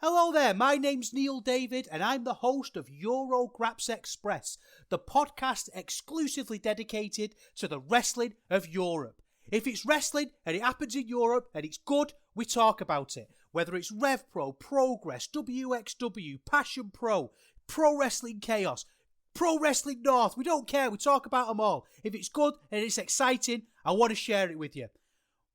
Hello there, my name's Neil David and I'm the host of Eurograps Express, the podcast exclusively dedicated to the wrestling of Europe. If it's wrestling and it happens in Europe and it's good, we talk about it. Whether it's Rev Pro, Progress, WXW, Passion Pro, Pro Wrestling Chaos, Pro Wrestling North, we don't care, we talk about them all. If it's good and it's exciting, I want to share it with you.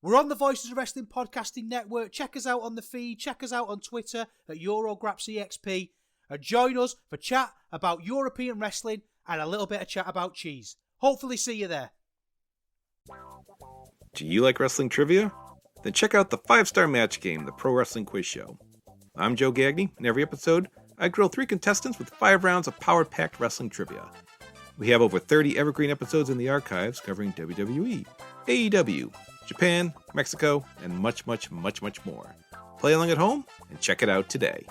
We're on the Voices of Wrestling Podcasting Network. Check us out on the feed. Check us out on Twitter at EuroGrapsEXP. And join us for chat about European wrestling and a little bit of chat about cheese. Hopefully see you there. Do you like wrestling trivia? Then check out the 5-Star Match Game, the Pro Wrestling Quiz Show. I'm Joe Gagney, and every episode, I grill 3 contestants with 5 rounds of power-packed wrestling trivia. We have over 30 evergreen episodes in the archives covering WWE, AEW, Japan, Mexico, and much, much, much, much more. Play along at home and check it out today.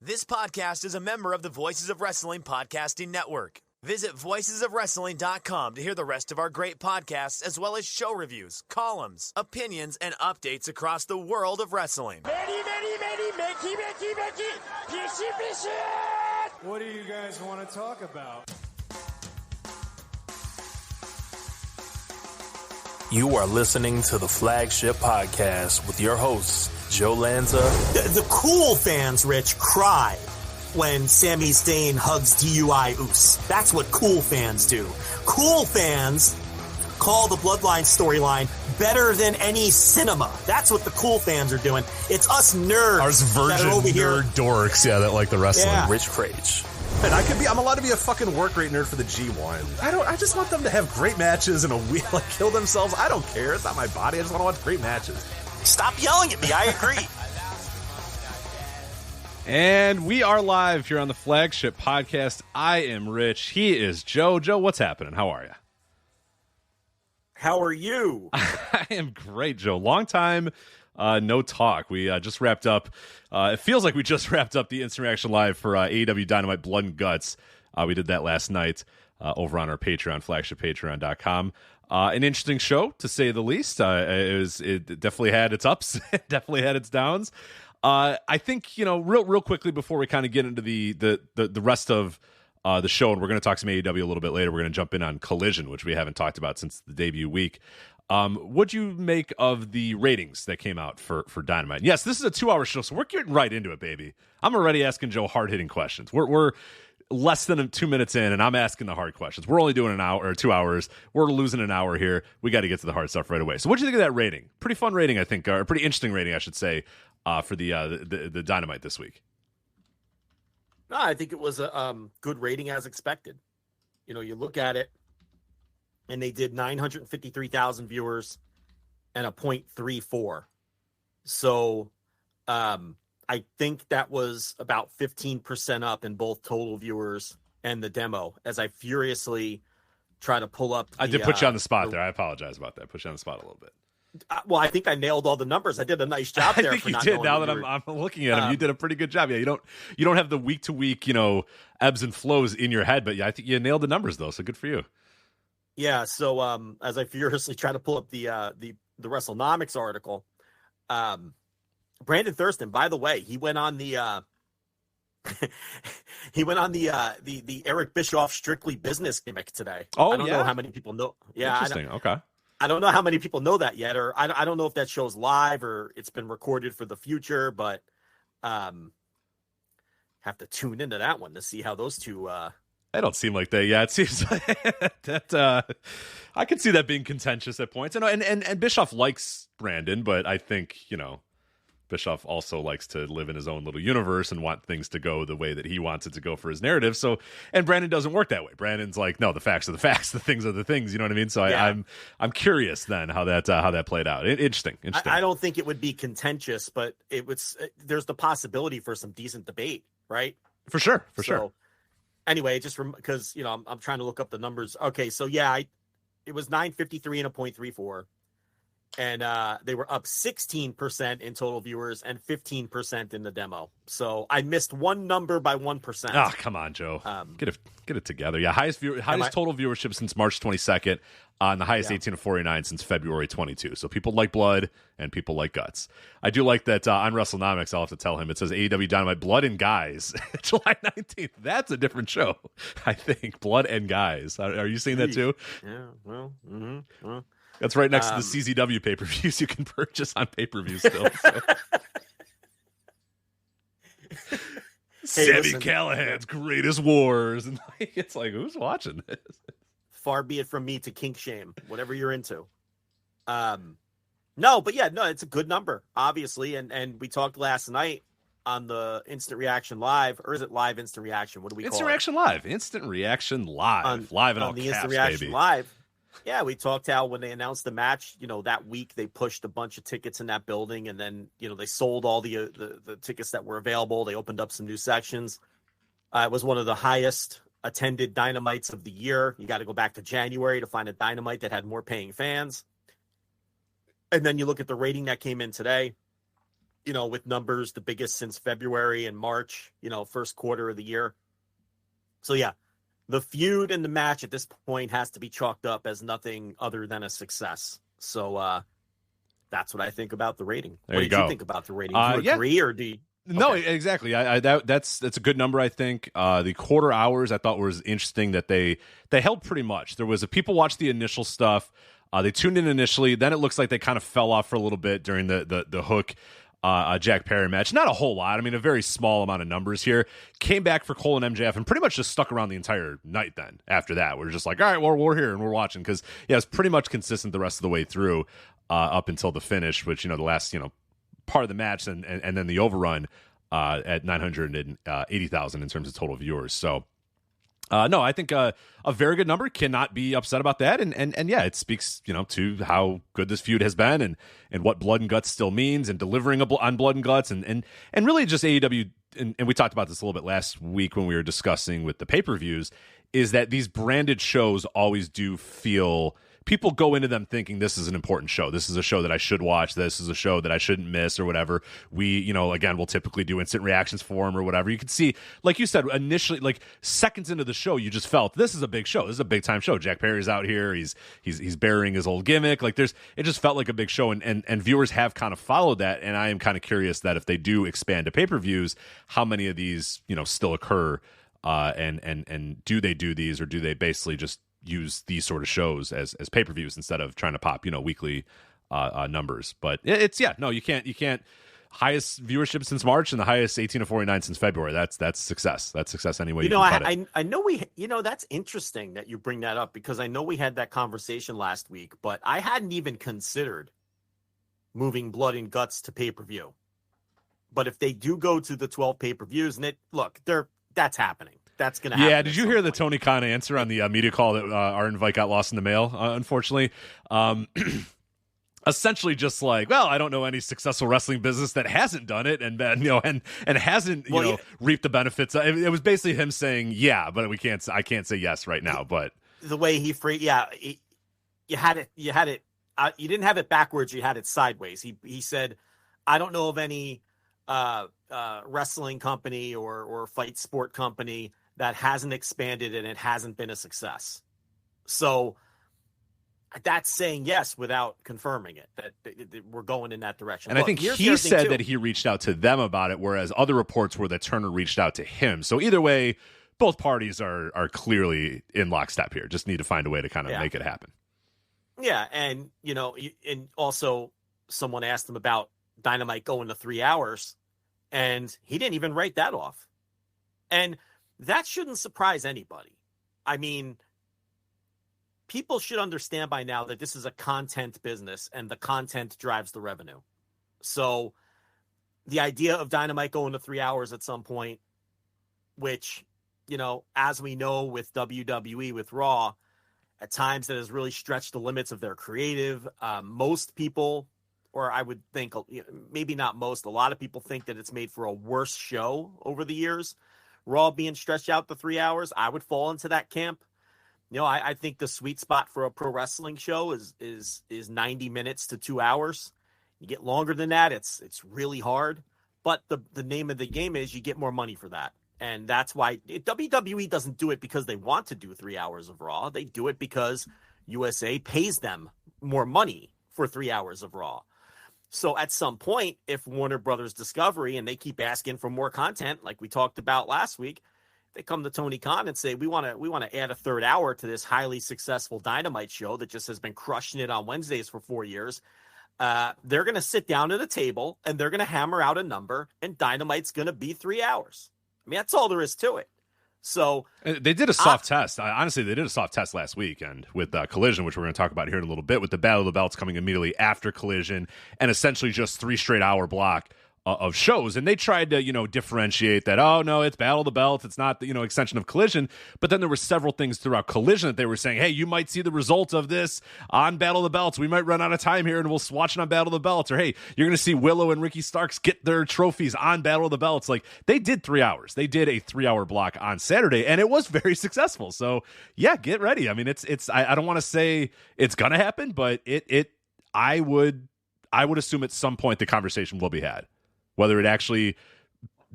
This podcast is a member of the Voices of Wrestling Podcasting Network. Visit voicesofwrestling.com to hear the rest of our great podcasts, as well as show reviews, columns, opinions, and updates across the world of wrestling. What do you guys want to talk about? You are listening to the Flagship Podcast with your hosts, Joe Lanza. The cool fans, Rich, cry when Sami Zayn hugs DUI Uce. That's what cool fans do. Cool fans call the Bloodline storyline better than any cinema. That's what the cool fans are doing. It's us nerds. Ours virgin nerd dorks, that like the wrestling. Yeah. Rich Frage. And I'm allowed to be a fucking work rate nerd for the G1. I just want them to have great matches and kill themselves. I don't care. It's not my body. I just want to watch great matches. Stop yelling at me. I agree. And we are live here on the Flagship Podcast. I am Rich. He is Joe. Joe, what's happening? How are you? How are you? I am great, Joe. Long time no talk. We just wrapped up. It feels like we just wrapped up the Instant Reaction Live for AEW Dynamite Blood and Guts. We did that last night over on our Patreon, flagshippatreon.com. An interesting show, to say the least. It definitely had its ups, it definitely had its downs. I think, real quickly before we kind of get into the rest of the show, and we're going to talk some AEW a little bit later. We're going to jump in on Collision, which we haven't talked about since the debut week. What'd you make of the ratings that came out for Dynamite? Yes, this is a 2-hour show, so we're getting right into it, baby. I'm already asking Joe hard-hitting questions. We're less than 2 minutes in, and I'm asking the hard questions. We're only doing an hour or 2 hours. We're losing an hour here. We got to get to the hard stuff right away. So what'd you think of that rating? Pretty fun rating, I think, or a pretty interesting rating, I should say, for the Dynamite this week. No, I think it was a good rating as expected. You look at it, and they did 953,000 viewers and a 0.34. So I think that was about 15% up in both total viewers and the demo, as I furiously try to pull up. I did put you on the spot there. I apologize about that. Put you on the spot a little bit. Well, I think I nailed all the numbers. I did a nice job there. I think you did. Now that I'm looking at them, you did a pretty good job. Yeah, you don't have the week to week, ebbs and flows in your head, but yeah, I think you nailed the numbers though. So good for you. Yeah. So as I furiously try to pull up the WrestleNomics article, Brandon Thurston, by the way, he went on the Eric Bischoff Strictly Business gimmick today. Oh, I don't know how many people know. Yeah, interesting. Okay. I don't know how many people know that yet, or I don't know if that show's live or it's been recorded for the future, but have to tune into that one to see how those two. I don't seem like that. Yeah, it seems like that. I could see that being contentious at points. And Bischoff likes Brandon, but I think Bischoff also likes to live in his own little universe and want things to go the way that he wants it to go for his narrative. So, and Brandon doesn't work that way. Brandon's like, no, the facts are the facts, the things are the things. You know what I mean? So yeah. I'm curious then how that played out. Interesting. I don't think it would be contentious, but there's the possibility for some decent debate, right? For sure. Sure. Anyway, just because I'm trying to look up the numbers. Okay, so yeah, it was 953 and a 0.34. And they were up 16% in total viewers and 15% in the demo. So I missed one number by 1%. Oh, come on, Joe. Get it together. Yeah, highest total viewership since March 22nd, and the highest 18 to 49 since February 22. So people like blood and people like guts. I do like that on WrestleNomics. I'll have to tell him it says AEW Dynamite Blood and Guys, July 19th. That's a different show, I think. Blood and Guys. Are you seeing that too? Yeah. Well. That's right next to the CZW pay-per-views you can purchase on pay-per-view still. So. Sammy Callahan's Greatest Wars. And it's like, who's watching this? Far be it from me to kink shame, whatever you're into. It's a good number, obviously. And we talked last night on the Instant Reaction Live, or is it Live Instant Reaction? What do we call it? Instant Reaction Live. Instant Reaction Live. Live and all the caps, Instant Reaction baby. Live. Yeah, we talked how when they announced the match, that week they pushed a bunch of tickets in that building, and then they sold all the tickets that were available. They opened up some new sections. It was one of the highest attended Dynamites of the year. You got to go back to January to find a Dynamite that had more paying fans. And then you look at the rating that came in today, with numbers the biggest since February and March, first quarter of the year. So yeah. The feud and the match at this point has to be chalked up as nothing other than a success. So that's what I think about the rating. There what you did go. you think about the rating? Do you agree or do you... No, exactly. That's a good number, I think. The quarter hours I thought was interesting that they held pretty much. There was people watched the initial stuff. They tuned in initially. Then it looks like they kind of fell off for a little bit during the Hook Jack Perry match. Not a whole lot. I mean, a very small amount of numbers here. Came back for Cole and MJF and pretty much just stuck around the entire night then after that. We're just like, all right, well, we're here and we're watching because, it's pretty much consistent the rest of the way through up until the finish, which, the last, part of the match and then the overrun at 980,000 in terms of total viewers. So, no, I think a very good number. Cannot be upset about that, and yeah, it speaks to how good this feud has been and what Blood and Guts still means and delivering on Blood and Guts and really just AEW. And we talked about this a little bit last week when we were discussing with the pay-per-views. Is that these branded shows always do feel. People go into them thinking this is an important show. This is a show that I should watch. This is a show that I shouldn't miss or whatever. We, again, we'll typically do instant reactions for them or whatever. You can see, like you said, initially, like seconds into the show, you just felt this is a big show. This is a big time show. Jack Perry's out here. He's burying his old gimmick. Like it just felt like a big show and viewers have kind of followed that. And I am kind of curious that if they do expand to pay-per-views, how many of these, still occur and do they do these or do they basically just use these sort of shows as pay-per-views instead of trying to pop weekly numbers. But you can't highest viewership since March and the highest 18 to 49 since February. That's success. That's success anyway. I know that's interesting that you bring that up because I know we had that conversation last week, but I hadn't even considered moving Blood and Guts to pay-per-view. But if they do go to the 12 pay-per-views and that's happening. That's going to happen. Yeah, did you hear the Tony Khan answer on the media call that our invite got lost in the mail, unfortunately? Essentially just like, well, I don't know any successful wrestling business that hasn't done it and hasn't, reaped the benefits. It was basically him saying, yeah, but I can't say yes right now, but the way he phrased, you had it, you didn't have it backwards. You had it sideways. He said, I don't know of any wrestling company or fight sport company that hasn't expanded and it hasn't been a success. So that's saying yes without confirming it, that we're going in that direction. And I think he said that he reached out to them about it, whereas other reports were that Turner reached out to him. So either way, both parties are clearly in lockstep here. Just need to find a way to kind of make it happen. Yeah, and and also someone asked him about Dynamite going to 3 hours, and he didn't even write that off. And that shouldn't surprise anybody. I mean, people should understand by now that this is a content business and the content drives the revenue. So the idea of Dynamite going to 3 hours at some point, which, as we know with WWE, with Raw, at times that has really stretched the limits of their creative. Most people, or I would think, maybe not most, a lot of people think that it's made for a worse show over the years. Raw being stretched out to 3 hours, I would fall into that camp. I think the sweet spot for a pro wrestling show is 90 minutes to 2 hours. You get longer than that, it's really hard. But the name of the game is you get more money for that. And that's why WWE doesn't do it because they want to do 3 hours of Raw. They do it because USA pays them more money for 3 hours of Raw. So at some point, if Warner Brothers Discovery, and they keep asking for more content, like we talked about last week, they come to Tony Khan and say, we want to add a third hour to this highly successful Dynamite show that just has been crushing it on Wednesdays for 4 years. They're going to sit down at a table and they're going to hammer out a number, and Dynamite's going to be 3 hours. I mean, that's all there is to it. So they did a soft test. Honestly, they did a soft test last weekend with Collision, which we're going to talk about here in a little bit, with the Battle of the Belts coming immediately after Collision, and essentially just 3 straight hour block of shows. And they tried to, differentiate that, oh, no, it's Battle of the Belts. It's not the, extension of Collision. But then there were several things throughout Collision that they were saying, hey, you might see the result of this on Battle of the Belts. We might run out of time here and we'll watch it on Battle of the Belts. Or, hey, you're going to see Willow and Ricky Starks get their trophies on Battle of the Belts. Like, they did 3 hours. They did a 3 hour block on Saturday, and it was very successful. So, yeah, get ready. I mean, I don't want to say it's going to happen, but I would assume at some point the conversation will be had. Whether it actually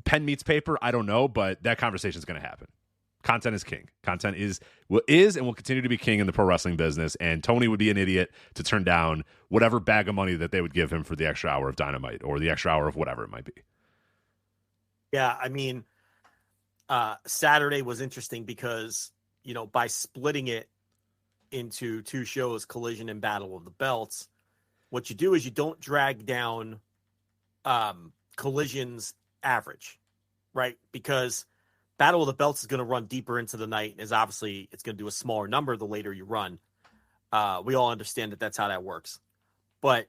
pen meets paper, I don't know, but that conversation is going to happen. Content is king. Content is and will continue to be king in the pro wrestling business, and Tony would be an idiot to turn down whatever bag of money that they would give him for the extra hour of Dynamite or the extra hour of whatever it might be. Yeah, I mean, Saturday was interesting because, by splitting it into 2 shows, Collision and Battle of the Belts, what you do is you don't drag down Collision's average, right? Because Battle of the Belts is going to run deeper into the night, and it's going to do a smaller number the later you run. We all understand that that's how that works. But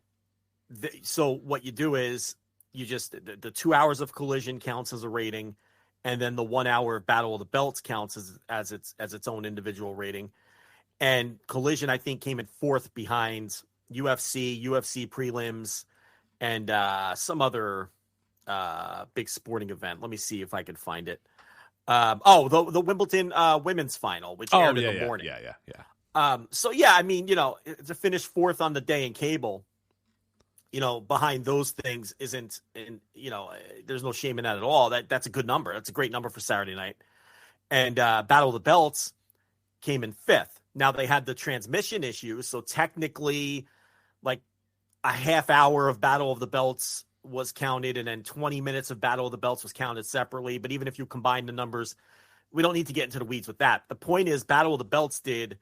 so what you do is you just the 2 hours of Collision counts as a rating, and then the 1 hour of Battle of the Belts counts as its own individual rating. And Collision, I think, came in 4th behind UFC prelims, and some other big sporting event. Let me see if I can find it. The Wimbledon women's final, which aired in the morning. Yeah. So yeah, I mean, to finish 4th on the day in cable, behind those things isn't, and there's no shame in that at all. That's a good number. That's a great number for Saturday night. And Battle of the Belts came in 5th. Now they had the transmission issue, so technically, like, a half hour of Battle of the Belts was counted, and then 20 minutes of Battle of the Belts was counted separately. But even if you combine the numbers, we don't need to get into the weeds with that. The point is, Battle of the Belts did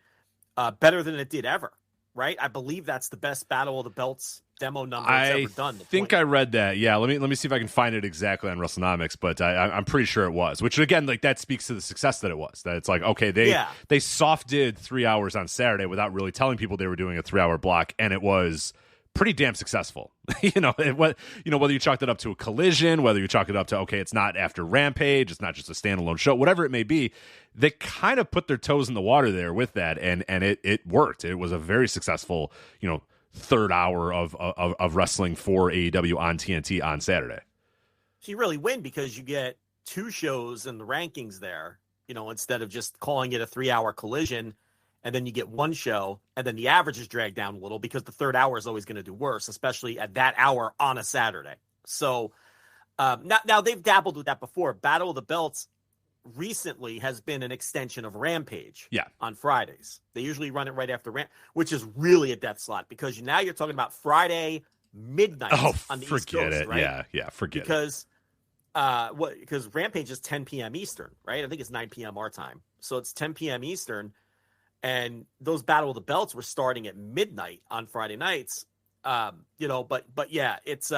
better than it did ever, right? I believe that's the best Battle of the Belts demo number it's ever done. I read that. Yeah, let me see if I can find it exactly on WrestleNomics, but I'm pretty sure it was. Which again, like, that speaks to the success that it was. That it's like, okay, they soft did 3 hours on Saturday without really telling people they were doing a 3 hour block, and it was pretty damn successful. Whether you chalked it up to a Collision, whether you chalk it up to, okay, it's not after Rampage, it's not just a standalone show, whatever it may be, they kind of put their toes in the water there with that, and it worked. It was a very successful, third hour of wrestling for AEW on TNT on Saturday. So you really win because you get 2 shows in the rankings there, instead of just calling it a 3 hour Collision, and then you get 1 show, and then the average is dragged down a little because the third hour is always going to do worse, especially at that hour on a Saturday. So now they've dabbled with that before. Battle of the Belts recently has been an extension of Rampage on Fridays. They usually run it right after which is really a death slot, because now you're talking about Friday midnight on the East Coast, right? Yeah, forget it. Because Rampage is 10 p.m. Eastern, right? I think it's 9 p.m. our time. So it's 10 p.m. Eastern. And those Battle of the Belts were starting at midnight on Friday nights. But yeah, it's,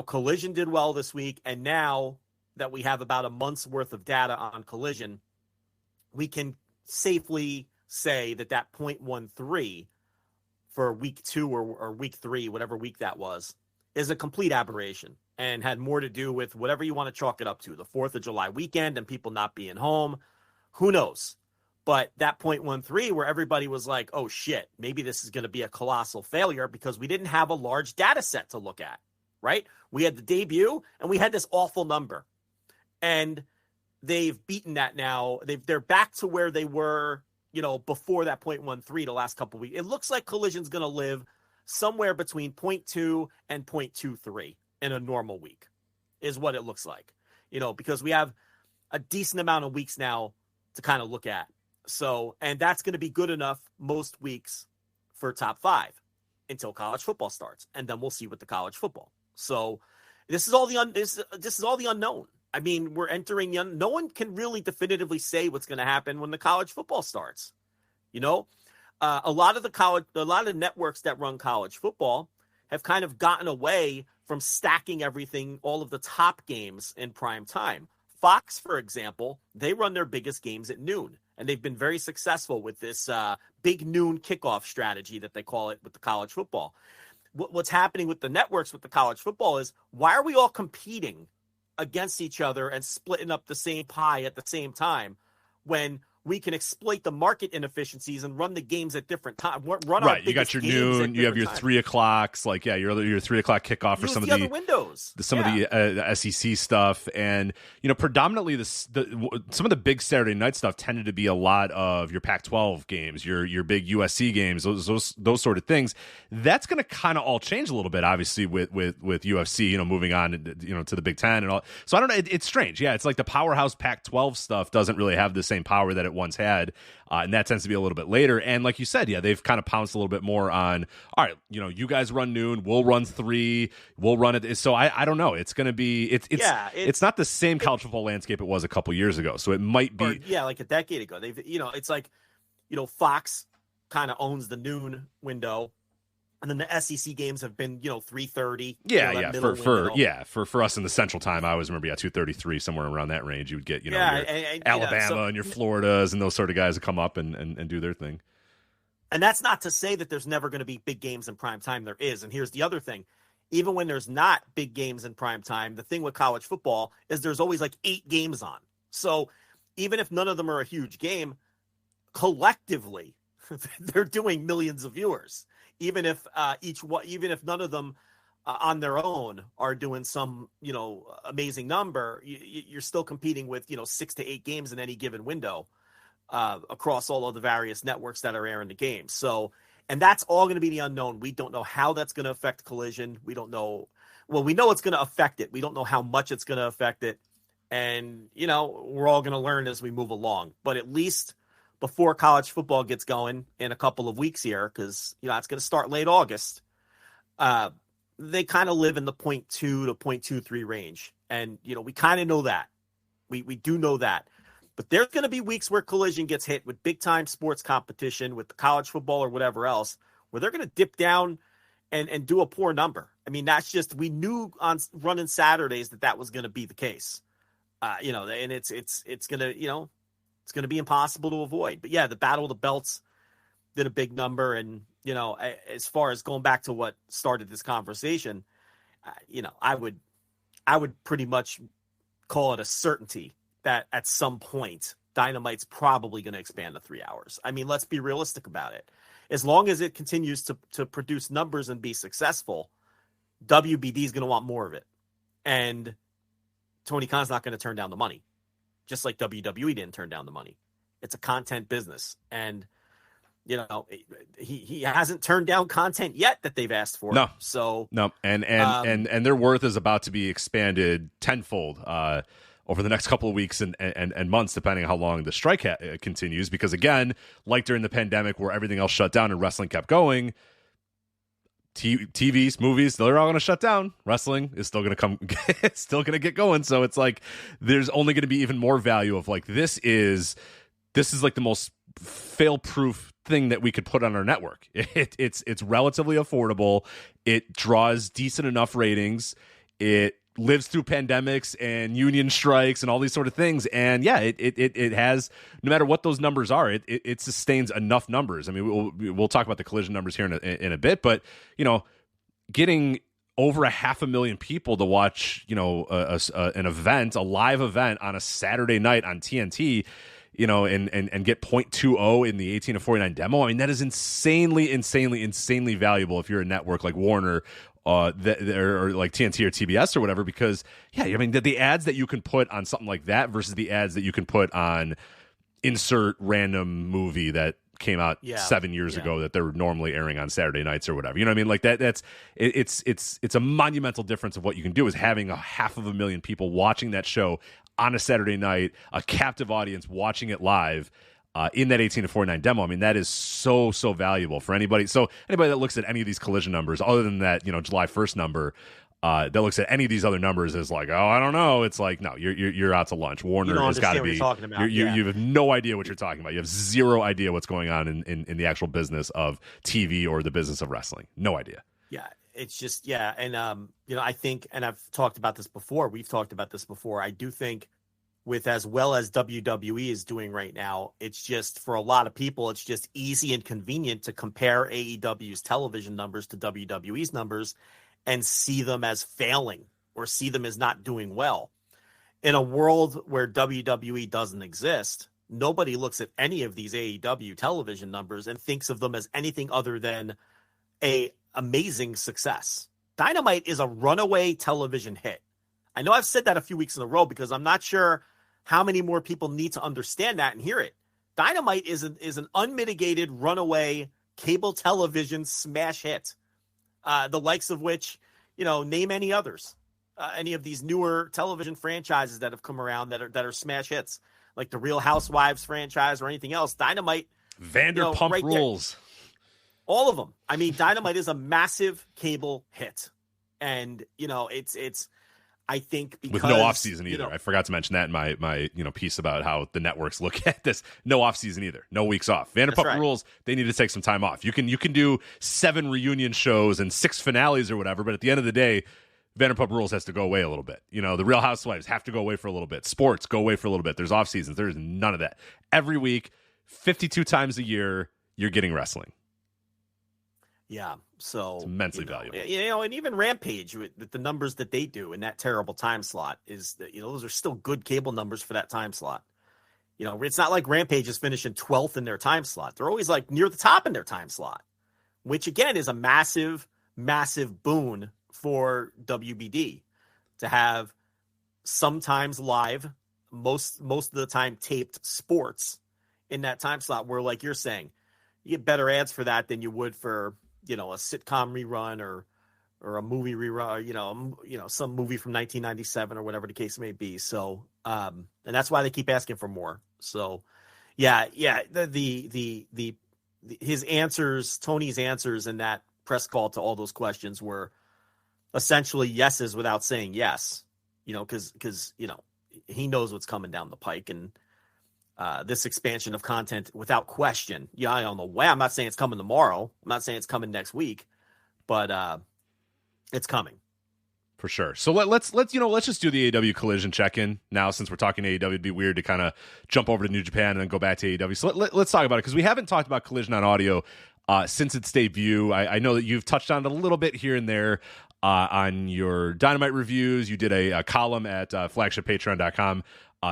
Collision did well this week. And now that we have about a month's worth of data on Collision, we can safely say that 0.13 for week 2 or week 3, whatever week that was, is a complete aberration and had more to do with whatever you want to chalk it up to, the 4th of July weekend and people not being home. Who knows? But that 0.13 where everybody was like, oh shit, maybe this is going to be a colossal failure because we didn't have a large data set to look at, right? We had the debut and we had this awful number, and they've beaten that now. They're back to where they were before that 0.13 the last couple of weeks. It looks like Collision's going to live somewhere between 0.2 and 0.23 in a normal week is what it looks like, because we have a decent amount of weeks now to kind of look at. So, and that's going to be good enough most weeks for top 5 until college football starts. And then we'll see with the college football. So this is all this is all the unknown. I mean, we're entering no one can really definitively say what's going to happen when the college football starts. A lot of networks that run college football have kind of gotten away from stacking everything, all of the top games in prime time. Fox, for example, they run their biggest games at noon, and they've been very successful with this big noon kickoff strategy that they call it with the college football. What's happening with the networks with the college football is, why are we all competing against each other and splitting up the same pie at the same time when we can exploit the market inefficiencies and run the games at different times? Right, you got your noon, you have your 3 o'clocks, your 3 o'clock kickoff for some of the other windows, some of the SEC stuff, and predominantly some of the big Saturday night stuff tended to be a lot of your Pac-12 games, your big USC games, those sort of things. That's going to kind of all change a little bit, obviously, with UFC, moving on, to the Big Ten and all. So I don't know, it's strange. Yeah, it's like the powerhouse Pac-12 stuff doesn't really have the same power that it once had, and that tends to be a little bit later. And like you said, yeah, they've kind of pounced a little bit more on, all right, you guys run noon, we'll run 3, we'll run it. So I don't know. It's going to be it's not the same college football landscape it was a couple years ago. So it might be like a decade ago. They've it's like Fox kind of owns the noon window. And then the SEC games have been, 3:30. For us in the Central Time, I always remember 2:33, somewhere around that range. You would get, your Alabama and your Floridas and those sort of guys that come up and do their thing. And that's not to say that there's never going to be big games in prime time. There is. And here's the other thing. Even when there's not big games in prime time, the thing with college football is there's always like 8 games on. So even if none of them are a huge game, collectively, they're doing millions of viewers. Even if none of them on their own are doing some, amazing number, you're still competing with, 6 to 8 games in any given window across all of the various networks that are airing the games. So, and that's all going to be the unknown. We don't know how that's going to affect Collision. We don't know. Well, we know it's going to affect it. We don't know how much it's going to affect it. And, we're all going to learn as we move along. But at least before college football gets going in a couple of weeks here, because, it's going to start late August, they kind of live in the 0.2 to 0.23 range. And, we kind of know that. We do know that. But there's going to be weeks where Collision gets hit with big-time sports competition, with the college football or whatever else, where they're going to dip down and do a poor number. I mean, that's just, we knew on running Saturdays that was going to be the case. And it's going to, it's going to be impossible to avoid. But yeah, the Battle of the Belts did a big number. And, as far as going back to what started this conversation, I would pretty much call it a certainty that at some point Dynamite's probably going to expand to 3 hours. I mean, let's be realistic about it. As long as it continues to produce numbers and be successful, WBD is going to want more of it. And Tony Khan's not going to turn down the money. Just like WWE didn't turn down the money. It's a content business. And, he hasn't turned down content yet that they've asked for. No. So, no. And their worth is about to be expanded tenfold over the next couple of weeks and months, depending on how long the strike continues. Because, again, like during the pandemic where everything else shut down and wrestling kept going, TVs, movies, they're all going to shut down. Wrestling is still going to come, it's still going to get going. So it's like there's only going to be even more value of like this is like the most fail-proof thing that we could put on our network. It's relatively affordable. It draws decent enough ratings. It lives through pandemics and union strikes and all these sort of things. And yeah, it has, no matter what those numbers are, it sustains enough numbers. I mean, we'll talk about the Collision numbers here in a bit, but getting over 500,000 people to watch, an event, a live event on a Saturday night on TNT, and get 0.20 in the 18 to 49 demo. I mean, that is insanely valuable if you're a network like Warner, or like TNT or TBS or whatever, because yeah, I mean the ads that you can put on something like that versus the ads that you can put on insert random movie that came out 7 years Yeah. ago that they're normally airing on Saturday nights or whatever. You know what I mean? Like it's a monumental difference of what you can do is having 500,000 people watching that show on a Saturday night, a captive audience watching it live. In that 18 to 49 demo, I mean, that is so valuable for anybody. So anybody that looks at any of these Collision numbers, other than that, July 1st number, that looks at any of these other numbers is like, oh, I don't know. It's like, no, you're out to lunch. Warner has got to be. You have no idea what you're talking about. You have zero idea what's going on in the actual business of TV or the business of wrestling. No idea. Yeah, it's just and I think, and I've talked about this before. We've talked about this before. I do think, with as well as WWE is doing right now, it's just, for a lot of people, it's just easy and convenient to compare AEW's television numbers to WWE's numbers and see them as failing or see them as not doing well. In a world where WWE doesn't exist, nobody looks at any of these AEW television numbers and thinks of them as anything other than a amazing success. Dynamite is a runaway television hit. I know I've said that a few weeks in a row because I'm not sure how many more people need to understand that and hear it. Dynamite is an unmitigated runaway cable television smash hit, the likes of which, name any others, any of these newer television franchises that have come around that are smash hits, like the Real Housewives franchise or anything else. Dynamite, Vanderpump right Rules, there. All of them. I mean, Dynamite is a massive cable hit, and it's. I think because, with no off season either. I forgot to mention that in my piece about how the networks look at this. No off season either. No weeks off. Vanderpump Rules, they need to take some time off. You can do 7 reunion shows and 6 finales or whatever, but at the end of the day, Vanderpump Rules has to go away a little bit. The Real Housewives have to go away for a little bit. Sports go away for a little bit. There's off seasons. There's none of that. Every week, 52 times a year, you're getting wrestling. Yeah, so it's immensely valuable. And even Rampage with the numbers that they do in that terrible time slot is that those are still good cable numbers for that time slot. It's not like Rampage is finishing 12th in their time slot. They're always like near the top in their time slot, which again is a massive boon for WBD to have sometimes live, most of the time taped sports in that time slot where, like you're saying, you get better ads for that than you would for a sitcom rerun or a movie rerun, or, some movie from 1997 or whatever the case may be. So, and that's why they keep asking for more. So, his answers, Tony's answers in that press call to all those questions were essentially yeses without saying yes, because he knows what's coming down the pike, and this expansion of content without question. I don't know why. I'm not saying it's coming tomorrow. I'm not saying it's coming next week, but it's coming for sure. So let's just do the AEW Collision check-in now, since we're talking AEW. It'd be weird to kind of jump over to New Japan and then go back to AEW. So let's talk about it, because we haven't talked about Collision on audio since its debut. I know that you've touched on it a little bit here and there on your Dynamite reviews. You did a column at flagshippatreon.com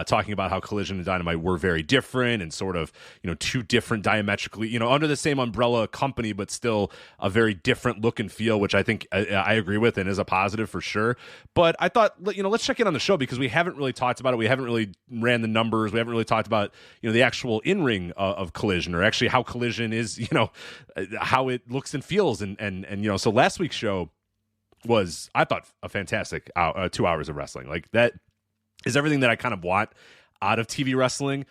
talking about how Collision and Dynamite were very different and sort of, two different diametrically, under the same umbrella company, but still a very different look and feel, which I think I agree with and is a positive for sure. But I thought, let's check in on the show, because we haven't really talked about it. We haven't really ran the numbers. We haven't really talked about, the actual in-ring of Collision, or actually how Collision is, how it looks and feels. And so last week's show was, I thought, a fantastic 2 hours of wrestling. Like, that is everything that I kind of want out of TV wrestling.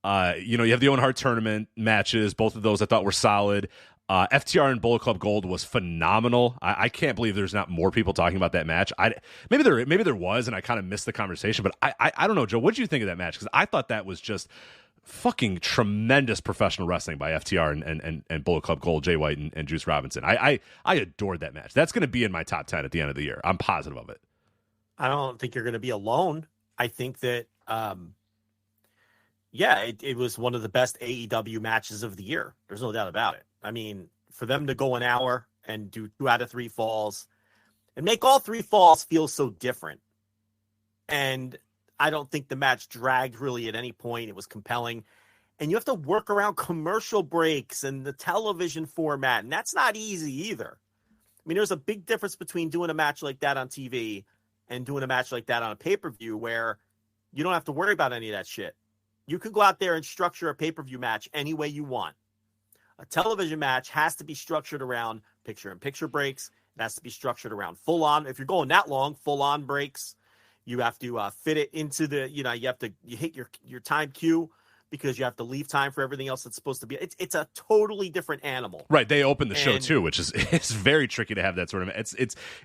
You have the Owen Hart tournament matches. Both of those I thought were solid. FTR and Bullet Club Gold was phenomenal. I can't believe there's not more people talking about that match. Maybe there was, and I kind of missed the conversation. But I don't know, Joe. What did you think of that match? Because I thought that was just fucking tremendous professional wrestling by FTR and Bullet Club Gold, Jay White and Juice Robinson. I adored that match. That's going to be in my top 10 at the end of the year. I'm positive of it. I don't think you're going to be alone. I think that, it was one of the best AEW matches of the year. There's no doubt about it. I mean, for them to go an hour and do 2 out of 3 falls and make all 3 falls feel so different. And I don't think the match dragged really at any point. It was compelling. And you have to work around commercial breaks and the television format. And that's not easy either. I mean, there's a big difference between doing a match like that on TV and doing a match like that on a pay-per-view, where you don't have to worry about any of that shit. You can go out there and structure a pay-per-view match any way you want. A television match has to be structured around picture-in-picture breaks. It has to be structured around full-on. If you're going that long, full-on breaks. You have to fit it into the, you hit your time cue because you have to leave time for everything else that's supposed to be. It's a totally different animal. Right. They open the show too, which is it's very tricky to have that sort of.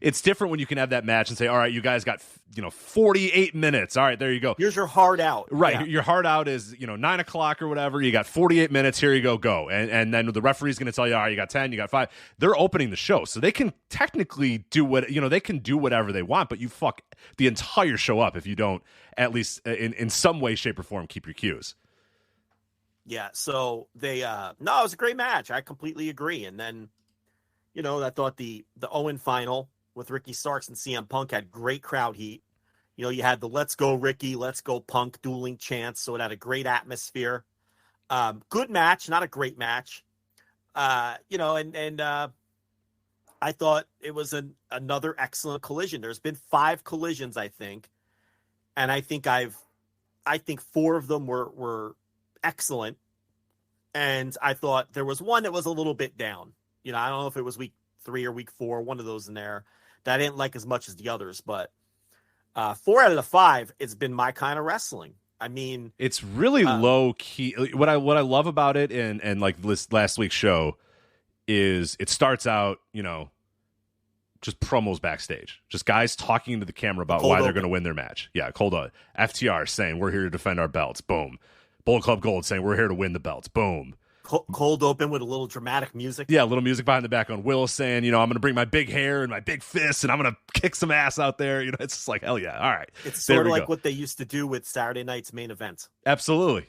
It's different when you can have that match and say, all right, you guys got 48 minutes. All right, there you go. Here's your hard out. Right. Yeah. Your hard out is 9:00 or whatever. You got 48 minutes. Here you go. And then the referee's going to tell you, all right, you got 10, you got 5. They're opening the show, so they can technically do they can do whatever they want, but you fuck the entire show up if you don't at least in some way, shape, or form keep your cues. Yeah, so they it was a great match. I completely agree. And then, I thought the Owen final with Ricky Starks and CM Punk had great crowd heat. You had the "Let's go Ricky, let's go Punk" dueling chants, so it had a great atmosphere. Good match, not a great match. I thought it was another excellent collision. There's been 5 collisions, I think, and I think 4 of them were excellent, and I thought there was one that was a little bit down. I don't know if it was week 3 or week 4, one of those in there that I didn't like as much as the others, but 4 out of the 5, it's been my kind of wrestling. I mean, it's really low key. What I love about it and like this last week's show is it starts out, just promos backstage, just guys talking to the camera about why they're going to win their match. Yeah, cold on. FTR saying we're here to defend our belts. Boom. Bullet Club Gold saying we're here to win the belts. Boom. Cold open with a little dramatic music. Yeah, a little music behind the background. Will saying, I'm going to bring my big hair and my big fists and I'm going to kick some ass out there. It's just like, hell yeah. All right. It's sort of like what they used to do with Saturday night's main event. Absolutely.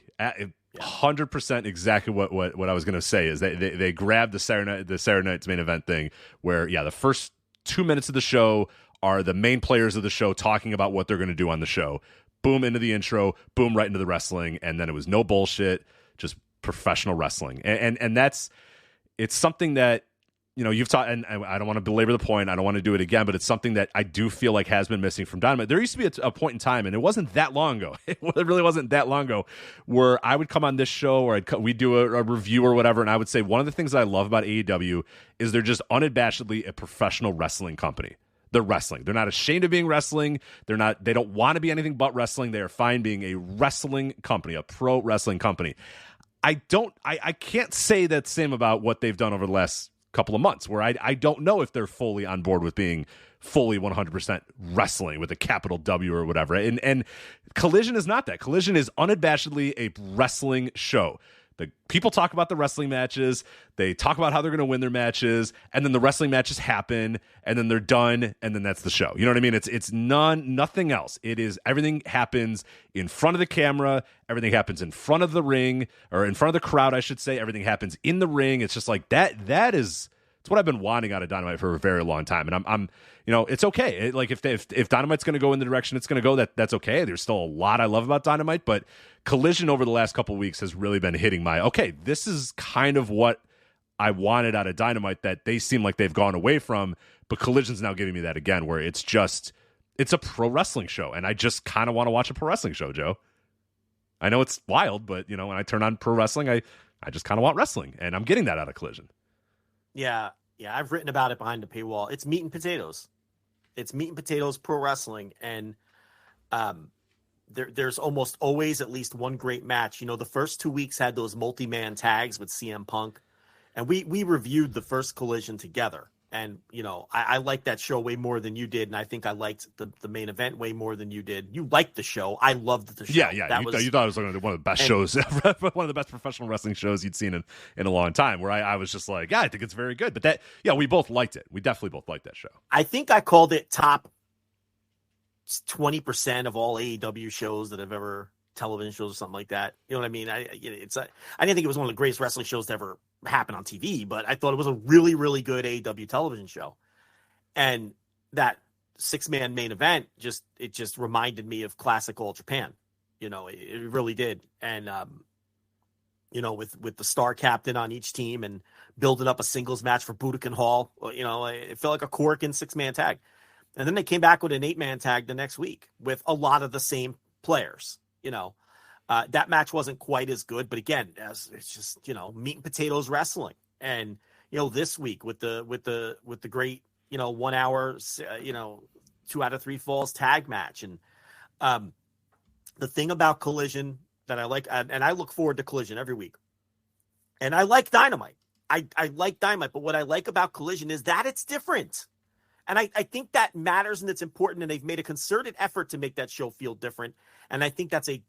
100% exactly what I was going to say is they grabbed the Saturday night's main event thing where, the first 2 minutes of the show are the main players of the show talking about what they're going to do on the show. Boom into the intro, boom right into the wrestling, and then it was no bullshit, just professional wrestling. And it's something that you've taught, and I don't want to belabor the point, I don't want to do it again, but it's something that I do feel like has been missing from Dynamite. There used to be a point in time, and it wasn't that long ago, it really wasn't that long ago, where I would come on this show or we'd do a review or whatever, and I would say one of the things that I love about AEW is they're just unabashedly a professional wrestling company. They're wrestling. They're not ashamed of being wrestling. They don't want to be anything but wrestling. They are fine being a wrestling company, a pro wrestling company. I can't say that same about what they've done over the last couple of months, where I don't know if they're fully on board with being fully 100% wrestling with a capital W or whatever. And Collision is not that. Collision is unabashedly a wrestling show. The people talk about the wrestling matches. They talk about how they're going to win their matches, and then the wrestling matches happen, and then they're done, and then that's the show. You know what I mean? It's nothing else. It is everything happens in front of the camera. Everything happens in front of the ring, or in front of the crowd, I should say. Everything happens in the ring. It's just like that. It's what I've been wanting out of Dynamite for a very long time, and I'm it's okay. If Dynamite's going to go in the direction it's going to go, that's okay. There's still a lot I love about Dynamite, but Collision over the last couple of weeks has really been hitting this is kind of what I wanted out of Dynamite that they seem like they've gone away from, but Collision's now giving me that again, where it's a pro wrestling show, and I just kind of want to watch a pro wrestling show, Joe. I know it's wild, but when I turn on pro wrestling, I just kind of want wrestling, and I'm getting that out of Collision. Yeah, I've written about it behind the paywall. It's meat and potatoes. It's meat and potatoes pro wrestling, and there's almost always at least one great match. The first 2 weeks had those multi-man tags with CM Punk, and we reviewed the first Collision together. And, I liked that show way more than you did, and I think I liked the main event way more than you did. You liked the show. I loved the show. Yeah. You thought it was one of the best shows ever, one of the best professional wrestling shows you'd seen in a long time, where I was just like, I think it's very good. But we both liked it. We definitely both liked that show. I think I called it top 20% of all AEW shows that have ever television shows or something like that. You know what I mean? I didn't think it was one of the greatest wrestling shows to ever happen on TV, but I thought it was a really, really good AEW television show. And that 6-man main event just reminded me of classic All Japan. It really did. And with the star captain on each team and building up a singles match for Budokan Hall, it felt like a Korakuen 6-man tag. And then they came back with an 8-man tag the next week with a lot of the same players, That match wasn't quite as good, but again, it's just, meat and potatoes wrestling. And, this week with the great, 1 hour, 2 out of 3 falls tag match. And the thing about Collision that I like, and I look forward to Collision every week, and I like Dynamite. I like Dynamite, but what I like about Collision is that it's different. And I think that matters and it's important, and they've made a concerted effort to make that show feel different. And I think that's a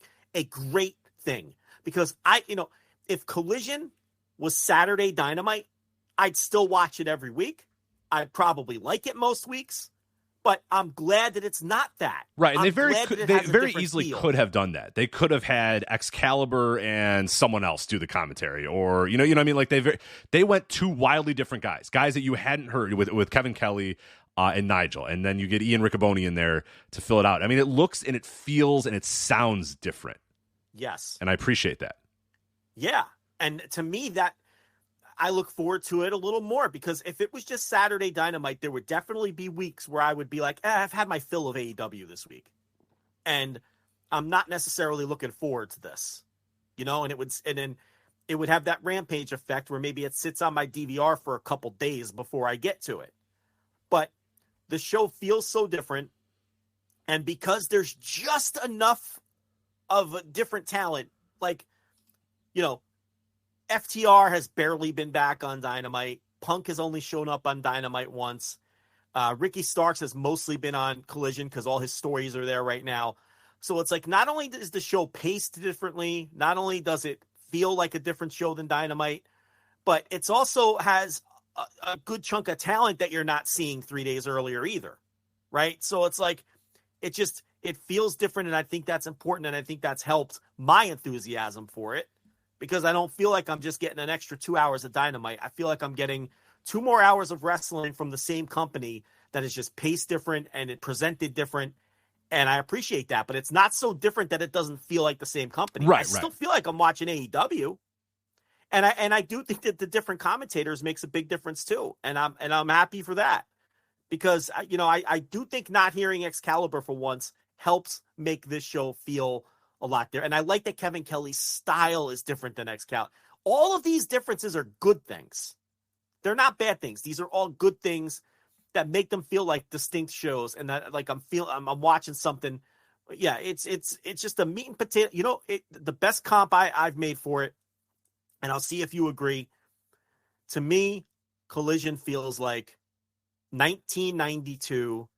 great thing, because if Collision was Saturday Dynamite, I'd still watch it every week. I'd probably like it most weeks, but I'm glad that it's not that. Right, and they very easily could have done that. They could have had Excalibur and someone else do the commentary, or you know what I mean. Like they went 2 wildly different guys that you hadn't heard with Kevin Kelly and Nigel, and then you get Ian Riccoboni in there to fill it out. I mean, it looks and it feels and it sounds different. Yes, and I appreciate that. Yeah, and to me that. I look forward to it a little more, because if it was just Saturday Dynamite, there would definitely be weeks where I would be like, I've had my fill of AEW this week, and I'm not necessarily looking forward to this, and then it would have that Rampage effect where maybe it sits on my DVR for a couple days before I get to it. But the show feels so different, and because there's just enough of different talent, like, FTR has barely been back on Dynamite. Punk has only shown up on Dynamite once. Ricky Starks has mostly been on Collision because all his stories are there right now. So it's like, not only is the show paced differently, not only does it feel like a different show than Dynamite, but it's also has a good chunk of talent that you're not seeing 3 days earlier either, right? So it's like, it feels different, and I think that's important, and I think that's helped my enthusiasm for it. Because I don't feel like I'm just getting an extra 2 hours of Dynamite. I feel like I'm getting 2 more hours of wrestling from the same company that is just paced different and it presented different. And I appreciate that. But it's not so different that it doesn't feel like the same company. Right, I still feel like I'm watching AEW. And I do think that the different commentators makes a big difference too. And I'm happy for that. Because I do think not hearing Excalibur for once helps make this show feel a lot there. And I like that Kevin Kelly's style is different than Excalibur. All of these differences are good things. They're not bad things. These are all good things that make them feel like distinct shows, and that like I'm watching something. Yeah, it's just a meat and potato. The best comp I've made for it, and I'll see if you agree. To me, Collision feels like 1992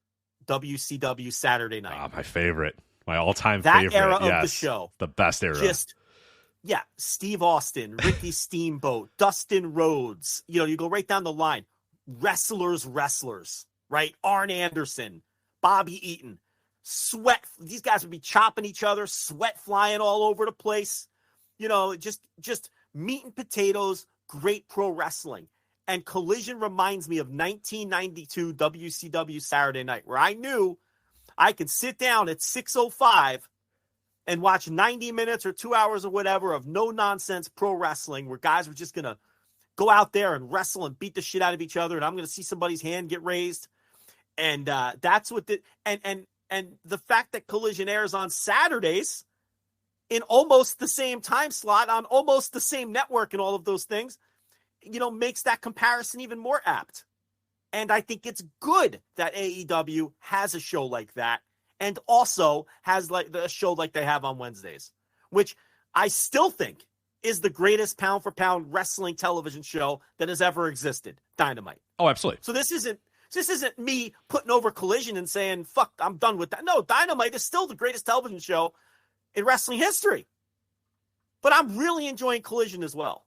WCW Saturday Night. Oh, my favorite. My all-time favorite. That era of the show. The best era. Steve Austin, Ricky Steamboat, Dustin Rhodes. You go right down the line. Wrestlers, right? Arn Anderson, Bobby Eaton. Sweat. These guys would be chopping each other, sweat flying all over the place. Just meat and potatoes, great pro wrestling. And Collision reminds me of 1992 WCW Saturday Night, where I knew I could sit down at 6:05 and watch 90 minutes or 2 hours or whatever of no-nonsense pro wrestling where guys were just going to go out there and wrestle and beat the shit out of each other, and I'm going to see somebody's hand get raised. And that's what and the fact that Collision airs on Saturdays in almost the same time slot on almost the same network and all of those things, makes that comparison even more apt. And I think it's good that AEW has a show like that, and also has like a show like they have on Wednesdays, which I still think is the greatest pound for pound wrestling television show that has ever existed. Dynamite. Oh, absolutely. So this isn't me putting over Collision and saying, fuck, I'm done with that. No, Dynamite is still the greatest television show in wrestling history. But I'm really enjoying Collision as well.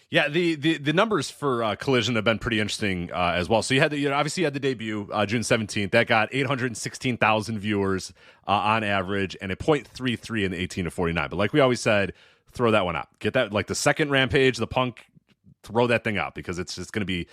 Yeah, the numbers for Collision have been pretty interesting as well. So you had obviously you had the debut June 17th. That got 816,000 viewers on average, and a .33 in the 18 to 49. But like we always said, throw that one out. Get that, like the second Rampage, the Punk, throw that thing out, because it's gonna be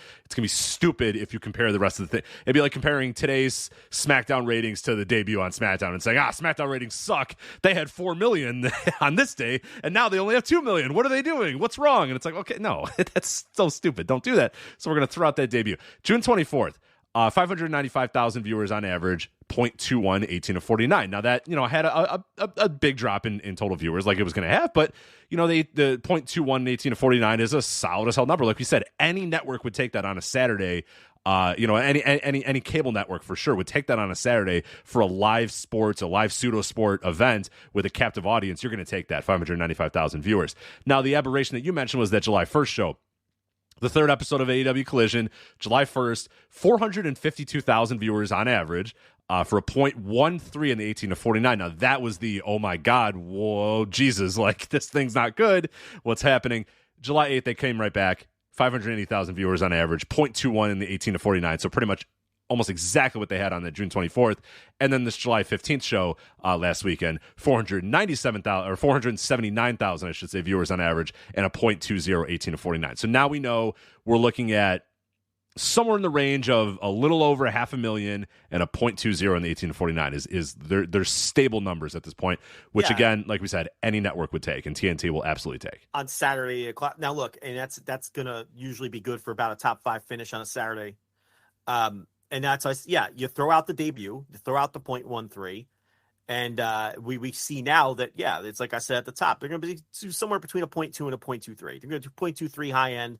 stupid if you compare the rest of the thing. It'd be like comparing today's SmackDown ratings to the debut on SmackDown and saying, SmackDown ratings suck. They had 4 million on this day, and now they only have 2 million. What are they doing? What's wrong? And it's like, okay, no, that's so stupid. Don't do that. So we're gonna throw out that debut. June 24th. 595,000 viewers on average, 0.21, 18 to 49. Now that, had a big drop in total viewers like it was going to have, but, the 0.21, 18 to 49 is a solid as hell number. Like we said, any network would take that on a Saturday. Any cable network for sure would take that on a Saturday for a live pseudo sport event with a captive audience. You're going to take that 595,000 viewers. Now, the aberration that you mentioned was that July 1st show. The third episode of AEW Collision, July 1st, 452,000 viewers on average for a 0.13 in the 18 to 49. Now, that was the, oh my God, whoa, Jesus, like this thing's not good. What's happening? July 8th, they came right back. 580,000 viewers on average, 0.21 in the 18 to 49. So pretty much almost exactly what they had on the June 24th. And then this July 15th show last weekend, 479,000, I should say, viewers on average, and a 0.20 18 to 49. So now we know we're looking at somewhere in the range of a little over 500,000 and a 0.20 in the 18 to 49 is they're stable numbers at this point, which again, like we said, any network would take, and TNT will absolutely take. On Saturday o'clock. Now look, and that's going to usually be good for about a top 5 finish on a Saturday. And that's, you throw out the debut, you throw out the 0.13, and we see now that, it's like I said at the top, they're going to be somewhere between a 0.2 and a 0.23. They're going to do 0.23 high end.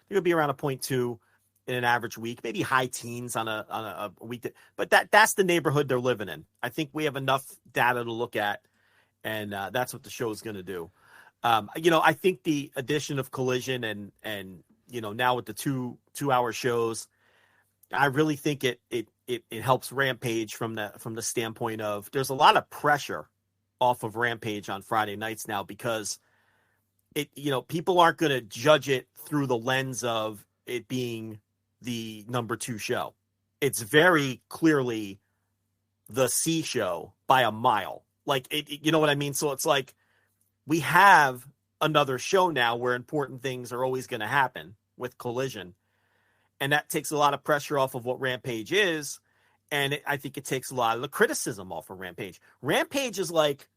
They're going to be around a 0.2 in an average week, maybe high teens on a week. But that's the neighborhood they're living in. I think we have enough data to look at, and that's what the show is going to do. I think the addition of Collision and now with the two-hour shows, I really think it helps Rampage from the standpoint of there's a lot of pressure off of Rampage on Friday nights now because people aren't going to judge it through the lens of it being the number 2 show. It's very clearly the C show by a mile. Like you know what I mean? So it's like we have another show now where important things are always going to happen with Collision. And that takes a lot of pressure off of what Rampage is. And I think it takes a lot of the criticism off of Rampage. Rampage is like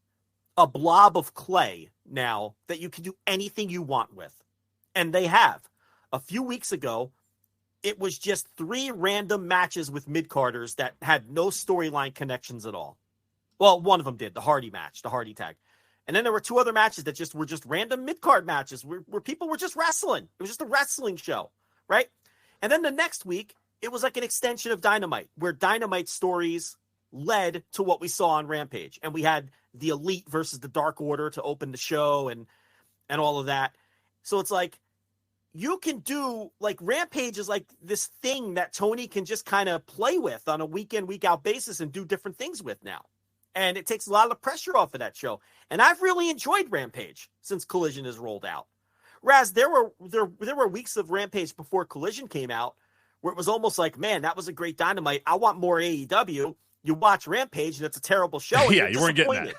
a blob of clay now that you can do anything you want with. And they have. A few weeks ago, it was just 3 random matches with mid-carders that had no storyline connections at all. Well, one of them did, the Hardy match, the Hardy tag. And then there were 2 other matches that were just random mid-card matches where people were just wrestling. It was just a wrestling show, right? And then the next week, it was like an extension of Dynamite, where Dynamite stories led to what we saw on Rampage. And we had the Elite versus the Dark Order to open the show and all of that. So it's like, you can do, like, Rampage is like this thing that Tony can just kind of play with on a week in, week out basis and do different things with now. And it takes a lot of the pressure off of that show. And I've really enjoyed Rampage since Collision has rolled out. Whereas there were weeks of Rampage before Collision came out where it was almost like, man, that was a great Dynamite. I want more AEW. You watch Rampage and it's a terrible show. And you weren't getting that.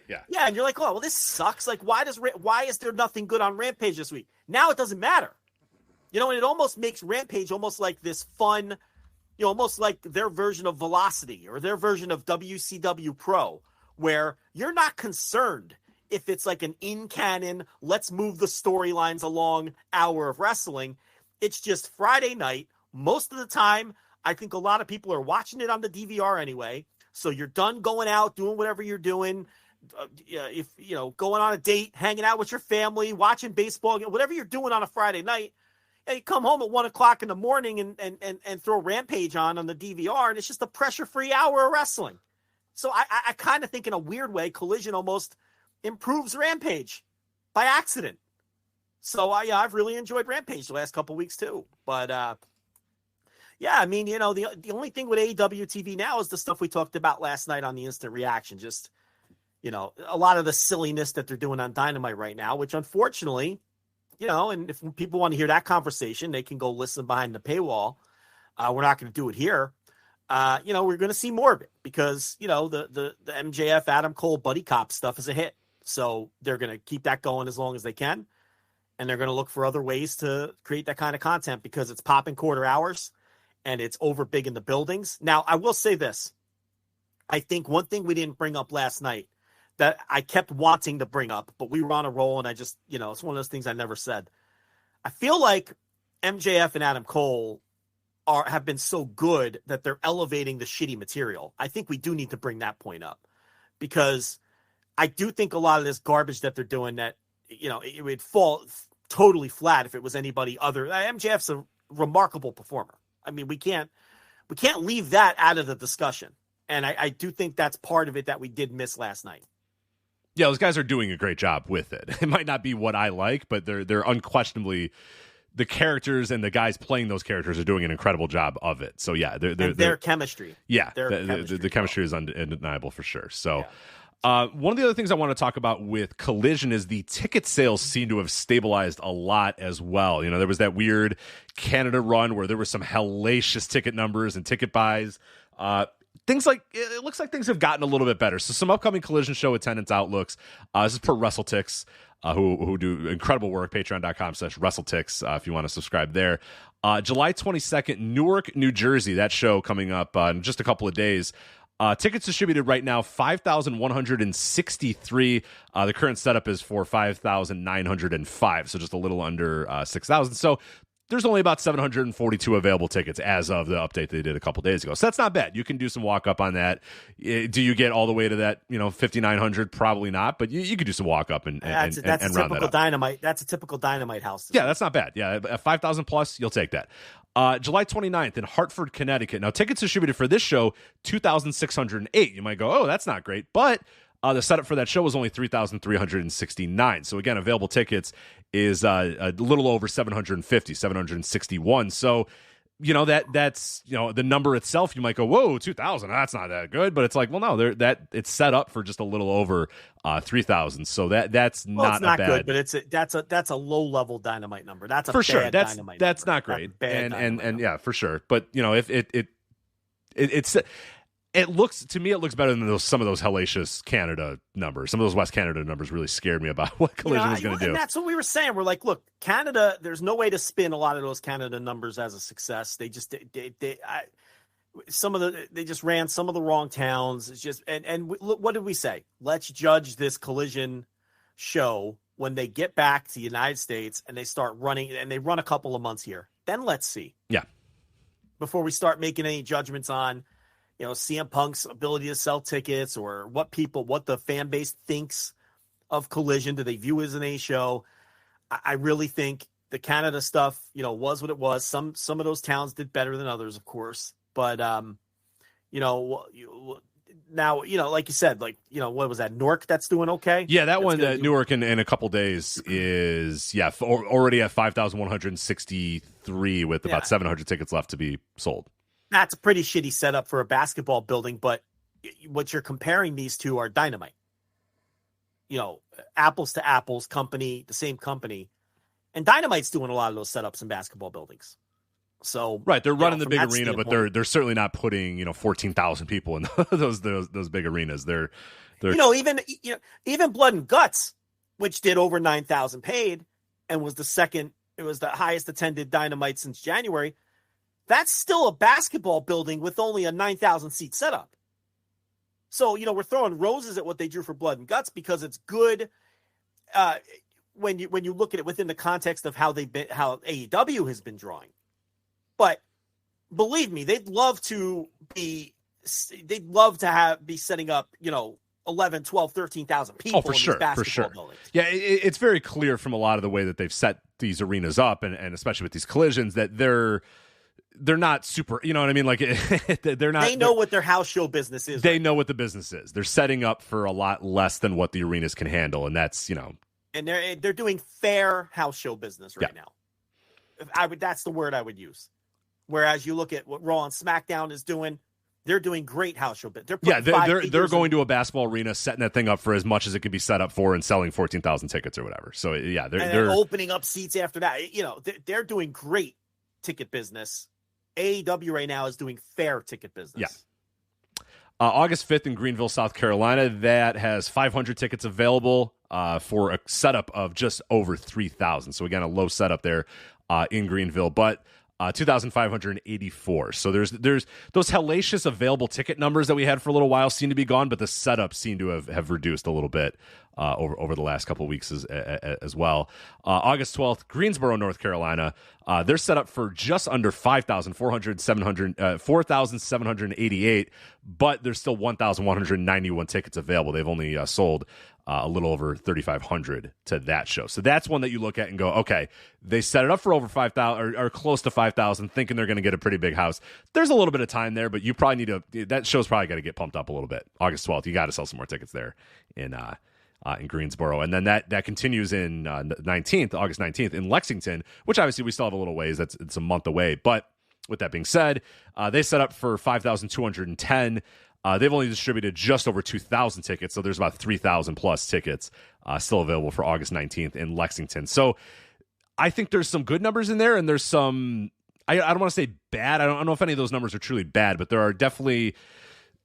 Yeah, and you're like, oh, well, this sucks. Like, why is there nothing good on Rampage this week? Now it doesn't matter. And it almost makes Rampage almost like this fun, almost like their version of Velocity or their version of WCW Pro, where you're not concerned if it's like an in-canon, let's move the storylines along hour of wrestling. It's just Friday night. Most of the time, I think a lot of people are watching it on the DVR anyway. So you're done going out, doing whatever you're doing. If, going on a date, hanging out with your family, watching baseball, whatever you're doing on a Friday night, and you come home at 1:00 in the morning and throw Rampage on the DVR, and it's just a pressure-free hour of wrestling. So I kind of think in a weird way, Collision almost improves Rampage by accident. So I've really enjoyed Rampage the last couple weeks too. But I mean, the only thing with AEW TV now is the stuff we talked about last night on the Instant Reaction. Just, a lot of the silliness that they're doing on Dynamite right now, which unfortunately, and if people want to hear that conversation, they can go listen behind the paywall. We're not going to do it here. We're going to see more of it because, the MJF Adam Cole buddy cop stuff is a hit. So they're going to keep that going as long as they can. And they're going to look for other ways to create that kind of content because it's popping quarter hours and it's over big in the buildings. Now, I will say this. I think one thing we didn't bring up last night that I kept wanting to bring up, but we were on a roll and I just, it's one of those things I never said. I feel like MJF and Adam Cole have been so good that they're elevating the shitty material. I think we do need to bring that point up, because I do think a lot of this garbage that they're doing, that, you know, it would fall totally flat if it was anybody other. MJF's a remarkable performer. I mean, we can't leave that out of the discussion. And I do think that's part of it that we did miss last night. Yeah, those guys are doing a great job with it. It might not be what I like, but they're unquestionably, the characters and the guys playing those characters are doing an incredible job of it. So yeah, their chemistry. Yeah, the chemistry is undeniable for sure. So one of the other things I want to talk about with Collision is the ticket sales seem to have stabilized a lot as well. You know, there was that weird Canada run where there were some hellacious ticket numbers and ticket buys. It looks like things have gotten a little bit better. So some upcoming Collision show attendance outlooks. This is per WrestleTix, who do incredible work. Patreon.com/WrestleTix if you want to subscribe there. July 22nd, Newark, New Jersey. That show coming up in just a couple of days. Tickets distributed right now, 5,163. The current setup is for 5,905, so just a little under 6,000. So there's only about 742 available tickets as of the update they did a couple days ago. So that's not bad. You can do some walk up on that. Do you get all the way to that, 5,900? Probably not, but you could do some walk up and round that up. Dynamite. That's a typical Dynamite house. Yeah, that's not bad. Yeah, at 5,000 plus, you'll take that. July 29th in Hartford, Connecticut. Now, tickets distributed for this show, 2,608. You might go, oh, that's not great. But the setup for that show was only 3,369. So, again, available tickets is a little over 750, 761. So, that's the number itself. You might go, whoa, 2,000. That's not that good. But it's like, well, no, it's set up for just a little over 3,000. So that's not bad. Good, but that's a low level Dynamite number. That's a for sure. Dynamite that's number. Not great. And yeah, for sure. But if it looks better than some of those hellacious Canada numbers. Some of those West Canada numbers really scared me about what Collision was going to do. And that's what we were saying. We're like, look, Canada. There's no way to spin a lot of those Canada numbers as a success. They just they just ran some of the wrong towns. It's just what did we say? Let's judge this Collision show when they get back to the United States and they start running, and they run a couple of months here. Then let's see. Yeah. Before we start making any judgments on, CM Punk's ability to sell tickets, or what the fan base thinks of Collision. Do they view it as an A show? I really think the Canada stuff, was what it was. Some of those towns did better than others, of course. But, now, like you said, what was that? Newark that's doing okay? Yeah, that one, Newark in a couple days is, already at 5,163 with about 700 tickets left to be sold. That's a pretty shitty setup for a basketball building, but what you're comparing these two are Dynamite. Apples to apples, the same company. And Dynamite's doing a lot of those setups in basketball buildings. So right, they're running the big arena, but they're certainly not putting 14,000 people in those big arenas. They're even Blood and Guts, which did over 9,000 paid and was the highest attended Dynamite since January. That's still a basketball building with only a 9,000 seat setup. So, we're throwing roses at what they drew for Blood and Guts because it's good when you look at it within the context of how AEW has been drawing. But believe me, they'd love to be setting up, 11, 12, 13,000 people in these basketball buildings. Yeah, it's very clear from a lot of the way that they've set these arenas up, and especially with these collisions, that they're not super, you know what I mean? Like they're not. They know what their house show business is. They know what the business is. They're setting up for a lot less than what the arenas can handle, and that's And they're doing fair house show business right now. That's the word I would use. Whereas you look at what Raw and SmackDown is doing, they're doing great house show business. They're going to a basketball arena, setting that thing up for as much as it can be set up for, and selling 14,000 tickets or whatever. So yeah, they're opening up seats after that. They're doing great ticket business. AEW right now is doing fair ticket business. Yeah. August 5th in Greenville, South Carolina. That has 500 tickets available for a setup of just over 3,000. So again, a low setup there in Greenville, but 2,584. So there's those hellacious available ticket numbers that we had for a little while seem to be gone, but the setups seem to have reduced a little bit over the last couple of weeks as well. August 12th, Greensboro, North Carolina. They're set up for just under 4,788, but there's still 1,191 tickets available. They've only sold a little over 3,500 to that show. So that's one that you look at and go, okay, they set it up for over 5,000 or close to 5,000, thinking they're going to get a pretty big house. There's a little bit of time there, but you probably need that show's probably got to get pumped up a little bit. August 12th, you got to sell some more tickets there in Greensboro. And then that continues in August 19th in Lexington, which obviously we still have a little ways. It's a month away. But with that being said, they set up for 5,210. They've only distributed just over 2,000 tickets, so there's about 3,000 plus tickets still available for August 19th in Lexington. So I think there's some good numbers in there, and there's some, I don't want to say bad. I don't know if any of those numbers are truly bad, but there are definitely,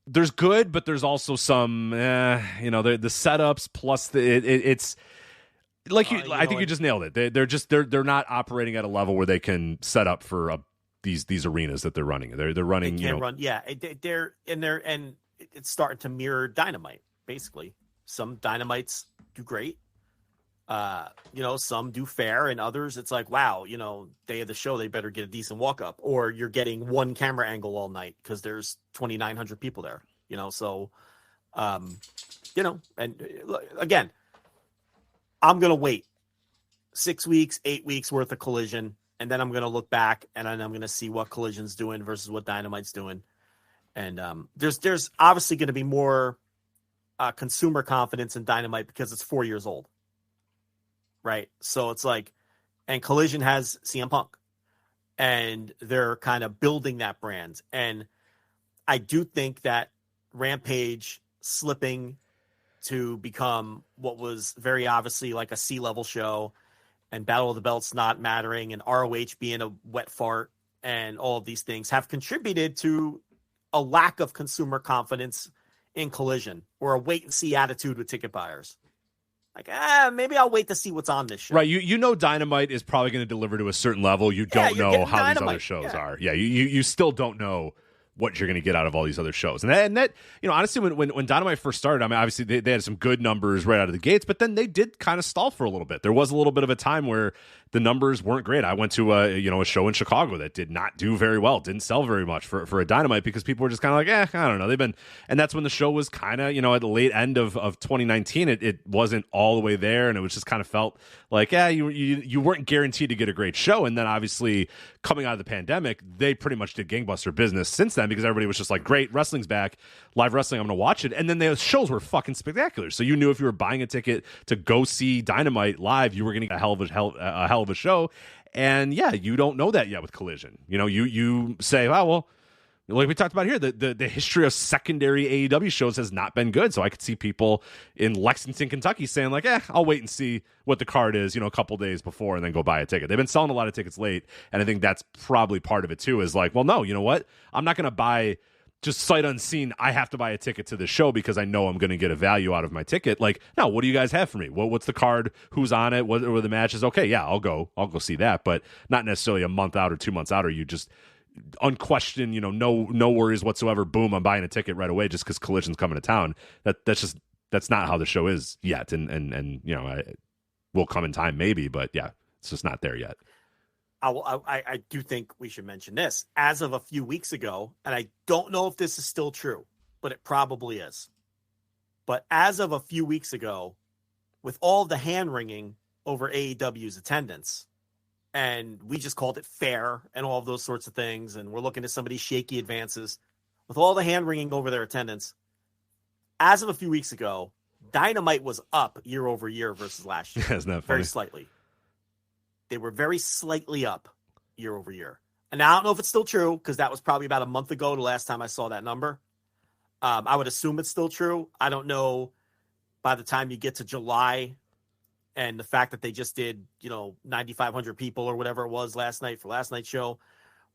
there's good, but there's also some, the setups plus it's like I think you just nailed it. They're not operating at a level where they can set up for these arenas that they're running. They're running. They can't run. Yeah, they're in there, and it's starting to mirror Dynamite. Basically, some Dynamites do great. Some do fair, and others it's like, wow, day of the show, they better get a decent walk up, or you're getting one camera angle all night because there's 2,900 people there. And again, I'm gonna wait 6 weeks, 8 weeks worth of Collision. And then I'm going to look back and then I'm going to see what Collision's doing versus what Dynamite's doing. And there's obviously going to be more consumer confidence in Dynamite because it's 4 years old. Right. So it's like, and Collision has CM Punk and they're kind of building that brand. And I do think that Rampage slipping to become what was very obviously like a C-level show, and Battle of the Belts not mattering, and ROH being a wet fart, and all of these things have contributed to a lack of consumer confidence in Collision, or a wait-and-see attitude with ticket buyers. Like, maybe I'll wait to see what's on this show. Right, you know Dynamite is probably going to deliver to a certain level. You don't know how Dynamite, these other shows are. Yeah, you still don't know what you're going to get out of all these other shows. And that honestly, when Dynamite first started, I mean, obviously they had some good numbers right out of the gates, but then they did kind of stall for a little bit. There was a little bit of a time where the numbers weren't great. I went to a show in Chicago that did not do very well, didn't sell very much for a Dynamite, because people were just kind of like, I don't know. And that's when the show was kind of, at the late end of 2019, it wasn't all the way there, and it was just kind of felt like, you weren't guaranteed to get a great show. And then obviously coming out of the pandemic, they pretty much did gangbuster business since then, because everybody was just like, great, wrestling's back, live wrestling, I'm going to watch it. And then the shows were fucking spectacular. So you knew if you were buying a ticket to go see Dynamite live, you were going to get a hell of a show. And you don't know that yet with Collision. You say, well, like we talked about here, the history of secondary AEW shows has not been good. So I could see people in Lexington, Kentucky saying like, I'll wait and see what the card is, a couple days before, and then go buy a ticket. They've been selling a lot of tickets late. And I think that's probably part of it too, is like, well, no, you know what? I'm not going to buy just sight unseen. I have to buy a ticket to the show because I know I'm going to get a value out of my ticket. Like, no, what do you guys have for me? What's the card? Who's on it? What are the matches? Okay, yeah, I'll go see that, but not necessarily a month out or 2 months out, or you just unquestioned, no worries whatsoever. Boom, I'm buying a ticket right away just because Collision's coming to town. That's not how the show is yet, and will come in time maybe, but it's just not there yet. I do think we should mention this. As of a few weeks ago, and I don't know if this is still true, but it probably is. But as of a few weeks ago, with all the hand-wringing over AEW's attendance, and we just called it fair and all of those sorts of things, and we're looking at somebody's shaky advances, with all the hand-wringing over their attendance, as of a few weeks ago, Dynamite was up year over year versus last year. Isn't that funny? Very slightly. They were very slightly up year over year. And I don't know if it's still true, because that was probably about a month ago, the last time I saw that number. I would assume it's still true. I don't know by the time you get to July, and the fact that they just did, 9,500 people or whatever it was last night for last night's show,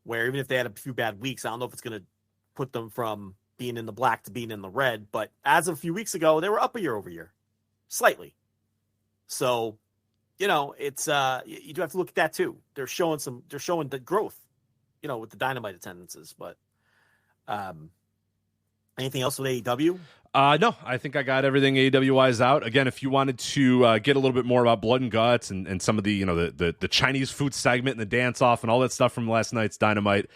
where even if they had a few bad weeks, I don't know if it's going to put them from being in the black to being in the red. But as of a few weeks ago, they were up a year over year, slightly. So, it's you do have to look at that too. They're showing the growth, with the Dynamite attendances. But anything else with AEW? No, I think I got everything AEW-wise out. Again, if you wanted to get a little bit more about Blood and Guts and some of the, the Chinese food segment and the dance-off and all that stuff from last night's Dynamite,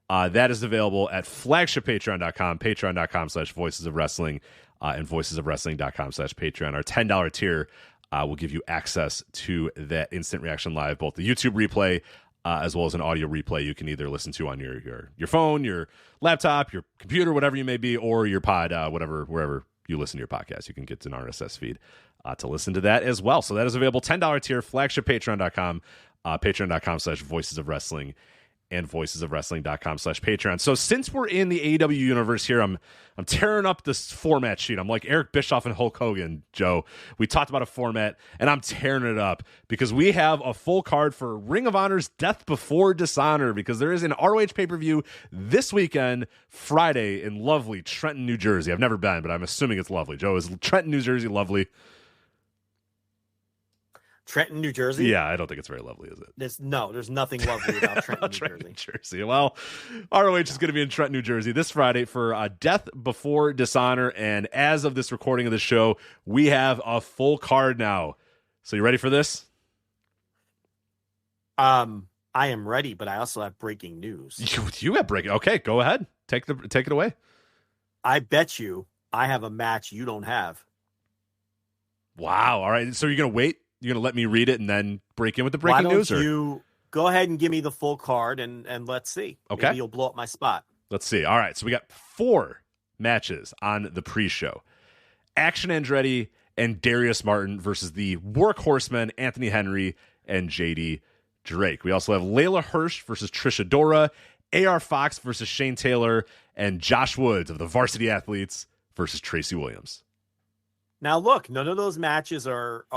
that is available at flagshippatreon.com, patreon.com/voices of wrestling, and voicesofwrestling.com/Patreon. Our $10 tier will give you access to that instant reaction live, both the YouTube replay as well as an audio replay you can either listen to on your phone, your laptop, your computer, whatever you may be, or your pod, wherever you listen to your podcast. You can get an RSS feed to listen to that as well. So that is available, $10 tier, flagshippatreon.com, patreon.com/voices of wrestling, and voicesofwrestling.com/Patreon. So since we're in the AEW universe here, I'm tearing up this format sheet. I'm like Eric Bischoff and Hulk Hogan, Joe. We talked about a format, and I'm tearing it up because we have a full card for Ring of Honor's Death Before Dishonor, because there is an ROH pay-per-view this weekend, Friday, in lovely Trenton, New Jersey. I've never been, but I'm assuming it's lovely. Joe, is Trenton, New Jersey lovely? Trenton, New Jersey? Yeah, I don't think it's very lovely, is it? There's nothing lovely about Trenton, New Jersey. Well, ROH is going to be in Trenton, New Jersey this Friday for Death Before Dishonor, and as of this recording of the show, we have a full card now. So you ready for this? I am ready, but I also have breaking news. You have breaking. Okay, go ahead. Take it away. I bet you I have a match you don't have. Wow. All right. So you're going to wait? You're going to let me read it and then break in with the breaking news? Why don't you go ahead and give me the full card and let's see. Okay. Maybe you'll blow up my spot. Let's see. All right. So we got 4 matches on the pre-show. Action Andretti and Darius Martin versus the Workhorsemen, Anthony Henry and JD Drake. We also have Layla Hirsch versus Trisha Dora, AR Fox versus Shane Taylor, and Josh Woods of the Varsity Athletes versus Tracy Williams. Now, look, none of those matches are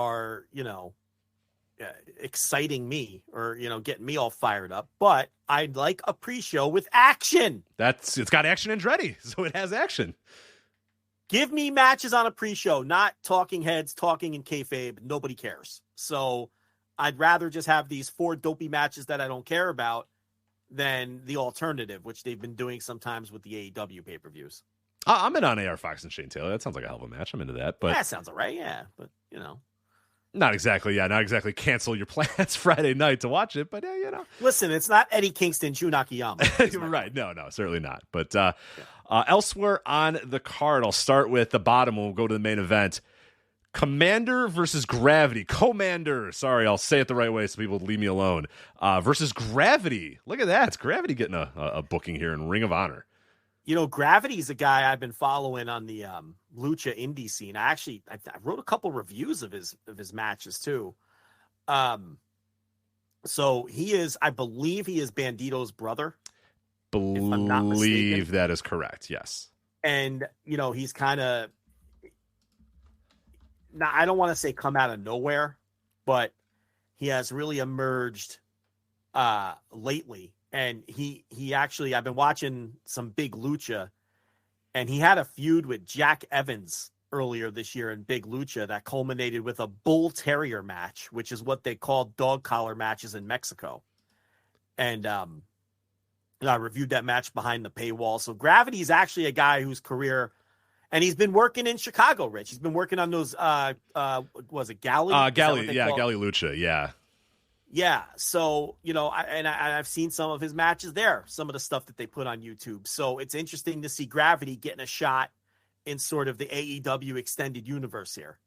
exciting me or, getting me all fired up, but I'd like a pre-show with action. It's got Action Andretti, so it has action. Give me matches on a pre-show, not talking heads, talking in kayfabe. Nobody cares. So I'd rather just have these 4 dopey matches that I don't care about than the alternative, which they've been doing sometimes with the AEW pay-per-views. I'm in on AR Fox and Shane Taylor. That sounds like a hell of a match. I'm into that. But that sounds all right, yeah. But, Not exactly, yeah. Not exactly cancel your plans Friday night to watch it, but, Listen, it's not Eddie Kingston, Jun Akiyama. Right. No, certainly not. But elsewhere on the card, I'll start with the bottom. We'll go to the main event. Commander versus Gravity. Commander. Sorry, I'll say it the right way so people leave me alone. Versus Gravity. Look at that. It's Gravity getting a booking here in Ring of Honor. Gravity's a guy I've been following on the Lucha indie scene. I wrote a couple reviews of his matches too. So I believe he is Bandito's brother. If I'm not mistaken. That is correct. Yes. And he's kind of, now I don't want to say come out of nowhere, but he has really emerged lately. And he actually, I've been watching some big Lucha, and he had a feud with Jack Evans earlier this year in Big Lucha that culminated with a bull terrier match, which is what they call dog collar matches in Mexico. And I reviewed that match behind the paywall. So Gravity is actually a guy whose career, and he's been working in Chicago, Rich. He's been working on those, was it Galley? Galley Lucha, yeah. Yeah, so, I've seen some of his matches there, some of the stuff that they put on YouTube. So it's interesting to see Gravity getting a shot in sort of the AEW extended universe here.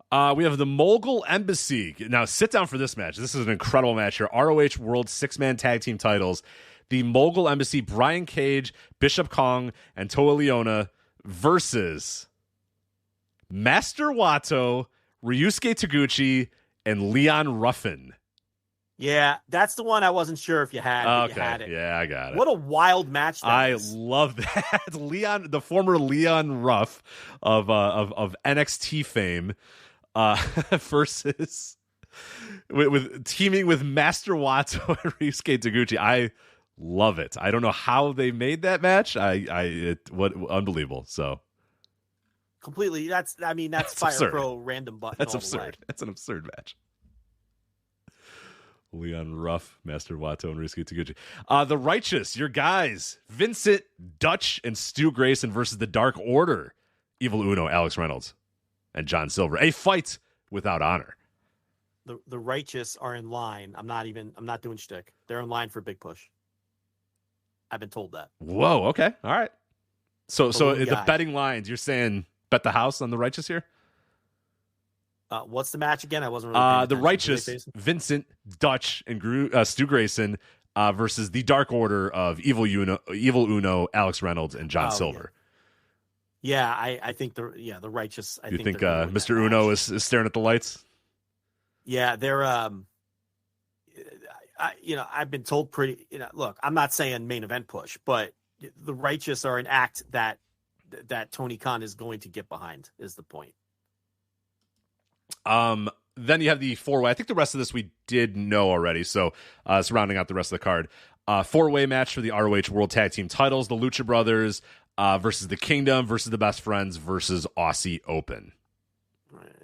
We have the Mogul Embassy. Now, sit down for this match. This is an incredible match here. ROH World 6-man tag team titles. The Mogul Embassy, Brian Cage, Bishop Kong, and Toa Leona versus Master Wato, Ryusuke Taguchi, and Leon Ruffin. Yeah, that's the one I wasn't sure if you had. Okay, you had it. Yeah, I got it. What a wild match that is. Love that. Leon, the former Leon Ruff of NXT fame, versus with teaming with Master Wato and Ryusuke Taguchi. I love it. I don't know how they made that match. What unbelievable. So completely. That's Fire absurd. Pro random button. That's absurd. That's an absurd match. Leon Ruff, Master Wato, and Ryusuke Taguchi. The Righteous, your guys, Vincent, Dutch, and Stu Grayson versus the Dark Order, Evil Uno, Alex Reynolds, and John Silver. A fight without honor. The Righteous are in line. I'm not doing shtick. They're in line for a big push. I've been told that. Whoa, okay. All right. So the betting lines, you're saying bet the house on the Righteous here? What's the match again? I wasn't really the Righteous, Vincent, Dutch, and Stu Grayson versus the Dark Order of Evil Uno, Alex Reynolds, and John Silver. Yeah, I think the Righteous. You think Mr. Uno is staring at the lights? Yeah, they're I've been told pretty. Look, I'm not saying main event push, but the Righteous are an act that Tony Khan is going to get behind. Is the point? Then you have the four-way. I think the rest of this we did know already, so surrounding out the rest of the card. Four-way match for the ROH World Tag Team titles. The Lucha Brothers versus the Kingdom versus the Best Friends versus Aussie Open.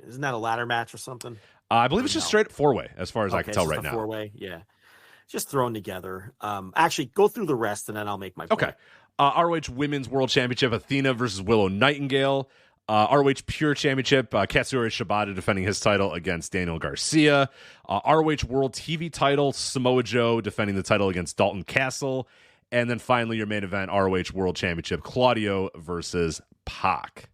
Isn't that a ladder match or something? I believe it's just straight four-way as far as I can tell right now. Four-way, yeah. Just thrown together. Actually, go through the rest, and then I'll make my point. Okay. ROH Women's World Championship, Athena versus Willow Nightingale. ROH Pure Championship, Katsuyori Shibata defending his title against Daniel Garcia. ROH World TV title, Samoa Joe defending the title against Dalton Castle. And then finally, your main event, ROH World Championship, Claudio versus Pac.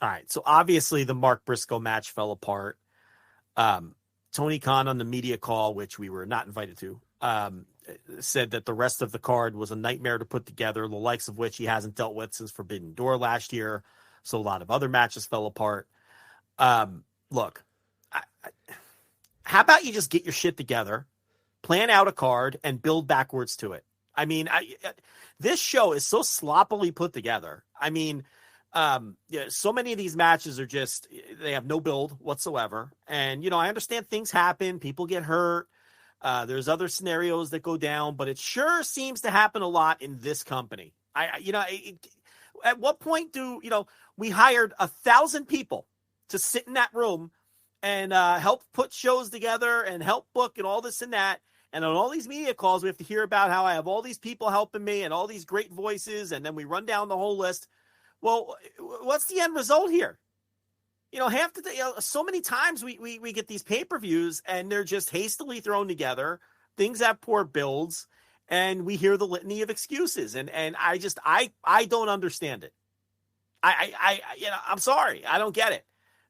All right, so obviously the Mark Briscoe match fell apart. Tony Khan on the media call, which we were not invited to, said that the rest of the card was a nightmare to put together, the likes of which he hasn't dealt with since Forbidden Door last year. So a lot of other matches fell apart. Look, how about you just get your shit together, plan out a card, and build backwards to it? I mean, this show is so sloppily put together. I mean, so many of these matches are just, they have no build whatsoever. And, I understand things happen. People get hurt. There's other scenarios that go down, but it sure seems to happen a lot in this company. At what point do, we hired 1,000 people to sit in that room and help put shows together and help book and all this and that. And on all these media calls, we have to hear about how I have all these people helping me and all these great voices. And then we run down the whole list. Well, what's the end result here? So many times we get these pay-per-views and they're just hastily thrown together. Things have poor builds and we hear the litany of excuses. And I don't understand it. I'm sorry. I don't get it.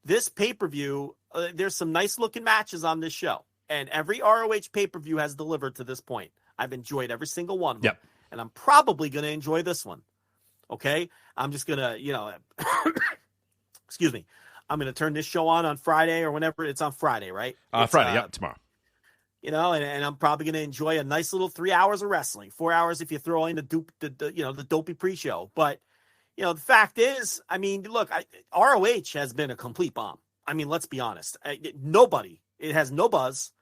This pay-per-view, there's some nice looking matches on this show, and every ROH pay-per-view has delivered to this point. I've enjoyed every single one of them, and I'm probably going to enjoy this one. Okay. I'm just going to, excuse me. I'm going to turn this show on Friday or whenever it's on Friday, right? Friday. Tomorrow. And I'm probably going to enjoy a nice little 3 hours of wrestling, 4 hours if you throw in the dopey pre-show. But, the fact is, I mean, look, ROH has been a complete bomb. I mean, let's be honest. It has no buzz.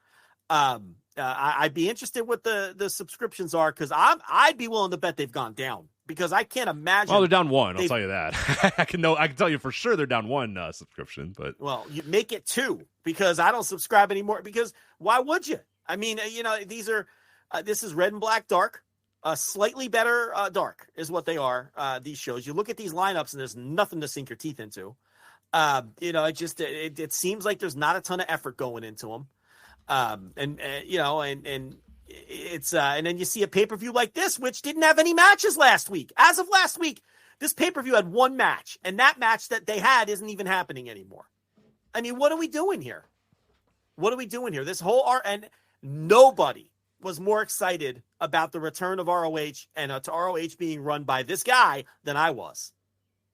I'd be interested what the subscriptions are, because I'd be willing to bet they've gone down, because I can't imagine. Well, they're down one. I'll tell you that. I can tell you for sure they're down one subscription. But you make it two, because I don't subscribe anymore. Because why would you? I mean, these are this is Red and Black Dark. Slightly better dark is what they are, these shows. You look at these lineups and there's nothing to sink your teeth into. It seems like there's not a ton of effort going into them. And then you see a pay-per-view like this, which didn't have any matches last week. As of last week, this pay-per-view had one match, and that match that they had isn't even happening anymore. I mean, what are we doing here? This whole and nobody was more excited about the return of ROH and to ROH being run by this guy than I was.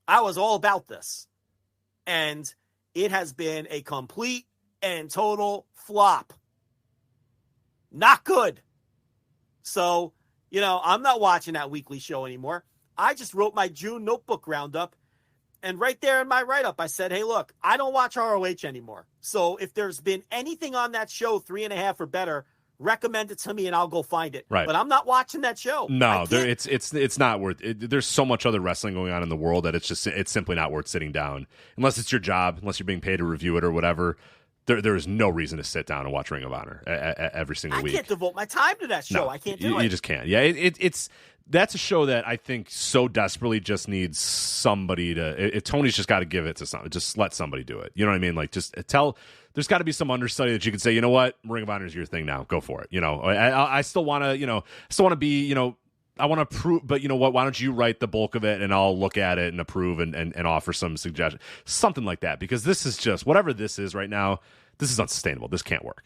I was all about this. And it has been a complete and total flop. Not good. So, I'm not watching that weekly show anymore. I just wrote my June notebook roundup. And right there in my write-up, I said, hey, look, I don't watch ROH anymore. So if there's been anything on that show 3.5 or better, recommend it to me and I'll go find it. Right. But I'm not watching that show. No, it's not worth it. There's so much other wrestling going on in the world that it's simply not worth sitting down. Unless it's your job, unless you're being paid to review it or whatever. there is no reason to sit down and watch Ring of Honor every single week. I can't devote my time to that show. No, I can't do it. You just can't. Yeah, that's a show that I think so desperately just needs somebody to. Tony's just got to give it to somebody. Just let somebody do it. You know what I mean? Like, just tell. There's got to be some understudy that you can say, you know what, Ring of Honor is your thing now. Go for it. You know, I still want to. You know, still want to be. You know, I want to approve, but you know what? Why don't you write the bulk of it, and I'll look at it and approve and offer some suggestions, something like that. Because this is just whatever this is right now. This is unsustainable. This can't work.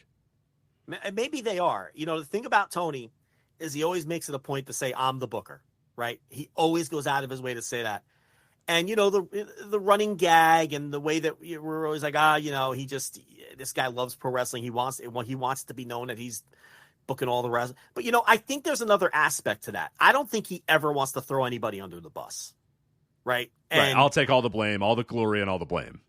Maybe they are. You know, the thing about Tony is he always makes it a point to say, I'm the booker, right? He always goes out of his way to say that. And, you know, the running gag and the way that we're always like, you know, this guy loves pro wrestling. He wants to be known that he's booking all the rest. But, you know, I think there's another aspect to that. I don't think he ever wants to throw anybody under the bus, right? And right. I'll take all the blame, all the glory, and all the blame.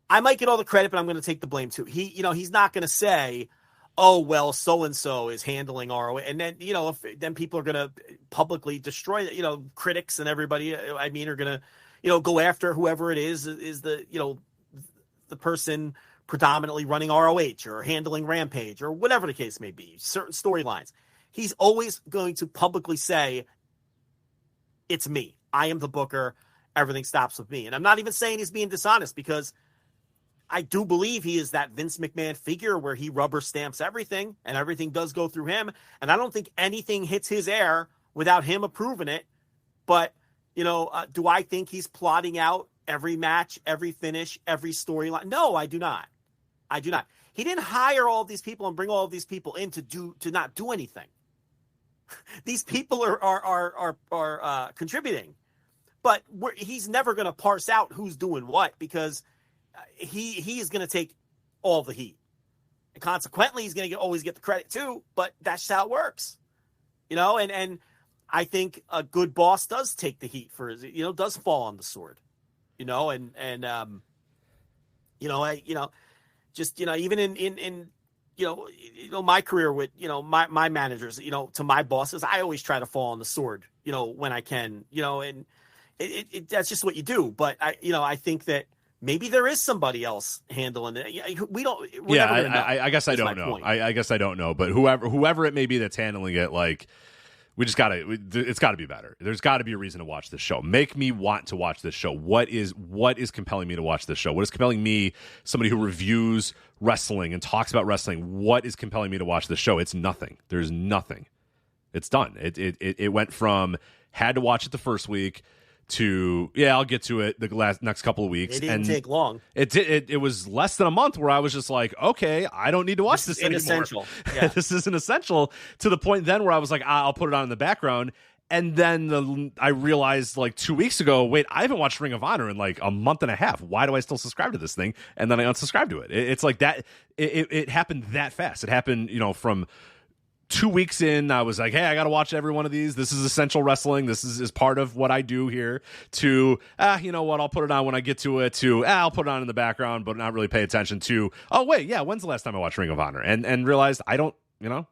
I might get all the credit, but I'm going to take the blame too. He's not going to say, oh, well, so-and-so is handling ROH. And then, you know, then people are going to publicly destroy it. You know, critics and everybody, I mean, are going to, you know, go after whoever it is the, you know, the person predominantly running ROH or handling Rampage or whatever the case may be, certain storylines. He's always going to publicly say, it's me. I am the booker. Everything stops with me. And I'm not even saying he's being dishonest, because I do believe he is that Vince McMahon figure where he rubber stamps everything and everything does go through him. And I don't think anything hits his air without him approving it. But, you know, do I think he's plotting out every match, every finish, every storyline? No, I do not. I do not. He didn't hire all these people and bring all of these people in to not do anything. These people are contributing, but he's never going to parse out who's doing what, because he is going to take all the heat, and consequently he's going to always get the credit too. But that's how it works, you know. And I think a good boss does take the heat for his, you know, does fall on the sword, you know. And just, you know, even in you know my career with, you know, my managers, you know, to my bosses, I always try to fall on the sword, you know, when I can, you know, and it that's just what you do. But I think that maybe there is somebody else handling it. I guess I don't know. I guess I don't know. But whoever it may be that's handling it, like, it's got to be better. There's got to be a reason to watch this show. Make me want to watch this show. What is compelling me to watch this show? What is compelling me, somebody who reviews wrestling and talks about wrestling, what is compelling me to watch this show? It's nothing. There's nothing. It's done. It went from had to watch it the first week to, I'll get to it the next couple of weeks. It didn't take long. It was less than a month where I was just like, okay, I don't need to watch this anymore. Essential. Yeah. This isn't essential, to the point then where I was like, I'll put it on in the background. And then I realized like 2 weeks ago, wait, I haven't watched Ring of Honor in like a month and a half. Why do I still subscribe to this thing? And then I unsubscribed to it. It's like that. It happened that fast. It happened, you know, from 2 weeks in, I was like, hey, I got to watch every one of these. This is essential wrestling. This is part of what I do here. To, you know what, I'll put it on when I get to it. To, I'll put it on in the background, but not really pay attention to, oh, wait, when's the last time I watched Ring of Honor? And realized I don't, you know,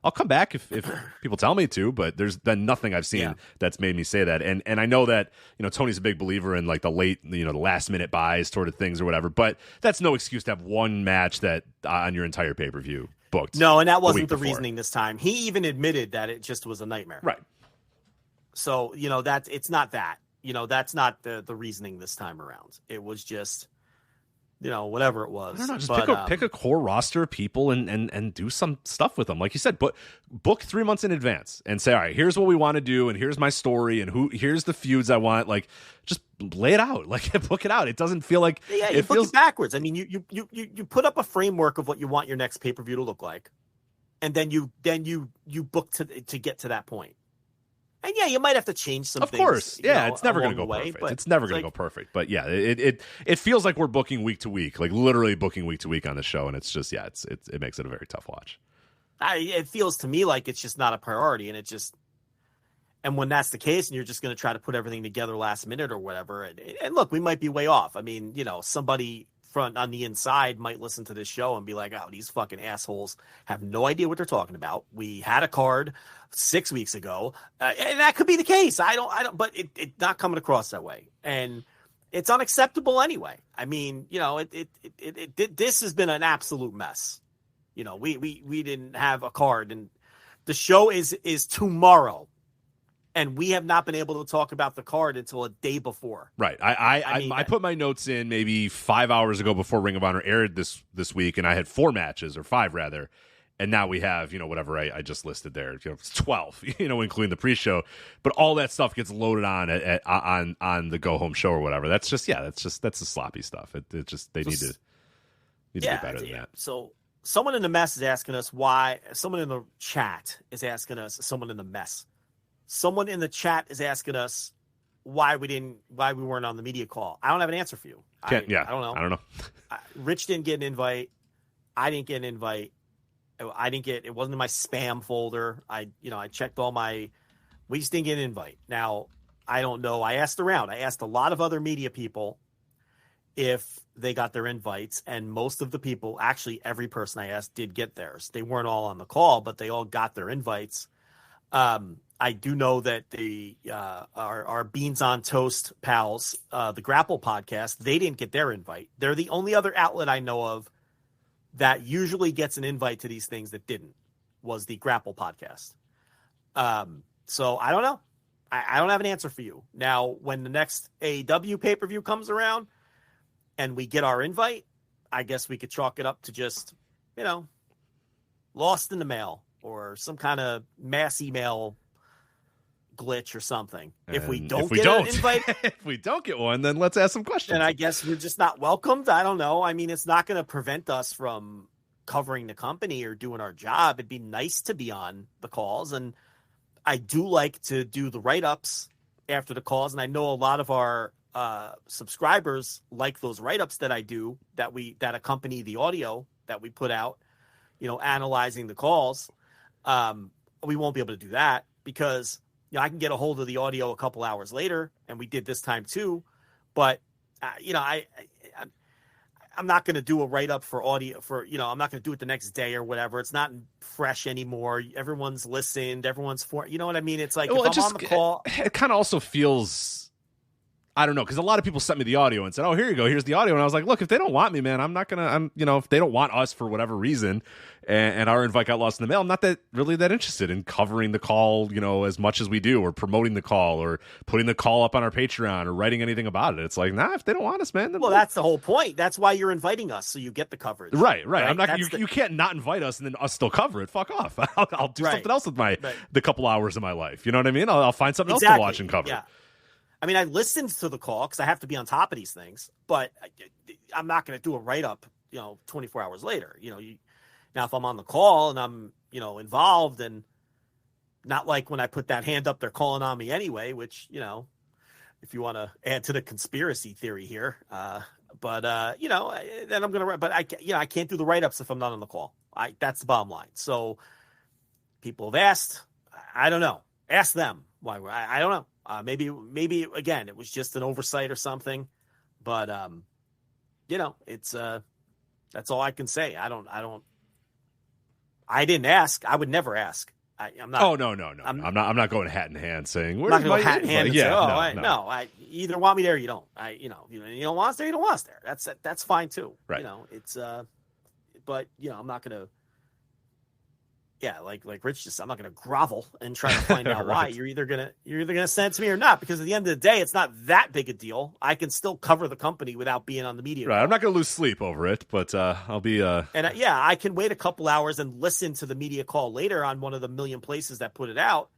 I'll come back if people tell me to, but there's been nothing I've seen that's made me say that. And I know that, you know, Tony's a big believer in like the last minute buys sort of things or whatever, but that's no excuse to have one match that on your entire pay-per-view booked. No, and that wasn't the reasoning this time. He even admitted that it just was a nightmare. Right. So, you know, it's not that. You know, that's not the reasoning this time around. It was just, you know, whatever it was. I don't know, just pick a core roster of people and do some stuff with them. Like you said, book 3 months in advance and say, all right, here's what we want to do, and here's my story, and here's the feuds I want. Like, just lay it out. Like, book it out. It doesn't feel like it feels backwards. I mean, you put up a framework of what you want your next pay-per-view to look like, and then you book to get to that point. And you might have to change some things. Of course. Yeah, know, it's never going to go perfect. It's never going to go perfect. But yeah, it feels like we're booking week to week, like literally booking week to week on the show. And it's just, it makes it a very tough watch. It feels to me like it's just not a priority. And when that's the case, and you're just going to try to put everything together last minute or whatever. And look, we might be way off. I mean, you know, somebody on the inside might listen to this show and be like, oh, these fucking assholes have no idea what they're talking about. We had a card 6 weeks ago, and that could be the case. I don't, but it's not coming across that way. And it's unacceptable anyway. I mean, this has been an absolute mess. We didn't have a card, and the show is tomorrow, and we have not been able to talk about the card until a day before. Right. I put my notes in maybe 5 hours ago before Ring of Honor aired this week, and I had 4 matches, or 5 rather. And now we have, whatever I just listed there, it's 12, including the pre-show. But all that stuff gets loaded on the go-home show or whatever. That's the sloppy stuff. It just, they need to do better than that. So someone in the mess is asking us why, someone in the chat is asking us, someone in the mess. Someone in the chat is asking us why we weren't on the media call. I don't have an answer for you. I don't know. I don't know. Rich didn't get an invite. I didn't get an invite. It wasn't in my spam folder. I checked we just didn't get an invite. Now, I don't know. I asked around. I asked a lot of other media people if they got their invites, and most of the people, actually every person I asked, did get theirs. They weren't all on the call, but they all got their invites. I do know that our Beans on Toast pals, the Grapple podcast, they didn't get their invite. They're the only other outlet I know of that usually gets an invite to these things that didn't, was the Grapple podcast. So I don't know. I don't have an answer for you. Now, when the next AEW pay-per-view comes around and we get our invite, I guess we could chalk it up to just, lost in the mail or some kind of mass email glitch or something. And if we don't get an invite, if we don't get one, then let's ask some questions. then I guess we're just not welcomed. I don't know. I mean, it's not going to prevent us from covering the company or doing our job. It'd be nice to be on the calls, and I do like to do the write-ups after the calls, and I know a lot of our subscribers like those write-ups that I do, that accompany the audio that we put out, analyzing the calls. We won't be able to do that because I can get a hold of the audio a couple hours later, and we did this time too. But I'm not going to do a write-up for audio I'm not going to do it the next day or whatever. It's not fresh anymore. everyone's listened. Everyone's you know what I mean? It's like, if I'm on the call. It kind of also feels, I don't know, because a lot of people sent me the audio and said, "Oh, here you go. Here's the audio." And I was like, "Look, if they don't want me, man, if they don't want us for whatever reason, and our invite got lost in the mail, I'm not really that interested in covering the call, as much as we do, or promoting the call, or putting the call up on our Patreon, or writing anything about it. It's like, nah, if they don't want us, man. Well, that's the whole point. That's why you're inviting us, so you get the coverage. Right. I'm not. You can't not invite us and then us still cover it. Fuck off. I'll do something else with the couple hours of my life. You know what I mean? I'll find something else to watch and cover. Yeah. I mean, I listened to the call because I have to be on top of these things, but I'm not going to do a write-up, 24 hours later. Now, if I'm on the call and I'm, involved, and not like when I put that hand up, they're calling on me anyway, which, if you want to add to the conspiracy theory here, then I'm going to write. But I can't do the write-ups if I'm not on the call. That's the bottom line. So people have asked. I don't know. Ask them why. I don't know. Maybe again, it was just an oversight or something, but it's that's all I can say. I didn't ask. I would never ask. I'm not. Oh no. I'm not going hat in hand saying. I'm not going to hat in hand and say, I you either want me there or you don't. You don't want us there, you don't want us there. That's fine too. Right. It's but I'm not going to. Yeah, like Rich just, I'm not going to grovel and try to find out why. You're either gonna send it to me or not, because at the end of the day, it's not that big a deal. I can still cover the company without being on the media. Right, call. I'm not going to lose sleep over it, but I'll be. I can wait a couple hours and listen to the media call later on one of the million places that put it out.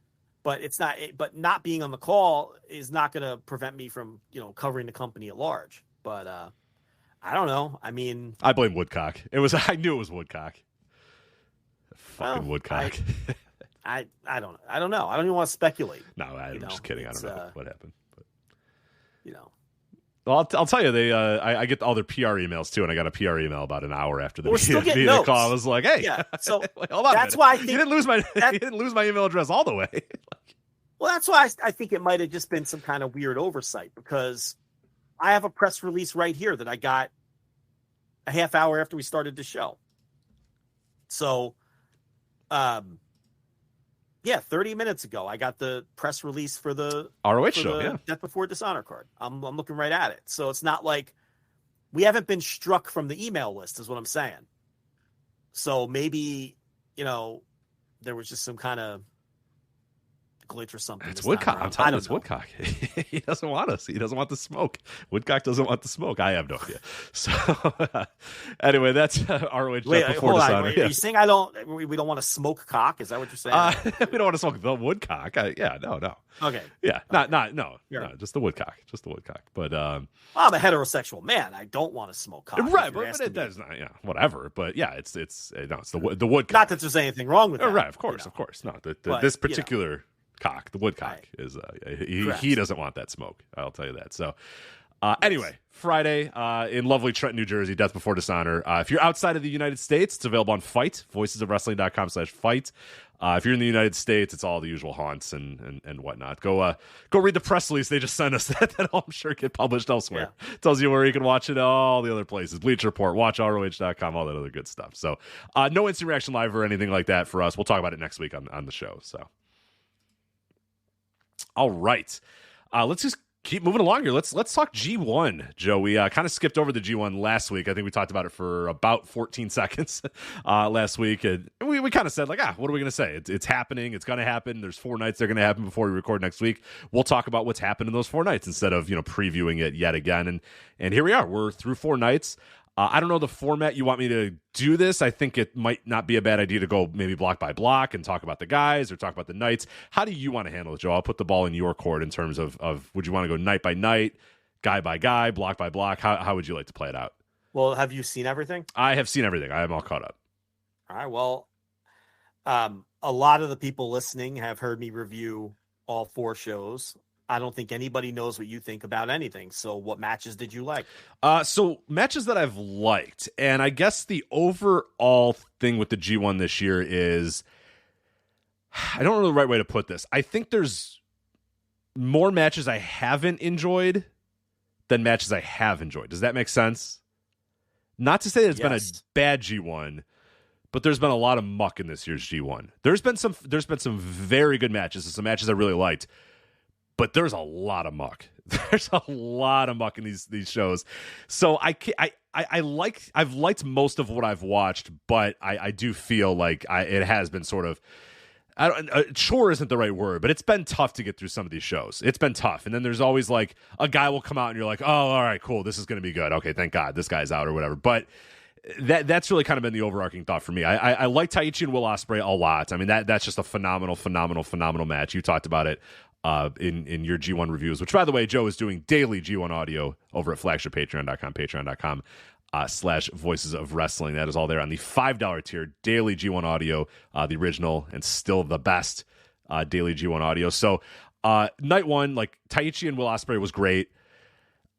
But it's not. But not being on the call is not going to prevent me from covering the company at large. But I don't know. I mean, I blame Woodcock. I knew it was Woodcock. Fucking Woodcock. I don't know. I don't even want to speculate. No, I'm just kidding. I don't know what happened. But Well, I'll tell you, I get all their PR emails too, and I got a PR email about an hour after the media notes. call. I was like, hey, so hold on. That's why I think you didn't lose my email address all the way. Well, that's why I think it might have just been some kind of weird oversight, because I have a press release right here that I got a half hour after we started the show. So, Yeah, 30 minutes ago, I got the press release for the ROH show, yeah. Death Before Dishonor card. I'm looking right at it. So it's not like we haven't been struck from the email list, is what I'm saying. So maybe, there was just some kind of glitch or something. It's Woodcock. I'm telling you, it's Woodcock. He doesn't want us. He doesn't want the smoke. Woodcock doesn't want the smoke. I have no idea. So anyway, that's ROH Before Dishonor. Are you saying we don't want to smoke cock? Is that what you're saying? We don't want to smoke the Woodcock. No. Okay. Yeah, no, just the Woodcock. But I'm a heterosexual man. I don't want to smoke cock. Right, but it does not. Yeah, whatever. But yeah, it's the Woodcock. Not that there's anything wrong with that. Right, of course. No, this particular cock, the Woodcock, is he doesn't want that smoke. I'll tell you that. So anyway, Friday in lovely Trenton, New Jersey, Death Before Dishonor. If you're outside of the United States, it's available on Fight, voicesofwrestling.com/fight. If you're in the United States, it's all the usual haunts and whatnot. Go read the press release they just sent us that I'm sure get published elsewhere. Yeah. It tells you where you can watch it, all the other places. Bleacher Report, watchroh.com, all that other good stuff. So no instant reaction live or anything like that for us. We'll talk about it next week on the show. So all right. Let's just keep moving along here. Let's talk G1, Joe. We kind of skipped over the G1 last week. I think we talked about it for about 14 seconds last week. And we kind of said, what are we going to say? It's happening. It's going to happen. There's 4 nights that are going to happen before we record next week. We'll talk about what's happened in those 4 nights instead of, previewing it yet again. And here we are. We're through 4 nights. I don't know the format you want me to do this. I think it might not be a bad idea to go maybe block by block and talk about the guys or talk about the nights. How do you want to handle it, Joe? I'll put the ball in your court in terms of would you want to go night by night, guy by guy, block by block? How would you like to play it out? Well, have you seen everything? I have seen everything. I am all caught up. All right. Well, a lot of the people listening have heard me review all 4 shows. I don't think anybody knows what you think about anything. So what matches did you like? So matches that I've liked. And I guess the overall thing with the G1 this year is, I don't know the right way to put this. I think there's more matches I haven't enjoyed than matches I have enjoyed. Does that make sense? Not to say that it's been a bad G1, but there's been a lot of muck in this year's G1. There's been some very good matches and some matches I really liked. But there's a lot of muck. There's a lot of muck in these shows. So I've liked most of what I've watched, but I do feel like it has been sort of, chore isn't the right word, but it's been tough to get through some of these shows. It's been tough. And then there's always like a guy will come out and you're like, oh, all right, cool. This is going to be good. Okay, thank God this guy's out or whatever. But that's really kind of been the overarching thought for me. I like Taichi and Will Ospreay a lot. I mean, that's just a phenomenal match. You talked about it in your G1 reviews, which, by the way, Joe is doing daily G1 audio over at patreon.com / voices of wrestling. That is all there on the $5 tier, daily G1 audio, the original and still the best daily G1 audio. So night 1, like Taichi and Will Ospreay was great.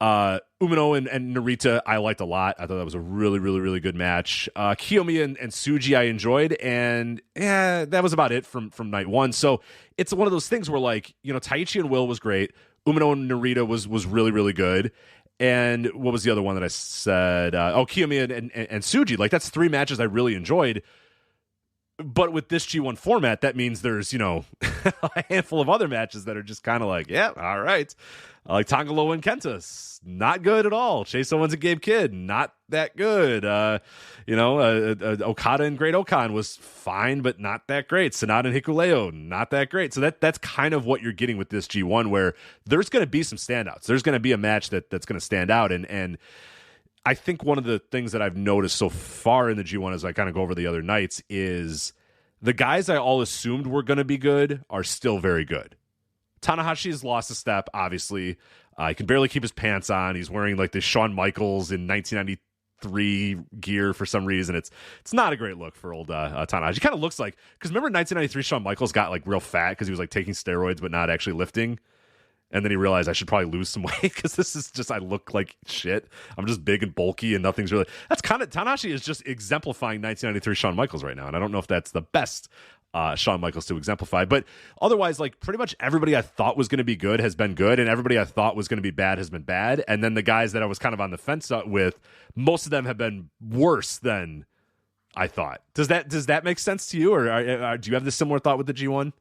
Umino and Narita I liked a lot. I thought that was a really, really, really good match. Kiyomiya and Tsuji I enjoyed, and that was about it from night 1. So it's one of those things where, like, Taichi and Will was great. Umino and Narita was really, really good. And what was the other one that I said? Kiyomiya and Tsuji. Like, that's 3 matches I really enjoyed. But with this G1 format, that means there's, a handful of other matches that are just kind of like, yeah, all right. Like Tonga Loa and Kenta, not good at all. Chase Owens and Gabe Kidd, not that good. Okada and Great Okan was fine, but not that great. Sanada and Hikuleo, not that great. So that's kind of what you're getting with this G1, where there's going to be some standouts. There's going to be a match that's going to stand out. And I think one of the things that I've noticed so far in the G1 as I kind of go over the other nights is the guys I all assumed were going to be good are still very good. Tanahashi has lost a step, obviously. He can barely keep his pants on. He's wearing like the Shawn Michaels in 1993 gear for some reason. It's not a great look for old Tanahashi. He kind of looks like, because remember 1993 Shawn Michaels got like real fat because he was like taking steroids but not actually lifting. And then he realized I should probably lose some weight because this is just, I look like shit. I'm just big and bulky and nothing's really, that's kind of, Tanahashi is just exemplifying 1993 Shawn Michaels right now. And I don't know if that's the best Shawn Michaels to exemplify, but otherwise, like, pretty much everybody I thought was going to be good has been good, and everybody I thought was going to be bad has been bad. And then the guys that I was kind of on the fence with, most of them have been worse than I thought. Does that make sense to you, or do you have this similar thought with the G1?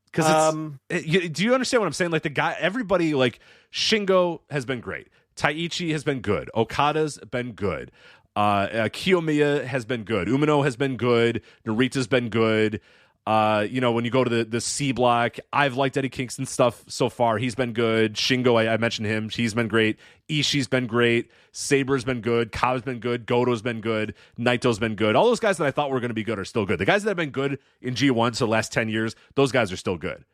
Because do you understand what I'm saying? Like the guy, everybody, like Shingo has been great. Taichi has been good. Okada's been good. Kiyomiya has been good. Umino has been good. Narita's been good. When you go to the C block, I've liked Eddie Kingston's stuff so far. He's been good. Shingo, I mentioned him. He's been great. Ishii's been great. Saber's been good. Kava's been good. Goto's been good. Naito's been good. All those guys that I thought were going to be good are still good. The guys that have been good in G1 so the last 10 years, those guys are still good.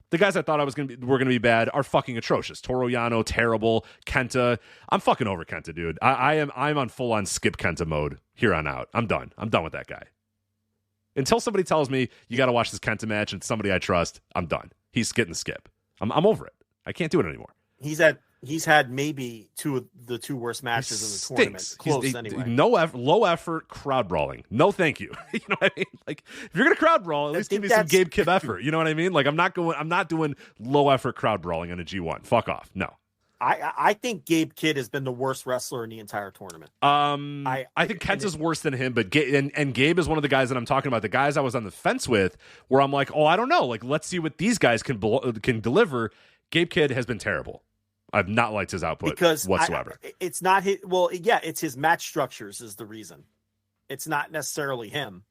The guys I thought were going to be bad are fucking atrocious. Toru Yano, terrible. Kenta, I'm fucking over Kenta, dude. I'm on full on skip Kenta mode here on out. I'm done with that guy. Until somebody tells me you got to watch this Kenta match and somebody I trust, I'm done. He's getting the skip. I'm over it. I can't do it anymore. He's had maybe the two worst matches in the tournament. Close anyway. Low effort crowd brawling. No, thank you. You know what I mean? Like if you're gonna crowd brawl, at least give me some Gabe Kidd effort. You know what I mean? Like I'm not doing low effort crowd brawling on a G1. Fuck off. No. I think Gabe Kidd has been the worst wrestler in the entire tournament. I think Kenta's worse than him, but Gabe is one of the guys that I'm talking about. The guys I was on the fence with, where I'm like, oh, I don't know. Like, let's see what these guys can deliver. Gabe Kidd has been terrible. I've not liked his output whatsoever. It's not his. Well, yeah, it's his match structures is the reason. It's not necessarily him,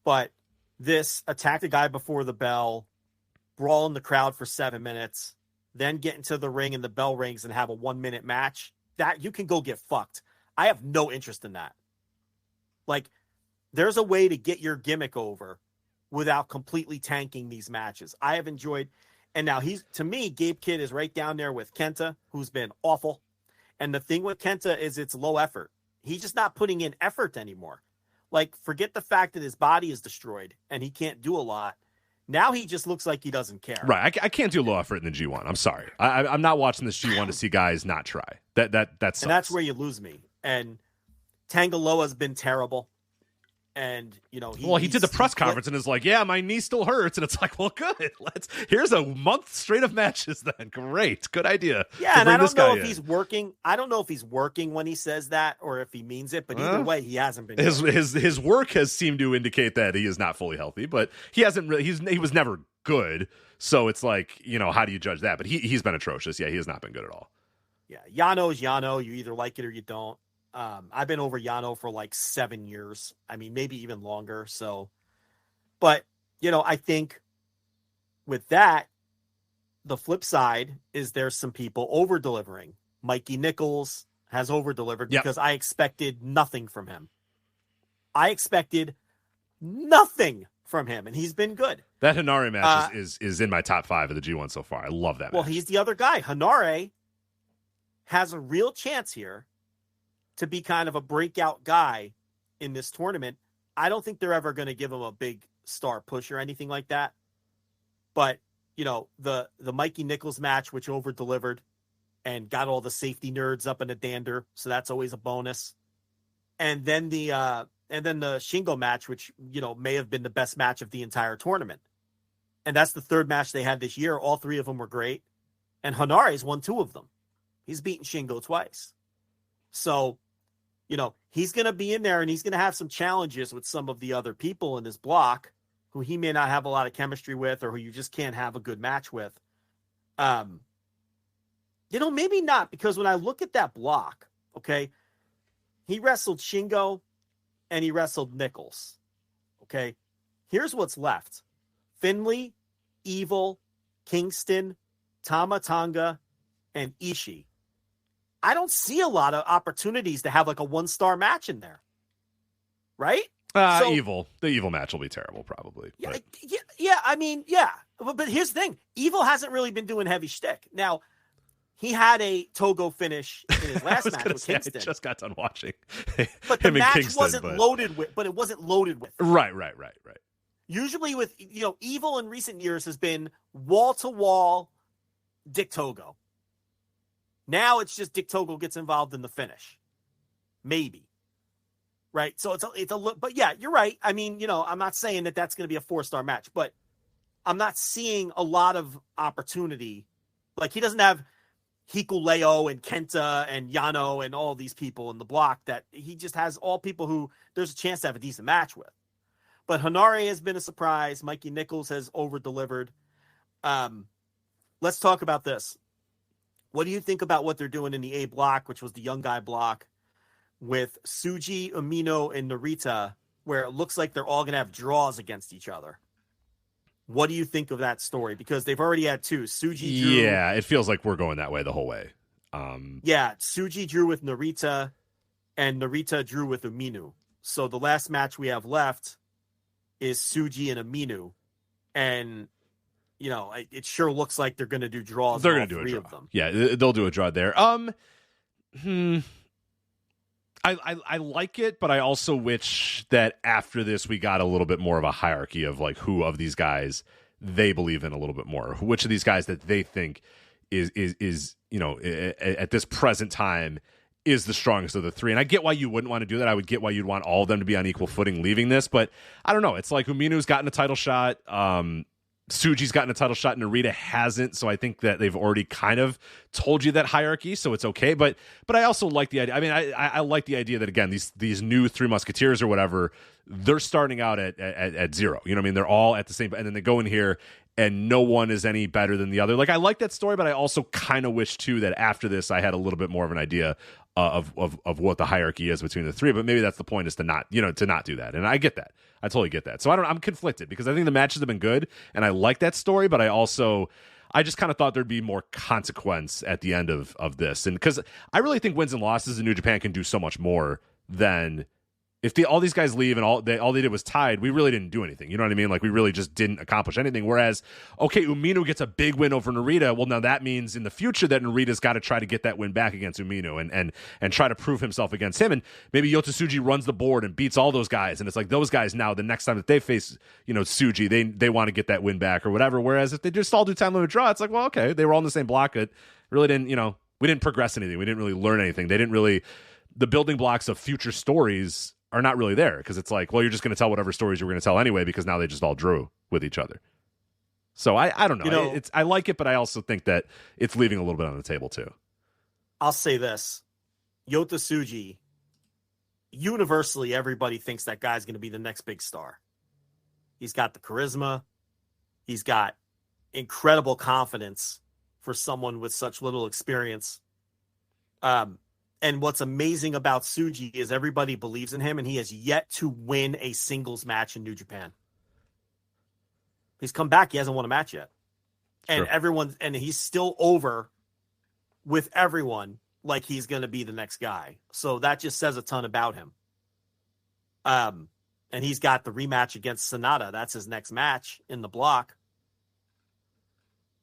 but this attack the guy before the bell, brawl in the crowd for 7 minutes. Then get into the ring and the bell rings and have a 1 minute match, that you can go get fucked. I have no interest in that. Like, there's a way to get your gimmick over without completely tanking these matches. I have enjoyed, and now to me, Gabe Kidd is right down there with Kenta, who's been awful. And the thing with Kenta is it's low effort. He's just not putting in effort anymore. Like, forget the fact that his body is destroyed and he can't do a lot. Now he just looks like he doesn't care. Right. I can't do low effort in the G1. I'm sorry. I'm not watching this G1 to see guys not try. That sucks. And that's where you lose me. And Tangaloa's been terrible. And, he did the press conference and is like, yeah, my knee still hurts. And it's like, well, good. Here's a month straight of matches then. Great. Good idea. Yeah, and I don't know if he's working. I don't know if he's working when he says that or if he means it, but either way, he hasn't been. His work has seemed to indicate that he is not fully healthy, but he hasn't really, he was never good. So it's like, how do you judge that? But he's been atrocious. Yeah, he has not been good at all. Yeah, Yano is Yano. You either like it or you don't. I've been over Yano for like 7 years. I mean, maybe even longer. So, but I think with that, the flip side is there's some people over delivering. Mikey Nichols has over delivered because I expected nothing from him. I expected nothing from him, and he's been good. That Hanare match is in my top 5 of the G1 so far. I love that match. Well, he's the other guy. Hanare has a real chance here to be kind of a breakout guy in this tournament. I don't think they're ever going to give him a big star push or anything like that. But, the Mikey Nichols match, which over-delivered and got all the safety nerds up in a dander, so that's always a bonus. And then the Shingo match, which, may have been the best match of the entire tournament. And that's the third match they had this year. All 3 of them were great. And Hanare's won 2 of them. He's beaten Shingo twice. So, he's going to be in there and he's going to have some challenges with some of the other people in his block who he may not have a lot of chemistry with or who you just can't have a good match with. Maybe not, because when I look at that block, okay, he wrestled Shingo and he wrestled Nichols. Okay, here's what's left. Finley, Evil, Kingston, Tama Tonga, and Ishii. I don't see a lot of opportunities to have like a 1-star match in there. Right? The Evil match will be terrible, probably. Yeah. But here's the thing. Evil hasn't really been doing heavy shtick. Now, he had a Togo finish in his last match with Kingston. I just got done watching. But the match wasn't loaded with. Right. Usually with, Evil in recent years has been wall-to-wall Dick Togo. Now it's just Dick Togo gets involved in the finish. Maybe. Right? So it's a but yeah, you're right. I mean, I'm not saying that that's going to be a 4-star match, but I'm not seeing a lot of opportunity. Like, he doesn't have Hikuleo and Kenta and Yano and all these people in the block. That he just has all people who there's a chance to have a decent match with. But Hanare has been a surprise. Mikey Nichols has over-delivered. Let's talk about this. What do you think about what they're doing in the A block, which was the young guy block, with Tsuji, Umino, and Narita, where it looks like they're all going to have draws against each other? What do you think of that story? Because they've already had two. Tsuji drew. Yeah, it feels like we're going that way the whole way. Yeah, Tsuji drew with Narita, and Narita drew with Umino. So the last match we have left is Tsuji and Umino. And, you know, it sure looks like they're going to do draws. They're going to do a draw. Of them. Yeah, they'll do a draw there. I like it, but I also wish that after this we got a little bit more of a hierarchy of like who of these guys they believe in a little bit more. Which of these guys that they think is you know, at this present time is the strongest of the three. And I get why you wouldn't want to do that. I would get why you'd want all of them to be on equal footing leaving this, but I don't know. It's like Uminu's gotten a title shot. Tsuji's gotten a title shot, Narita hasn't, so I think that they've already kind of told you that hierarchy, so it's okay. But I also like the idea. I mean, I like the idea that, again, these new Three Musketeers or whatever, they're starting out at zero. You know what I mean? They're all at the same, and then they go in here and no one is any better than the other. Like, I like that story, but I also kind of wish too that after this I had a little bit more of an idea of what the hierarchy is between the three. But maybe that's the point, is to not do that. And I get that. I totally get that. So I'm conflicted because I think the matches have been good and I like that story, but I just kind of thought there'd be more consequence at the end of this. And because I really think wins and losses in New Japan can do so much more than if all these guys leave and all they did was tied, we really didn't do anything. You know what I mean? Like, we really just didn't accomplish anything. Whereas, okay, Umino gets a big win over Narita. Well, now that means in the future that Narita's got to try to get that win back against Umino and try to prove himself against him. And maybe Yota Tsuji runs the board and beats all those guys. And it's like those guys now, the next time that they face, you know, Tsuji, they want to get that win back or whatever. Whereas if they just all do time limit draw, it's like, well, okay, they were all in the same block. It really didn't, you know, we didn't progress anything. We didn't really learn anything. The building blocks of future stories are not really there, because it's like, well, you're just going to tell whatever stories you were going to tell anyway, because now they just all drew with each other. So I don't know. You know, I like it, but I also think that it's leaving a little bit on the table too. I'll say this. Yota Tsuji, universally, everybody thinks that guy's going to be the next big star. He's got the charisma. He's got incredible confidence for someone with such little experience. And what's amazing about Tsuji is everybody believes in him, and he has yet to win a singles match in New Japan. He's come back. He hasn't won a match yet. And Sure. And he's still over with everyone like he's going to be the next guy. So that just says a ton about him. And he's got the rematch against Sonata. That's his next match in the block.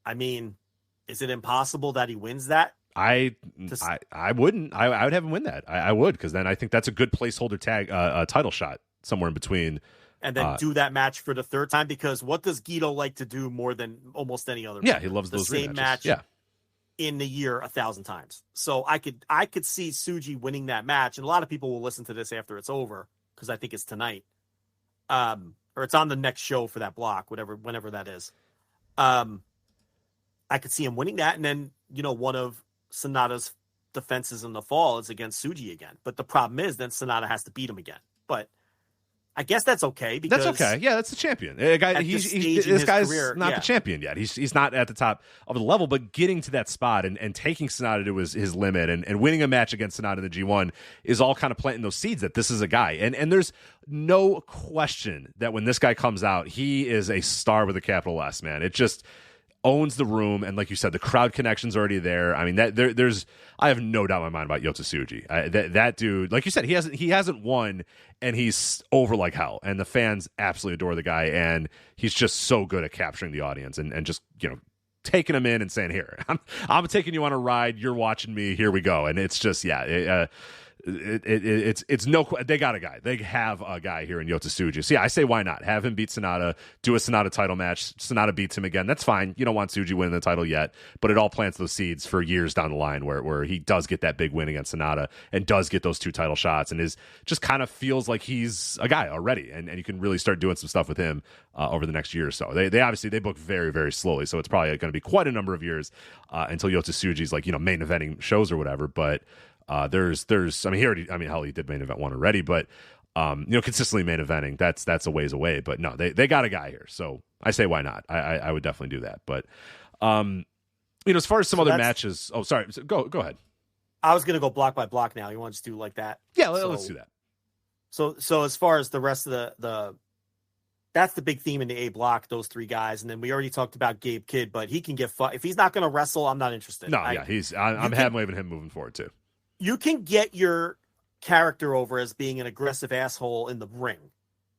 I mean, is it impossible that he wins that? I wouldn't. I would have him win that. I would, because then I think that's a good placeholder tag, title shot somewhere in between. And then do that match for the third time, because what does Guido like to do more than almost any other? Yeah, he loves those same rematches. match. Yeah. In the year 1,000 times. So I could see Tsuji winning that match, and a lot of people will listen to this after it's over, because I think it's tonight, or it's on the next show for that block, whenever that is. I could see him winning that, and then, you know, one of Sonata's defenses in the fall is against Tsuji again. But the problem is then Sonata has to beat him again. But I guess that's okay, because that's okay. Yeah, that's the champion. This guy's career, not the champion yet. He's not at the top of the level, but getting to that spot and taking Sonata to his limit and winning a match against Sonata in the G1 is all kind of planting those seeds that this is a guy. And there's no question that when this guy comes out, he is a star with a capital S, man. It just owns the room, and like you said, the crowd connection's already there. I mean, I have no doubt in my mind about Yota Tsuji. That dude, like you said, he hasn't won, and he's over like hell, and the fans absolutely adore the guy, and he's just so good at capturing the audience and just, you know, taking them in and saying, here, I'm taking you on a ride, you're watching me, here we go. And it's just, yeah, it's no, they got a guy. They have a guy here in Yota Tsuji. So yeah, I say why not? Have him beat Sonata, do a Sonata title match. Sonata beats him again. That's fine. You don't want Tsuji winning the title yet, but it all plants those seeds for years down the line where he does get that big win against Sonata and does get those 2 title shots and is just kind of feels like he's a guy already. And you can really start doing some stuff with him over the next year or so. They obviously they book very, very slowly. So it's probably going to be quite a number of years until Yota Tsuji's like, you know, main eventing shows or whatever. But hell, he did main event one already, but consistently main eventing. That's a ways away. But no, they got a guy here, so I say why not? I would definitely do that. But as far as some other matches. Oh, sorry. Go ahead. I was gonna go block by block now. You want to just do like that? Yeah, let's do that. So as far as the rest of the that's the big theme in the A block, those three guys. And then we already talked about Gabe Kidd, but he can get if he's not going to wrestle, I'm not interested. No, I'm having him moving forward too. You can get your character over as being an aggressive asshole in the ring.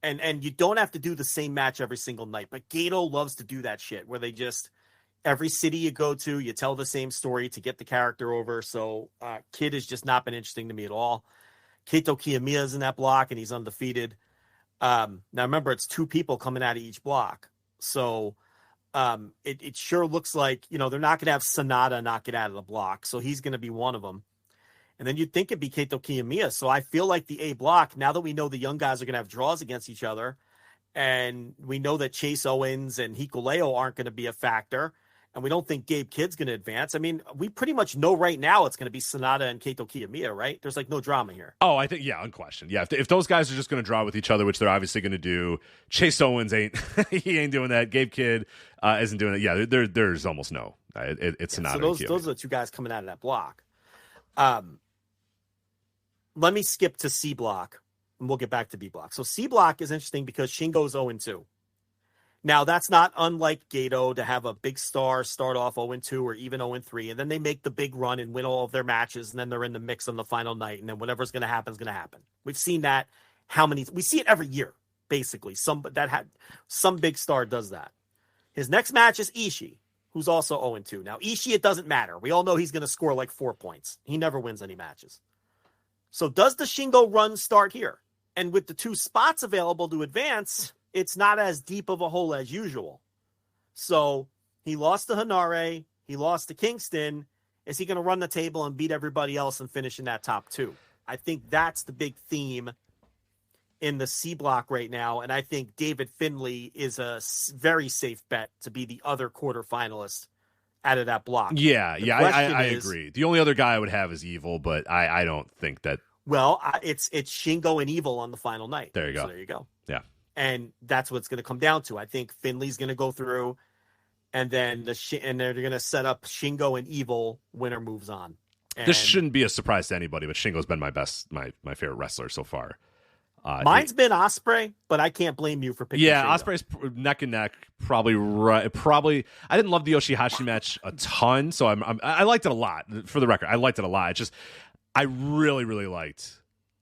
And you don't have to do the same match every single night. But Gato loves to do that shit where they just every city you go to, you tell the same story to get the character over. So Kidd has just not been interesting to me at all. Kento Kiyomiya is in that block and he's undefeated. Now remember, it's two people coming out of each block. So it sure looks like, they're not going to have Sonata knock it out of the block. So he's going to be one of them. And then you'd think it'd be Kento Kiyomiya. So I feel like the A block, now that we know the young guys are going to have draws against each other, and we know that Chase Owens and Hikuleo aren't going to be a factor, and we don't think Gabe Kidd's going to advance. I mean, we pretty much know right now it's going to be Sonata and Kento Kiyomiya, right? There's no drama here. Oh, I think, yeah, unquestioned. Yeah, if those guys are just going to draw with each other, which they're obviously going to do, Chase Owens ain't doing that. Gabe Kidd isn't doing it. Yeah, there's almost no. It's Sonata. So those are the two guys coming out of that block. Let me skip to C block, and we'll get back to B block. So C block is interesting because Shingo's 0-2. Now, that's not unlike Gato to have a big star start off 0-2 or even 0-3, and then they make the big run and win all of their matches, and then they're in the mix on the final night, and then whatever's going to happen is going to happen. We've seen that we see it every year, basically. Some big star does that. His next match is Ishii, who's also 0-2. Now, Ishii, it doesn't matter. We all know he's going to score 4 points. He never wins any matches. So does the Shingo run start here? And with the 2 spots available to advance, it's not as deep of a hole as usual. So he lost to Hanare. He lost to Kingston. Is he going to run the table and beat everybody else and finish in that top 2? I think that's the big theme in the C block right now. And I think David Finlay is a very safe bet to be the other quarterfinalist out of that block. Yeah, I agree. The only other guy I would have is Evil, but I don't think that. Well, it's Shingo and Evil on the final night. There you go. So there you go. Yeah. And that's what it's going to come down to. I think Finley's going to go through, and then they're going to set up Shingo and Evil. Winner moves on. And this shouldn't be a surprise to anybody, but Shingo's been my favorite wrestler so far. Mine's been Ospreay, but I can't blame you for picking. Yeah, Shingo. Ospreay's neck and neck. Probably. I didn't love the Yoshihashi match a ton, so I liked it a lot. For the record, I liked it a lot. It's just I really, really liked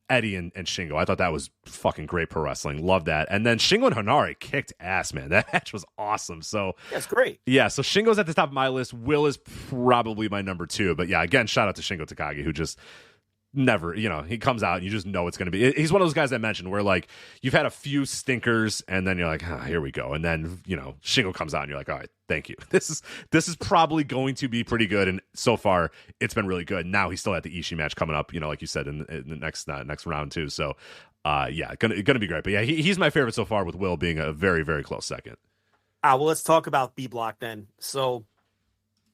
Eddie and Shingo. I thought that was fucking great pro wrestling. Love that. And then Shingo and Hanare kicked ass, man. That match was awesome. So that's great. Yeah, so Shingo's at the top of my list. Will is probably my number 2. But yeah, again, shout out to Shingo Takagi, who just never, he comes out and you just know it's going to be. He's one of those guys I mentioned where you've had a few stinkers and then you're like, here we go. And then, Shingo comes out and you're like, all right, thank you. This is probably going to be pretty good. And so far it's been really good. Now he's still at the Ishii match coming up, like you said, in the next round too. So yeah, gonna be great. But yeah, he's my favorite so far, with Will being a very, very close second. Well, let's talk about B block then. So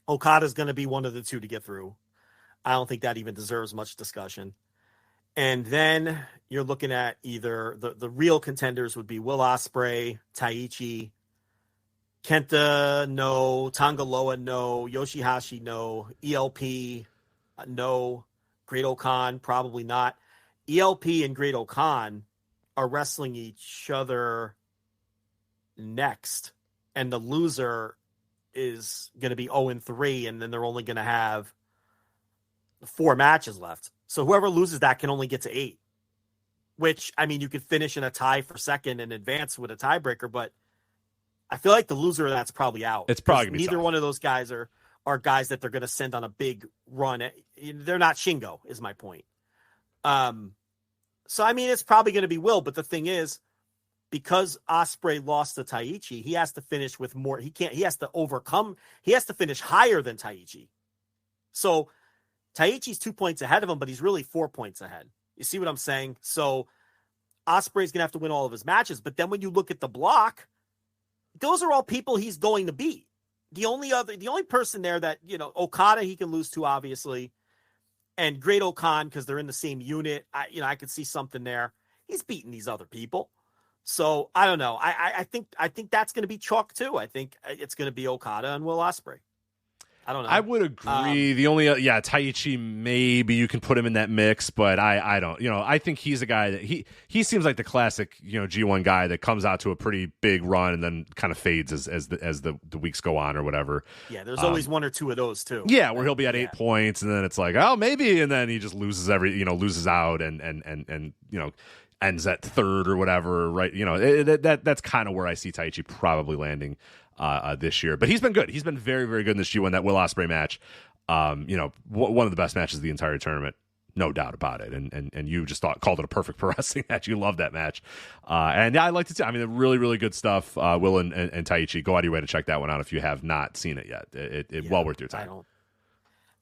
Okada's going to be one of the 2 to get through. I don't think that even deserves much discussion. And then you're looking at either the real contenders would be Will Ospreay, Taichi, Kenta, no, Tangaloa, no, Yoshihashi, no, ELP, no, Great Okan, probably not. ELP and Great Okan are wrestling each other next, and the loser is going to be 0-3, and then they're only going to have 4 matches left. So whoever loses that can only get to 8, which, I mean, you could finish in a tie for second and advance with a tiebreaker, but I feel like the loser of that's probably out. It's probably neither tough. One of those guys are guys that they're going to send on a big run. They're not Shingo, is my point. So, I mean, it's probably going to be Will, but the thing is, because Ospreay lost to Taichi, he has to finish with more. He has to finish higher than Taichi. So Taichi's 2 points ahead of him, but he's really 4 points ahead. You see what I'm saying? So Ospreay's going to have to win all of his matches. But then when you look at the block, those are all people he's going to beat. The only person there that, Okada, he can lose to, obviously, and Great Okan, because they're in the same unit. I could see something there. he's beaten these other people. So I don't know. I think that's going to be chalk too. I think it's going to be Okada and Will Ospreay. I don't know. I would agree. The only Taichi, maybe you can put him in that mix, but I don't. I think he's a guy that he seems like the classic G1 guy that comes out to a pretty big run and then kind of fades as the weeks go on or whatever. Yeah, there's always one or two of those too. Yeah, where he'll be at 8 points and then it's like, oh, maybe, and then he just loses loses out and ends at third or whatever, right? That's kind of where I see Taichi probably landing this year. But he's been good. He's been very, very good in this G1. That Will Ospreay match, one of the best matches of the entire tournament, no doubt about it. And you just called it a perfect pro wrestling match. You love that match. And yeah, I like to see. I mean, really, really good stuff. Will and Taichi, go out of your way to check that one out if you have not seen it yet. It well worth your time.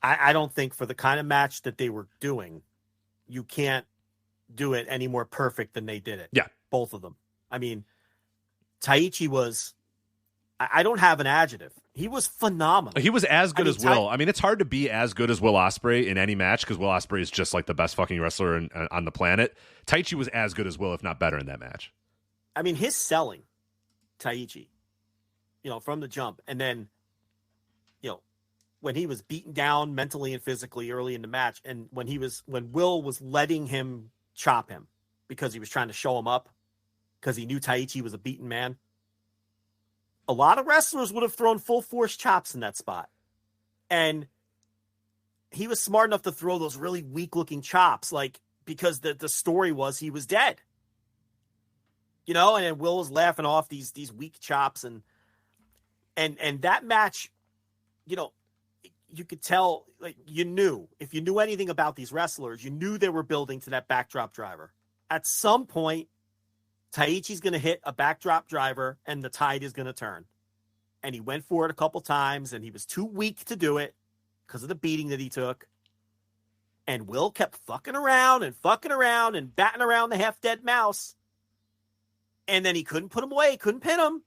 I don't think for the kind of match that they were doing, you can't do it any more perfect than they did it. Yeah. Both of them. I mean, Taichi was, I don't have an adjective. He was phenomenal. He was as good as Will. I mean, it's hard to be as good as Will Ospreay in any match because Will Ospreay is just like the best fucking wrestler on the planet. Taichi was as good as Will, if not better, in that match. I mean, his selling, Taichi, from the jump, and then, when he was beaten down mentally and physically early in the match, and when Will was letting him chop him because he was trying to show him up because he knew Taichi was a beaten man. A lot of wrestlers would have thrown full force chops in that spot. And he was smart enough to throw those really weak looking chops, because the story was he was dead. And then Will was laughing off these weak chops and that match, you could tell, if you knew anything about these wrestlers, you knew they were building to that backdrop driver. At some point, Taichi's going to hit a backdrop driver and the tide is going to turn. And he went for it a couple times and he was too weak to do it because of the beating that he took. And Will kept fucking around and batting around the half-dead mouse. And then he couldn't put him away, couldn't pin him.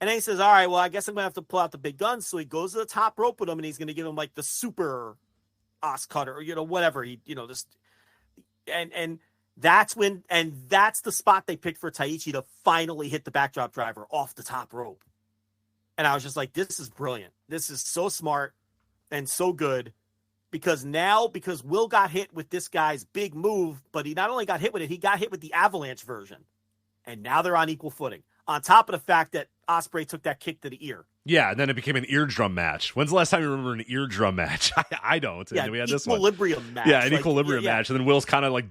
And then he says, all right, well, I guess I'm going to have to pull out the big guns. So he goes to the top rope with him and he's going to give him the super os cutter or, whatever. And that's the spot they picked for Taichi to finally hit the backdrop driver off the top rope. And I was just like, this is brilliant. This is so smart and so good because Will got hit with this guy's big move, but he not only got hit with it, he got hit with the avalanche version. And now they're on equal footing. On top of the fact that Ospreay took that kick to the ear. Yeah, and then it became an eardrum match. When's the last time you remember an eardrum match? I don't. Yeah, and we had this one. Equilibrium match. Yeah, an equilibrium match. And then Will's kind of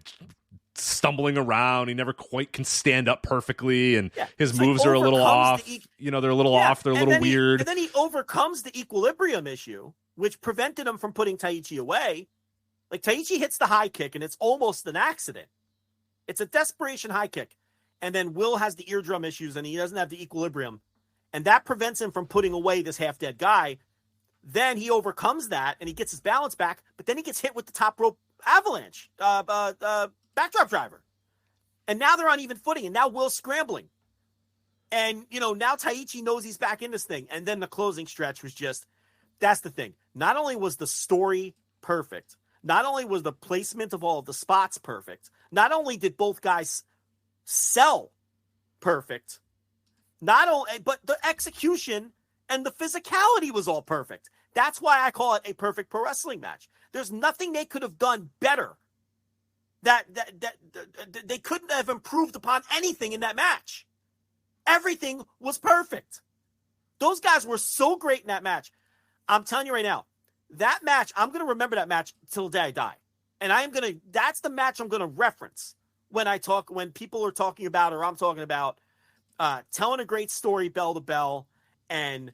stumbling around. He never quite can stand up perfectly, and his moves are a little off. They're a little off. They're a little weird. And then he overcomes the equilibrium issue, which prevented him from putting Taichi away. Taichi hits the high kick, and it's almost an accident. It's a desperation high kick. And then Will has the eardrum issues and he doesn't have the equilibrium. And that prevents him from putting away this half-dead guy. Then he overcomes that and he gets his balance back, but then he gets hit with the top rope avalanche, backdrop driver. And now they're on even footing and now Will's scrambling. And, now Taichi knows he's back in this thing. And then the closing stretch was that's the thing. Not only was the story perfect, not only was the placement of all of the spots perfect, not only did both guys sell perfect, but the execution and the physicality was all perfect. That's why I call it a perfect pro wrestling match. There's nothing they could have done better. That they couldn't have improved upon anything in that match. Everything was perfect. Those guys were so great in that match. I'm telling you right now, that match, I'm going to remember that match till the day I die. And that's the match I'm going to reference when people are talking about, or I'm talking about, telling a great story bell to bell and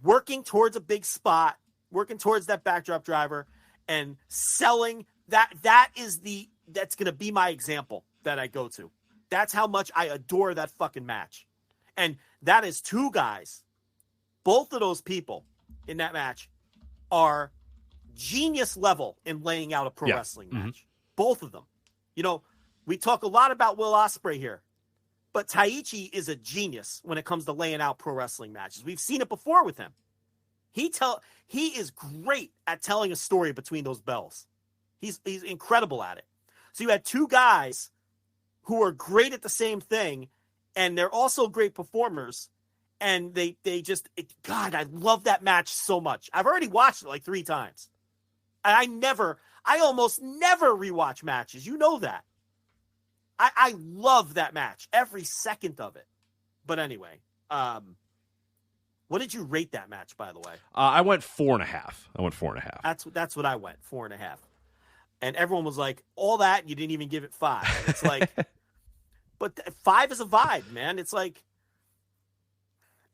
working towards a big spot, working towards that backdrop driver and selling that's going to be my example that I go to. That's how much I adore that fucking match. And that is two guys. Both of those people in that match are genius level in laying out a pro wrestling match. Both of them. We talk a lot about Will Ospreay here, but Taichi is a genius when it comes to laying out pro wrestling matches. We've seen it before with him. He is great at telling a story between those bells. He's incredible at it. So you had two guys who are great at the same thing, and they're also great performers. And God, I love that match so much. I've already watched it like 3 times. And I almost never rewatch matches. You know that. I love that match, every second of it. But anyway, what did you rate that match, by the way? I went 4.5. That's what I went, 4.5. And everyone was like, all that, and you didn't even give it 5. It's like, but 5 is a vibe, man. It's like,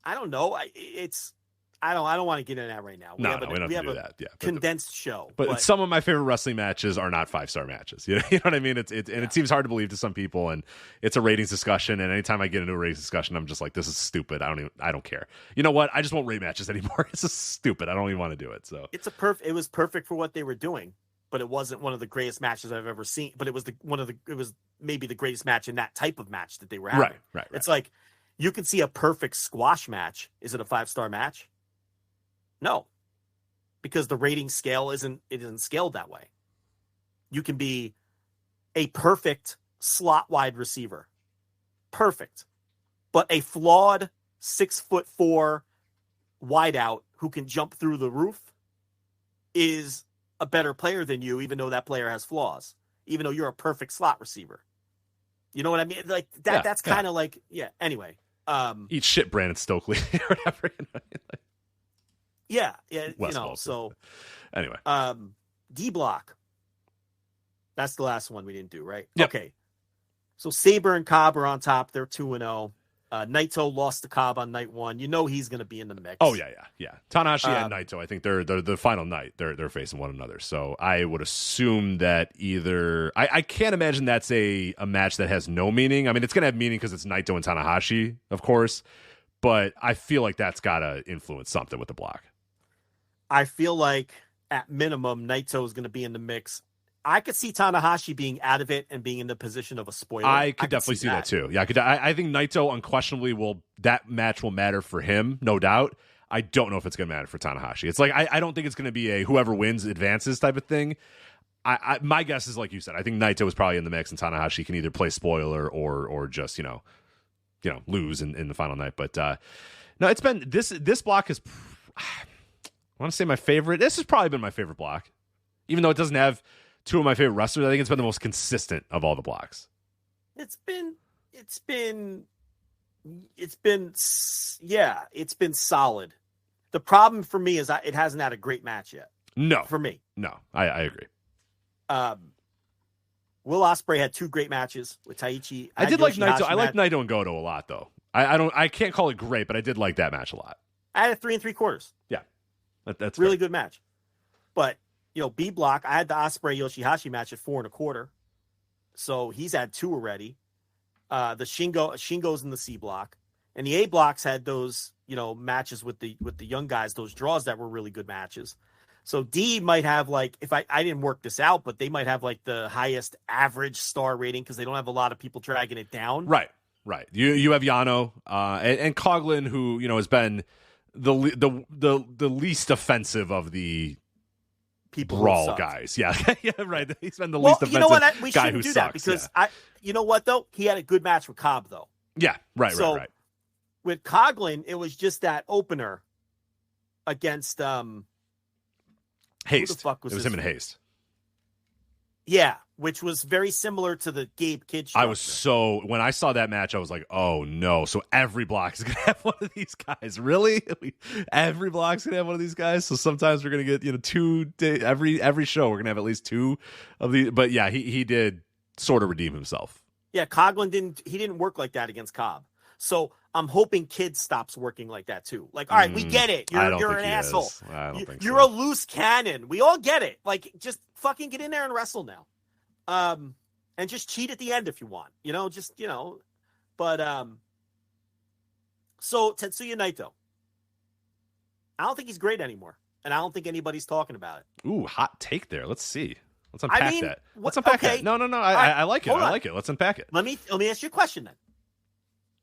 I don't know. I don't want to get into that right now. We don't have to do that. Yeah, condensed show. But some of my favorite wrestling matches are not 5-star matches. You know what I mean? It seems hard to believe to some people, and it's a ratings discussion. And anytime I get into a ratings discussion, I'm just like, this is stupid. I don't care. You know what? I just won't rate matches anymore. It's just stupid. I don't even want to do it. So it was perfect for what they were doing, but it wasn't one of the greatest matches I've ever seen. But it was it was maybe the greatest match in that type of match that they were having. Right. It's like you can see a perfect squash match. Is it a 5-star match? No, because the rating scale isn't scaled that way. You can be a perfect slot wide receiver, perfect, but a flawed 6'4" wideout who can jump through the roof is a better player than you, even though that player has flaws, even though you're a perfect slot receiver. You know what I mean? Like that. That's kind of like, yeah. Anyway, eat shit, Brandon Stokely, or whatever. Yeah, West so anyway. D Block. That's the last one we didn't do, right? Yep. Okay. So Sabre and Cobb are on top. They're 2-0. Naito lost to Cobb on night 1. You know he's going to be in the mix. Oh yeah. Tanahashi and Naito. I think they're the final night. They're facing one another. So I would assume that either I can't imagine that's a match that has no meaning. I mean, it's going to have meaning because it's Naito and Tanahashi, of course. But I feel like that's got to influence something with the block. I feel like at minimum, Naito is going to be in the mix. I could see Tanahashi being out of it and being in the position of a spoiler. I could definitely see that too. Yeah, I think Naito unquestionably that match will matter for him, no doubt. I don't know if it's going to matter for Tanahashi. It's like I don't think it's going to be a whoever wins advances type of thing. My guess is, like you said, I think Naito is probably in the mix, and Tanahashi can either play spoiler or just lose in the final night. But no, it's been this block is. I want to say my favorite. This has probably been my favorite block, even though it doesn't have 2 of my favorite wrestlers. I think it's been the most consistent of all the blocks. It's been solid. The problem for me is it hasn't had a great match yet. No, for me, no, I agree. Will Ospreay had 2 great matches with Taichi. I did like Naito. I like Naito and Goto a lot, though. I can't call it great, but I did like that match a lot. I had a 3 3/4. Yeah. That's really good match. But, B block, I had the Ospreay Yoshihashi match at 4 1/4. So he's had 2 already. The Shingo's in the C block. And the A blocks had those, matches with the young guys, those draws that were really good matches. So D might have if I didn't work this out, but they might have the highest average star rating because they don't have a lot of people dragging it down. Right. You have Yano and Coughlin, who, has been the least offensive of the people brawl guys. Yeah, right. He's been the least offensive you know what? We guy shouldn't who do sucks. That because you know what though? He had a good match with Cobb though. Yeah, right. With Coughlin, it was just that opener against Haste. Who the fuck was it was him and Haste. Yeah, which was very similar to the Gabe Kidd structure. When I saw that match, I was like, oh no. So every block is going to have one of these guys. Really? Every block's going to have one of these guys. So sometimes we're going to get, 2 days, every show, we're going to have at least 2 of these. But yeah, he did sort of redeem himself. Yeah, Coughlin didn't work like that against Cobb. So I'm hoping Kidd stops working like that too. All right, we get it. You're an asshole. I don't think you're a loose cannon. We all get it. Just fucking get in there and wrestle now. And just cheat at the end if you want. But so Tetsuya Naito. I don't think he's great anymore. And I don't think anybody's talking about it. Ooh, hot take there. Let's see. Let's unpack that. Let's unpack that. No. I like it. I like it. Let's unpack it. Let me ask you a question then.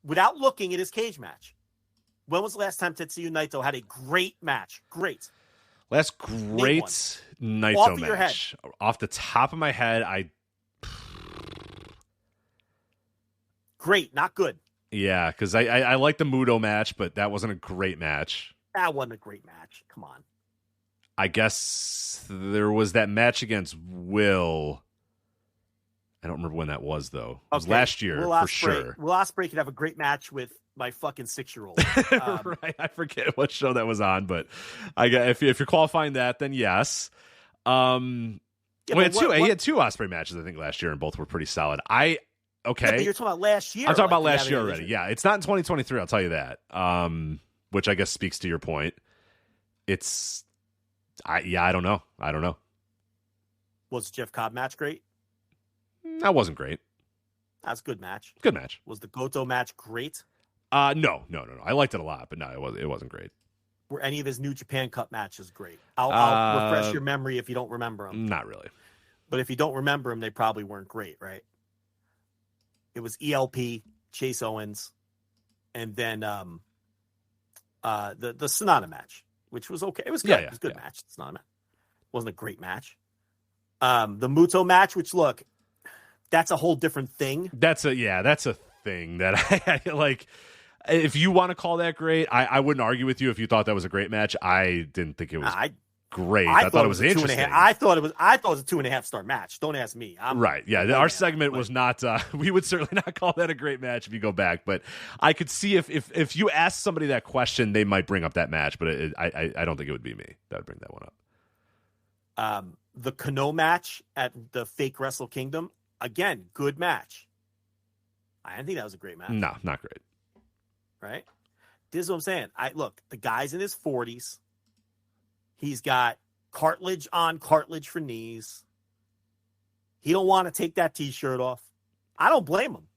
Without looking at his cage match, when was the last time Tetsuya Naito had a great match? Great. Last great Naito match. Off the top of my head, Great, not good. Yeah, because I like the Muto match, but that wasn't a great match. That wasn't a great match. Come on. I guess there was that match against Will. I don't remember when that was, though. It was last year, for sure. Will Ospreay could have a great match with my fucking 6-year-old. Right. I forget what show that was on, but I guess if you're qualifying that, then yes. He had two Ospreay matches, I think, last year, and both were pretty solid. Okay. Yeah, but you're talking about last year. I'm talking about last year already. Yeah, it's not in 2023, I'll tell you that. Which I guess speaks to your point. I don't know. Was Jeff Cobb match great? That wasn't great. That's a good match. Good match. Was the Goto match great? No. I liked it a lot, but no, it wasn't great. Were any of his New Japan Cup matches great? I'll refresh your memory if you don't remember them. Not really. But if you don't remember them, they probably weren't great, right? It was ELP, Chase Owens, and then the Sonata match, which was okay. It was good. It was a good match. It's not wasn't a great match. The Muto match, which look, that's a whole different thing. That's a thing that I like. If you want to call that great, I wouldn't argue with you if you thought that was a great match. I didn't think it was great. I thought it was interesting. I thought it was a 2.5 star match. Don't ask me. Right. Yeah. Our segment was not, we would certainly not call that a great match if you go back, but I could see if you ask somebody that question, they might bring up that match, but I don't think it would be me that would bring that one up. The Kano match at the fake Wrestle Kingdom, again, good match. I didn't think that was a great match. No, not great. Right? This is what I'm saying. Look, the guy's in his 40s. He's got cartilage on cartilage for knees. He don't want to take that T-shirt off. I don't blame him.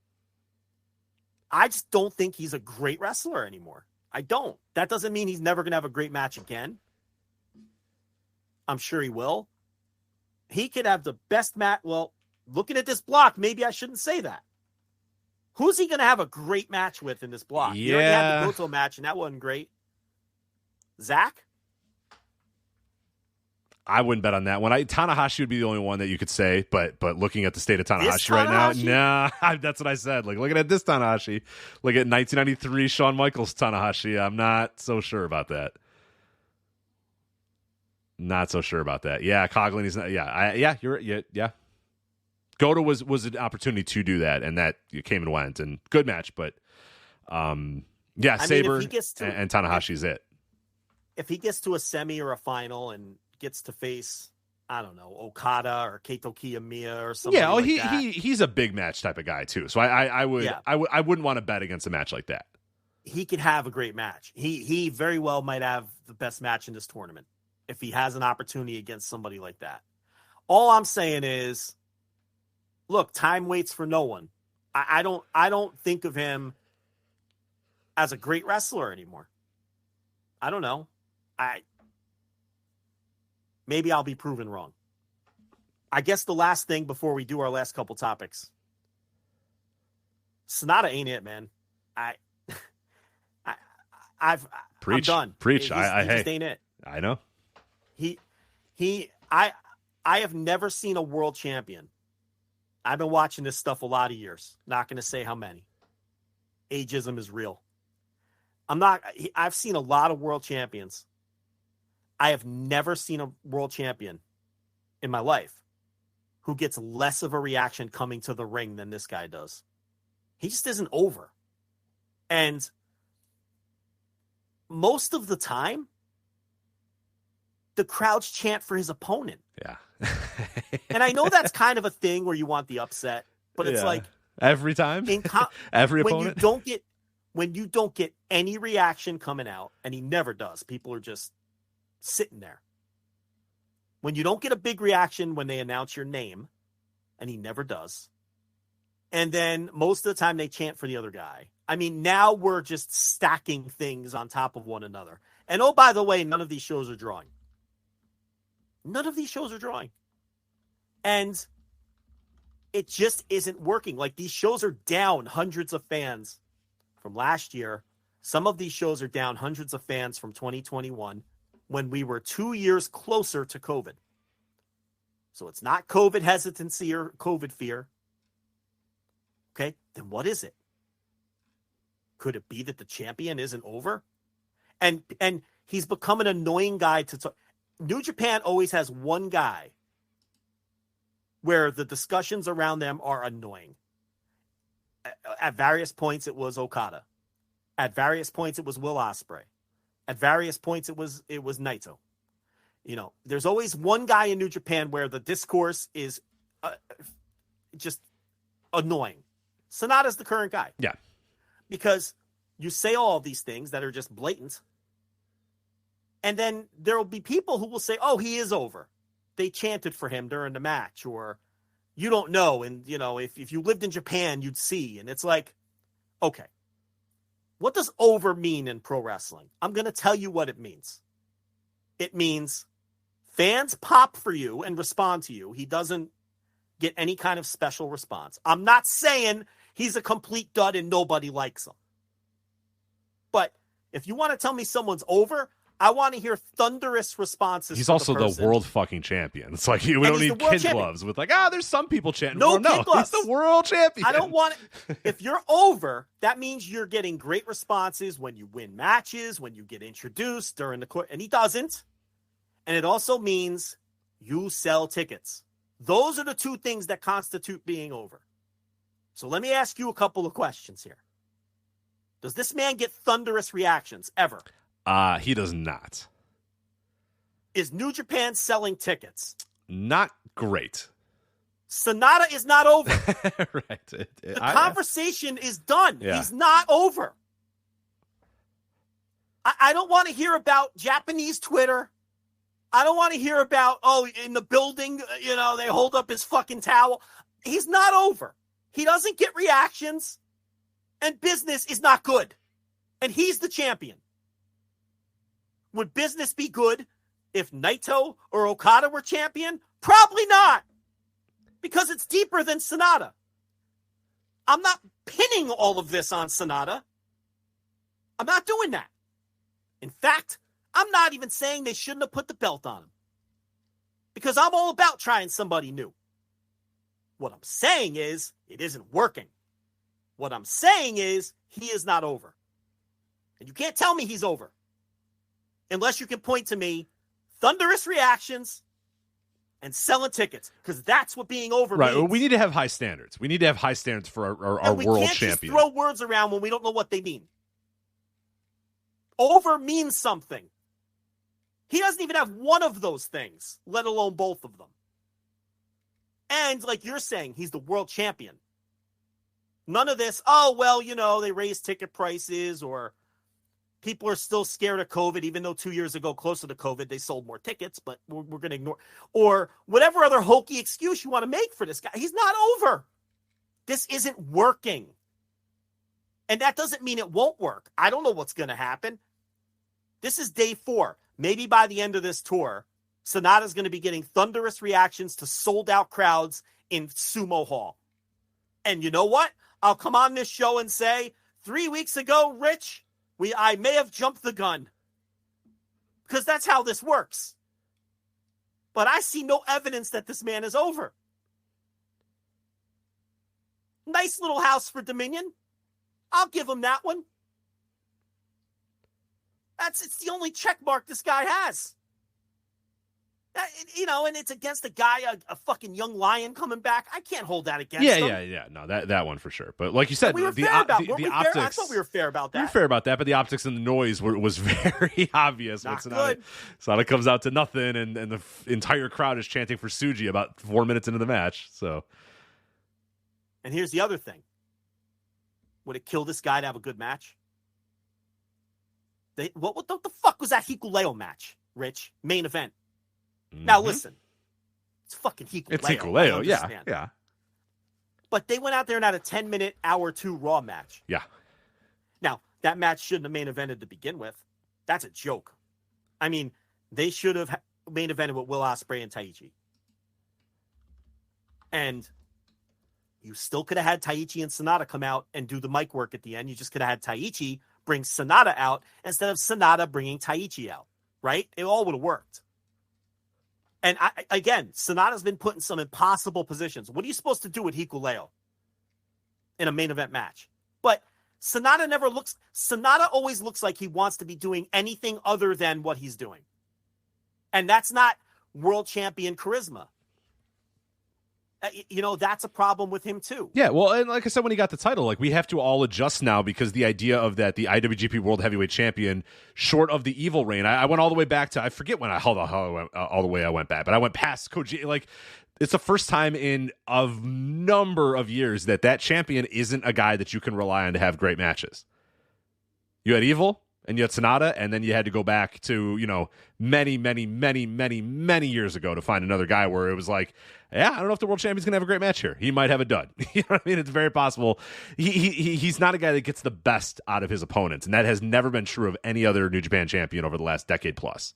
I just don't think he's a great wrestler anymore. I don't. That doesn't mean he's never going to have a great match again. I'm sure he will. He could have the best match. Well, looking at this block, maybe I shouldn't say that. Who's he going to have a great match with in this block? He already had the Goto match, and that wasn't great. Zach? I wouldn't bet on that one. Tanahashi would be the only one that you could say, but looking at the state of Tanahashi right now, nah, that's what I said. Like, looking at this Tanahashi, look at 1993 Shawn Michaels Tanahashi. I'm not so sure about that. Not so sure about that. Yeah, Coughlin is not. Yeah. Goto was an opportunity to do that, and that came and went, and good match, but Saber and Tanahashi's it. If he gets to a semi or a final and gets to face, I don't know, Okada or Keito Kiyomiya or something. Yeah, he's a big match type of guy too. So I wouldn't want to bet against a match like that. He could have a great match. He very well might have the best match in this tournament if he has an opportunity against somebody like that. All I'm saying is, look, time waits for no one. I don't think of him as a great wrestler anymore. I don't know. Maybe I'll be proven wrong. I guess the last thing before we do our last couple topics. Sonata ain't it, man. I'm done. Preach. He just ain't it. I know. I have never seen a world champion. I've been watching this stuff a lot of years. Not going to say how many. Ageism is real. I've seen a lot of world champions. I have never seen a world champion in my life who gets less of a reaction coming to the ring than this guy does. He just isn't over. And most of the time, the crowds chant for his opponent. Yeah. And I know that's kind of a thing where you want the upset, but it's like every time, every opponent. When you don't get any reaction coming out, and he never does, people are just sitting there. When you don't get a big reaction when they announce your name, and he never does, and then most of the time they chant for the other guy. I mean, now we're just stacking things on top of one another. And oh, by the way, none of these shows are drawing. None of these shows are drawing. And it just isn't working. Like, these shows are down hundreds of fans from last year. Some of these shows are down hundreds of fans from 2021 when we were 2 years closer to COVID. So it's not COVID hesitancy or COVID fear. Okay, then what is it? Could it be that the champion isn't over? And he's become an annoying guy to talk. New Japan always has one guy where the discussions around them are annoying. At various points, it was Okada. At various points, it was Will Ospreay. At various points, it was Naito. You know, there's always one guy in New Japan where the discourse is just annoying. Sonata's the current guy. Yeah. Because you say all of these things that are just blatant, and then there will be people who will say, oh, he is over. They chanted for him during the match, or you don't know. And, you know, if you lived in Japan, you'd see. And it's like, okay, what does over mean in pro wrestling? I'm going to tell you what it means. It means fans pop for you and respond to you. He doesn't get any kind of special response. I'm not saying he's a complete dud and nobody likes him. But if you want to tell me someone's over, I want to hear thunderous responses. He's also the world fucking champion. It's like, we don't need kid gloves with like, there's some people chanting. No, he's the world champion. I don't want it. If you're over, that means you're getting great responses when you win matches, when you get introduced during the court, and he doesn't. And it also means you sell tickets. Those are the two things that constitute being over. So let me ask you a couple of questions here. Does this man get thunderous reactions ever? He does not. Is New Japan selling tickets? Not great. Sonata is not over. Right. The conversation is done. Yeah. He's not over. I don't want to hear about Japanese Twitter. I don't want to hear about, in the building, they hold up his fucking towel. He's not over. He doesn't get reactions, and business is not good. And he's the champion. Would business be good if Naito or Okada were champion? Probably not. Because it's deeper than Sonata. I'm not pinning all of this on Sonata. I'm not doing that. In fact, I'm not even saying they shouldn't have put the belt on him. Because I'm all about trying somebody new. What I'm saying is, it isn't working. What I'm saying is, he is not over. And you can't tell me he's over. Unless you can point to me thunderous reactions and selling tickets. Because that's what being over means. Right. We need to have high standards. We need to have high standards for our world champion. We can't just throw words around when we don't know what they mean. Over means something. He doesn't even have one of those things, let alone both of them. And like you're saying, he's the world champion. None of this, they raised ticket prices, or people are still scared of COVID, even though 2 years ago, closer to COVID, they sold more tickets, but we're going to ignore. Or whatever other hokey excuse you want to make for this guy. He's not over. This isn't working. And that doesn't mean it won't work. I don't know what's going to happen. This is day 4. Maybe by the end of this tour, Sonata's going to be getting thunderous reactions to sold-out crowds in Sumo Hall. And you know what? I'll come on this show and say, 3 weeks ago, Rich, I may have jumped the gun. Because that's how this works. But I see no evidence that this man is over. Nice little house for Dominion. I'll give him that one. It's the only check mark this guy has. And it's against a guy, a fucking young lion coming back. I can't hold that against him. Yeah. No, that one for sure. But like you said, we were fair about the optics. I thought we were fair about that. We were fair about that, but the optics and the noise was very obvious. Not good. Sonata comes out to nothing, and the entire crowd is chanting for Tsuji about 4 minutes into the match. So, and here's the other thing: would it kill this guy to have a good match? What the fuck was that Hikuleo match, Rich? Main event. Now listen, it's fucking Hikuleo. It's Hikuleo, yeah. But they went out there and had a 10-minute, hour 2 Raw match. Yeah. Now, that match shouldn't have main evented to begin with. That's a joke. I mean, they should have main evented with Will Ospreay and Taichi. And you still could have had Taichi and Sonata come out and do the mic work at the end. You just could have had Taichi bring Sonata out instead of Sonata bringing Taichi out, right? It all would have worked. And again, Sonata's been put in some impossible positions. What are you supposed to do with Hikuleo in a main event match? But Sonata always looks like he wants to be doing anything other than what he's doing. And that's not world champion charisma. That's a problem with him too. Yeah, well, and like I said, when he got the title, like we have to all adjust now because the idea of that the IWGP World Heavyweight Champion, short of the evil reign, I went all the way back to, I forget when all the way I went back, but I went past Koji. Like, it's the first time in a number of years that champion isn't a guy that you can rely on to have great matches. You had Evil, and you had Sonata, and then you had to go back to, many, many, many, many, many years ago to find another guy where it was like, yeah, I don't know if the world champion's going to have a great match here. He might have a dud. You know what I mean? It's very possible. He's not a guy that gets the best out of his opponents, and that has never been true of any other New Japan champion over the last decade plus.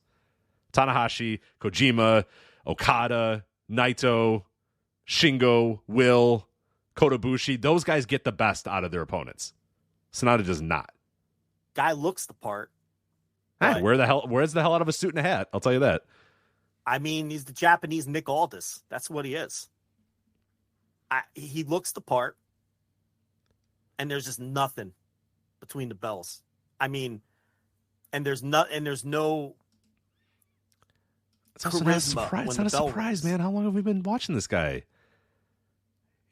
Tanahashi, Kojima, Okada, Naito, Shingo, Will, Kotobushi, those guys get the best out of their opponents. Sonata does not. Guy looks the part. Hey, where's the hell out of a suit and a hat? I'll tell you that. I mean, he's the Japanese Nick Aldis. That's what he is. He looks the part, and there's just nothing between the bells. I mean, there's no. It's also not a surprise. It's not a surprise, man. How long have we been watching this guy?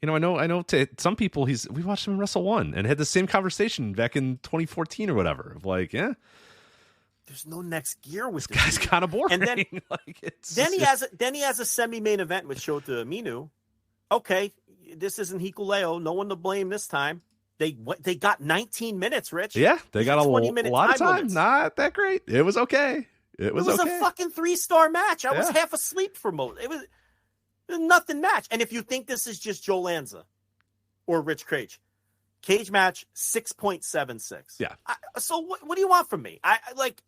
I know. To some people, we watched him in Wrestle 1 and had the same conversation back in 2014 or whatever. Of like, yeah, there's no next gear with this guy's kind of boring. And then, he has a semi-main event with Shota Umino. Okay, this isn't Hikuleo. No one to blame this time. They got 19 minutes, Rich. Yeah, they got a lot of time. Limits. Not that great. It was okay. It was a fucking 3-star match. I was half asleep for most. It was nothing match. And if you think this is just Joe Lanza or Rich Cage match 6.76. Yeah. So what do you want from me? I like.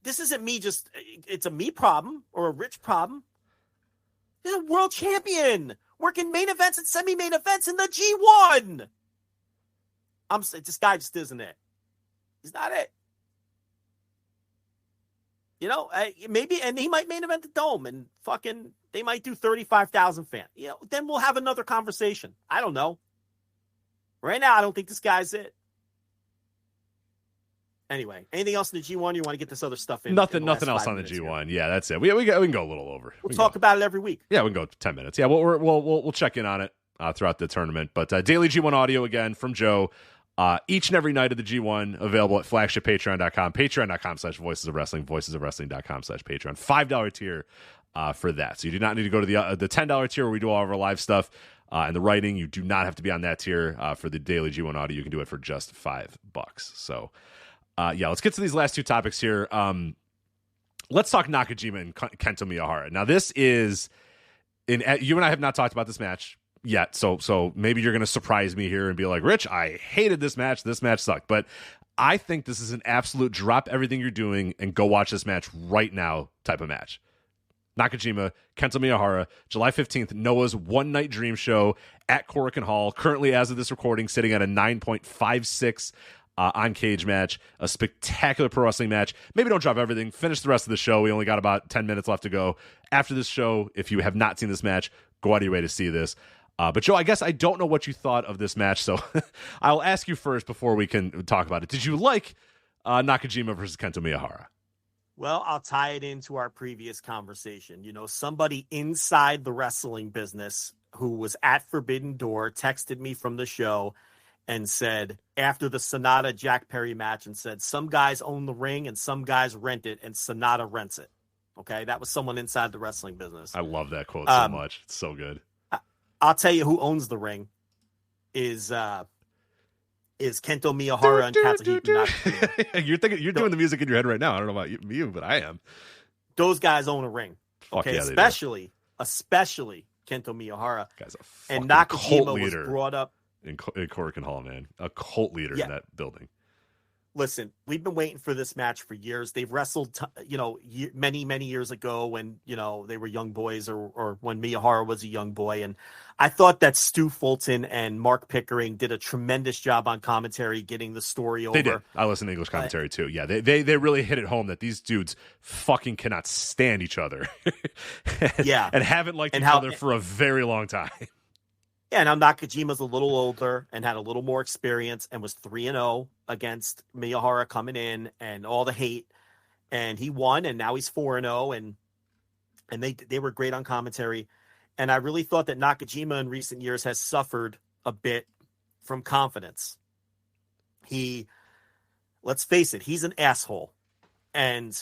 This isn't me. It's a me problem or a Rich problem. He's a world champion working main events and semi-main events in the G1. This guy just isn't it. He's not it. Maybe, and he might main event the Dome, and fucking they might do 35,000 fans. Then we'll have another conversation. I don't know. Right now, I don't think this guy's it. Anyway, anything else in the G1? You want to get this other stuff in? Nothing else on the G1. Here. Yeah, that's it. We can go a little over. We'll talk about it every week. Yeah, we can go 10 minutes. Yeah, we'll check in on it throughout the tournament. But daily G1 audio again from Joe. Each and every night of the G1 available at flagshippatreon.com, patreon.com/voices of wrestling, voicesofwrestling.com/patreon. $5 tier for that. So you do not need to go to the $10 tier where we do all of our live stuff and the writing. You do not have to be on that tier for the daily G1 audio. You can do it for just $5. So let's get to these last two topics here. Let's talk Nakajima and Kento Miyahara. Now this is you and I have not talked about this match yet, so maybe you're going to surprise me here and be like, Rich, I hated this match. This match sucked. But I think this is an absolute drop everything you're doing and go watch this match right now type of match. Nakajima, Kento Miyahara, July 15th, Noah's One Night Dream Show at Korakuen Hall. Currently, as of this recording, sitting at a 9.56 on Cage match. A spectacular pro wrestling match. Maybe don't drop everything. Finish the rest of the show. We only got about 10 minutes left to go. After this show, if you have not seen this match, go out of your way to see this. But Joe, I guess I don't know what you thought of this match, so I'll ask you first before we can talk about it. Did you like Nakajima versus Kento Miyahara? Well, I'll tie it into our previous conversation. Somebody inside the wrestling business who was at Forbidden Door texted me from the show and said, after the Sonata Jack Perry match, and said, some guys own the ring and some guys rent it, and Sonata rents it. Okay, that was someone inside the wrestling business. I love that quote so much. It's so good. I'll tell you who owns the ring is Kento Miyahara and Katsuhiko Nakajima. You're doing the music in your head right now. I don't know about you, but I am. Those guys own a ring. Fuck yeah, especially Kento Miyahara. Guy's and Nakajima was brought up in Korakuen Hall, man. A cult leader in that building. Listen, we've been waiting for this match for years. They've wrestled, many, many years ago when, they were young boys or when Miyahara was a young boy. And I thought that Stu Fulton and Mark Pickering did a tremendous job on commentary, getting the story over. They did. I listen to English commentary too. Yeah, they really hit it home that these dudes fucking cannot stand each other. And haven't liked each other for a very long time. Yeah, now Nakajima's a little older and had a little more experience and was 3-0 against Miyahara coming in and all the hate. And he won, and now he's 4-0, and they were great on commentary. And I really thought that Nakajima in recent years has suffered a bit from confidence. Let's face it, he's an asshole, and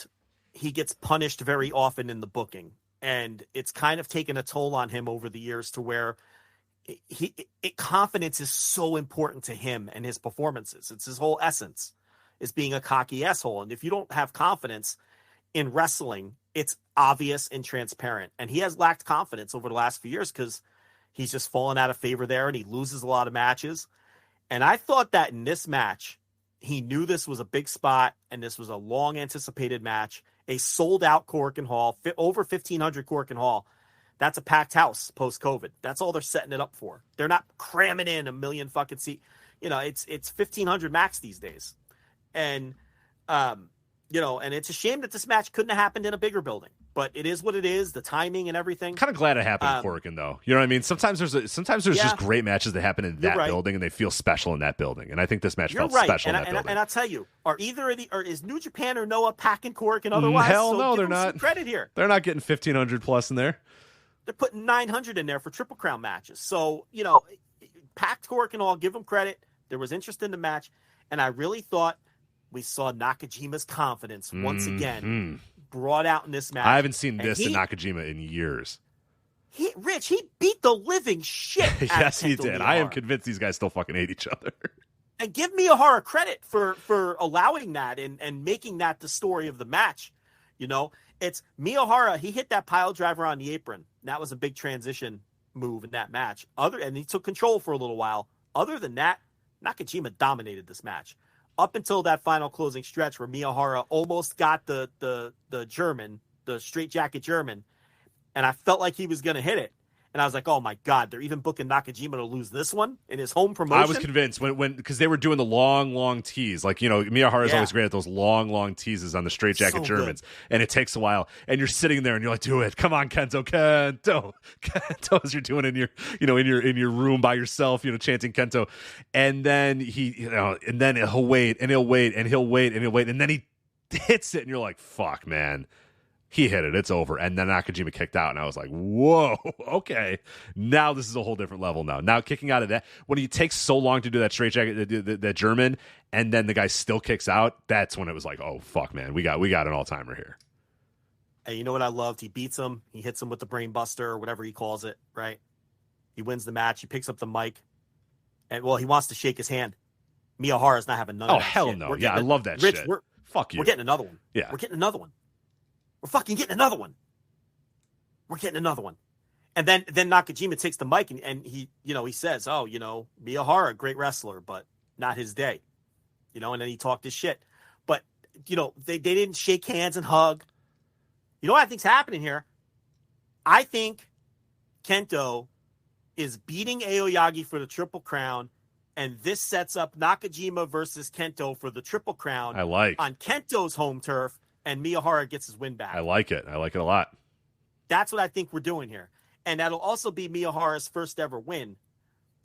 he gets punished very often in the booking. And it's kind of taken a toll on him over the years to where confidence is so important to him and his performances. It's his whole essence, is being a cocky asshole. And if you don't have confidence in wrestling, it's obvious and transparent. And he has lacked confidence over the last few years because he's just fallen out of favor there, and he loses a lot of matches. And I thought that in this match, he knew this was a big spot, and this was a long anticipated match, a sold out Korakuen Hall, over 1,500 Korakuen Hall. That's a packed house post COVID. That's all they're setting it up for. They're not cramming in a million fucking seat. It's 1,500 max these days. And, and it's a shame that this match couldn't have happened in a bigger building, but it is what it is, the timing and everything. Kind of glad it happened in Korakuen, though. You know what I mean? Sometimes there's just great matches that happen in that building, and they feel special in that building. And I think this match felt special in that building. And I'll tell you, is New Japan or Noah packing Korakuen otherwise? Hell no, they're not. Credit here. They're not getting 1,500 plus in there. They're putting 900 in there for Triple Crown matches. So, packed Korakuen Hall, give them credit. There was interest in the match. And I really thought we saw Nakajima's confidence once again brought out in this match. I haven't seen this in Nakajima in years. He beat the living shit out yes, of Kento he did. Miyahara. I am convinced these guys still fucking hate each other. And give Miyahara credit for allowing that and making that the story of the match. It's Miyahara. He hit that pile driver on the apron. That was a big transition move in that match. And he took control for a little while. Other than that, Nakajima dominated this match up until that final closing stretch where Miyahara almost got the German, the straitjacket German, and I felt like he was going to hit it. And I was like, oh my God, they're even booking Nakajima to lose this one in his home promotion? I was convinced because they were doing the long tease. Like, Miyahara is always great at those long teases on the straitjacket Germans. Good. And it takes a while. And you're sitting there and you're like, do it. Come on, Kento, as you're doing in your, in your room by yourself, chanting Kento. And then and then he'll wait and he'll wait and he'll wait and he'll wait. And then he hits it and you're like, fuck, man. He hit it. It's over. And then Nakajima kicked out, and I was like, whoa, okay. Now this is a whole different level now. Now kicking out of that, when he takes so long to do that straitjacket, that German, and then the guy still kicks out, that's when it was like, oh, fuck, man. We got an all-timer here. Hey, you know what I loved? He beats him. He hits him with the brain buster or whatever he calls it, right? He wins the match. He picks up the mic. And, he wants to shake his hand. Miyahara's not having none of that hell shit. no. Yeah, I love that shit. Fuck you. We're getting another one. Yeah. We're getting another one. We're fucking getting another one. We're getting another one. And then Nakajima takes the mic and he says, Miyahara, great wrestler, but not his day. And then he talked his shit. But, they didn't shake hands and hug. You know what I think's happening here? I think Kento is beating Aoyagi for the Triple Crown, and this sets up Nakajima versus Kento for the Triple Crown on Kento's home turf. And Miyahara gets his win back. I like it. I like it a lot. That's what I think we're doing here. And that'll also be Miyahara's first ever win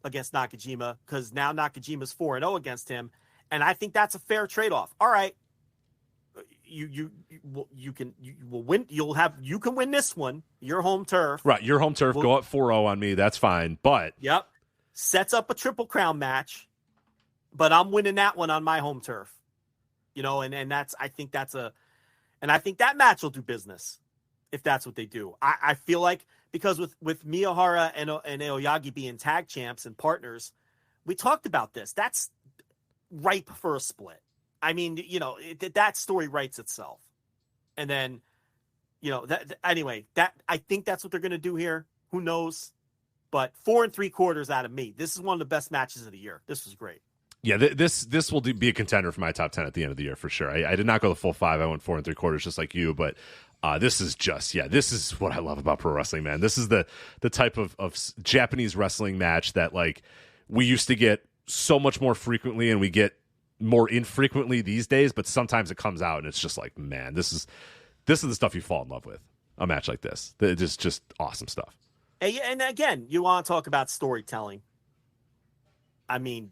against Nakajima, because now Nakajima's 4-0 against him. And I think that's a fair trade-off. All right. You can win. You can win this one. Your home turf. Right. Your home turf. Go up 4-0 on me. That's fine. But yep. Sets up a Triple Crown match. But I'm winning that one on my home turf. And I think that match will do business if that's what they do. I feel like, because with Miyahara and Aoyagi being tag champs and partners, we talked about this. That's ripe for a split. I mean, that story writes itself. And then, I think that's what they're going to do here. Who knows? But 4 3/4 out of me. This is one of the best matches of the year. This was great. Yeah, this will be a contender for my top 10 at the end of the year for sure. I did not go the full 5. I went 4 3/4 just like you, but this is what I love about pro wrestling, man. This is the type of Japanese wrestling match that like we used to get so much more frequently and we get more infrequently these days, but sometimes it comes out and it's just like, man, this is the stuff you fall in love with. A match like this. It's just awesome stuff. And again, you want to talk about storytelling. I mean,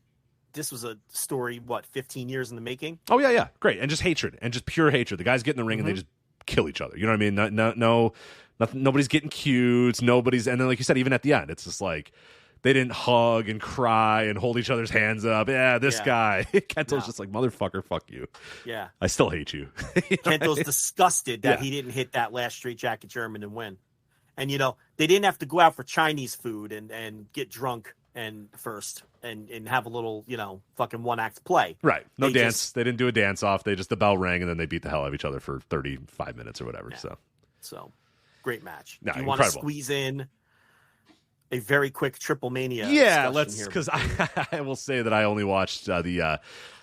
this was a story, 15 years in the making? Oh, yeah. Great. And just hatred. And just pure hatred. The guys get in the ring and they just kill each other. You know what I mean? No, nothing, nobody's getting cute. And then, like you said, even at the end, it's just like they didn't hug and cry and hold each other's hands up. Yeah, this guy. Kento's just like, motherfucker, fuck you. Yeah. I still hate you. Kento's disgusted that he didn't hit that last Straight Jacket German and win. And, they didn't have to go out for Chinese food and get drunk and have a little, fucking one-act play. Right. No dance. They didn't do a dance-off. The bell rang, and then they beat the hell out of each other for 35 minutes or whatever. Yeah. So, great match. No, Do you want to squeeze in a very quick TripleMania? Yeah, let's, because I will say that I only watched the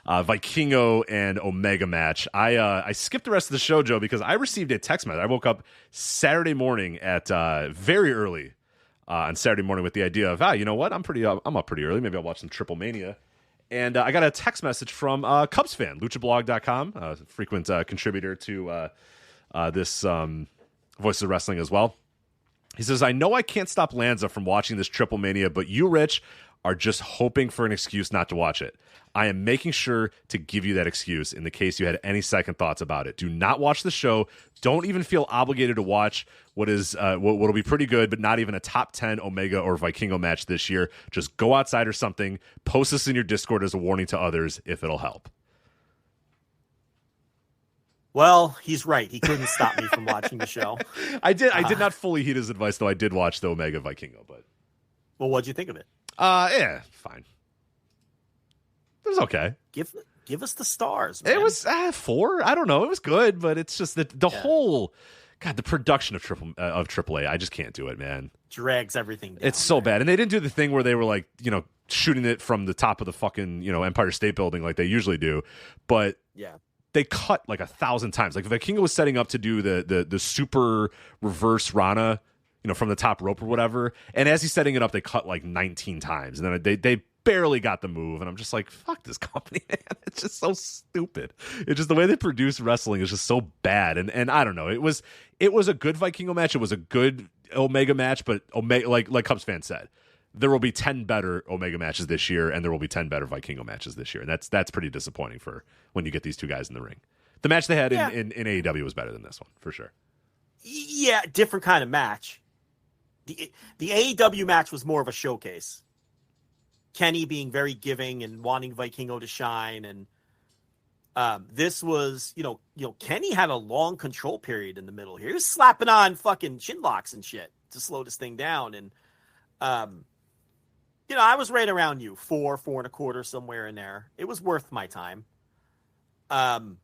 Vikingo and Omega match. I skipped the rest of the show, Joe, because I received a text message. I woke up Saturday morning at very early on Saturday morning with the idea of, you know what, I'm up pretty early. Maybe I'll watch some TripleMania. And I got a text message from Cubs fan, luchablog.com, a frequent contributor to this Voices of Wrestling as well. He says, I know I can't stop Lanza from watching this TripleMania, but you, Rich, are just hoping for an excuse not to watch it. I am making sure to give you that excuse in the case you had any second thoughts about it. Do not watch the show. Don't even feel obligated to watch what will be pretty good, but not even a top 10 Omega or Vikingo match this year. Just go outside or something. Post this in your Discord as a warning to others if it'll help. Well, he's right. He couldn't stop me from watching the show. I did not fully heed his advice, though. I did watch the Omega Vikingo, but well, what'd you think of it? Yeah, fine. It was okay. Give us the stars, man. It was 4. I don't know. It was good, but it's just the whole the production of AAA. I just can't do it, man. Drags everything down. It's so bad, and they didn't do the thing where they were like, shooting it from the top of the fucking Empire State Building like they usually do, but they cut like 1,000 times. Like Vikingo was setting up to do the super reverse Rana, from the top rope or whatever. And as he's setting it up, they cut like 19 times. And then they barely got the move. And I'm just like, fuck this company, man. It's just so stupid. It's just the way they produce wrestling is just so bad. And I don't know. It was a good Vikingo match. It was a good Omega match, but Omega, like Cubs fans said, there will be 10 better Omega matches this year, and there will be 10 better Vikingo matches this year. And that's pretty disappointing for when you get these two guys in the ring. The match they had in AEW was better than this one, for sure. Yeah, different kind of match. The AEW match was more of a showcase. Kenny being very giving and wanting Vikingo to shine, and this was, Kenny had a long control period in the middle here. He was slapping on fucking shin locks and shit to slow this thing down, and I was right around you, 4.25, somewhere in there. It was worth my time. The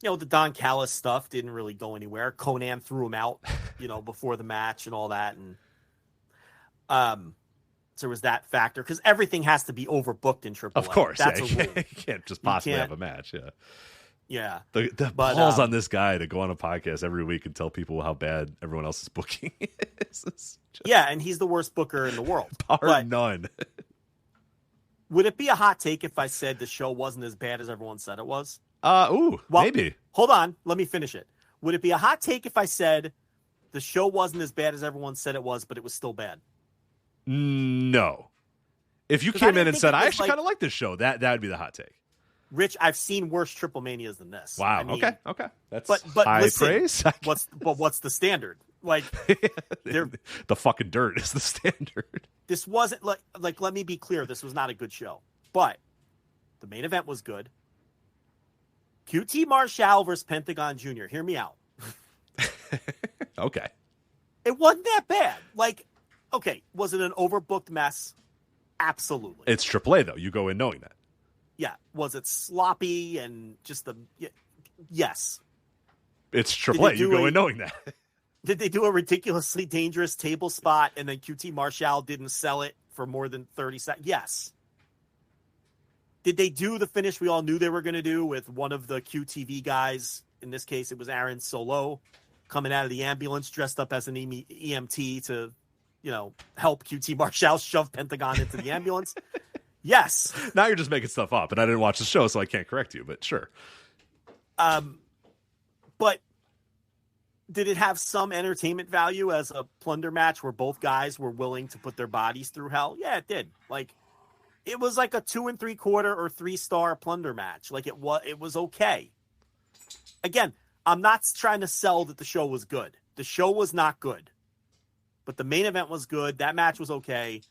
Don Callis stuff didn't really go anywhere. Conan threw him out, before the match and all that, and so there was that factor, because everything has to be overbooked in AAA. Of course, that's a rule. You can't just possibly have a match. Yeah. The balls on this guy to go on a podcast every week and tell people how bad everyone else's booking is. And he's the worst booker in the world. Bar none. Would it be a hot take if I said the show wasn't as bad as everyone said it was? Maybe. Hold on. Let me finish it. Would it be a hot take if I said the show wasn't as bad as everyone said it was, but it was still bad? No. If you came in and said, I actually kind of like this show, that would be the hot take. Rich, I've seen worse TripleManias than this. Wow. I mean, okay. That's but high listen, praise. What's the standard? Like, the fucking dirt is the standard. This wasn't like. Let me be clear. This was not a good show, but the main event was good. QT Marshall versus Pentagon Jr. Hear me out. Okay. It wasn't that bad. Like, okay, was it an overbooked mess? Absolutely. It's AAA though. You go in knowing that. Yeah. Was it sloppy and just yes. It's AAA. You go in knowing that. Did they do a ridiculously dangerous table spot and then QT Marshall didn't sell it for more than 30 seconds? Yes. Did they do the finish we all knew they were going to do with one of the QTV guys? In this case, it was Aaron Solo coming out of the ambulance dressed up as an EMT to, help QT Marshall shove Pentagon into the ambulance. Yes. Now you're just making stuff up, and I didn't watch the show, so I can't correct you, but sure. But did it have some entertainment value as a plunder match where both guys were willing to put their bodies through hell? Yeah, it did. Like, it was like a 2 3/4 or 3-star plunder match. Like, it was okay. Again, I'm not trying to sell that the show was good. The show was not good, but the main event was good. That match was okay.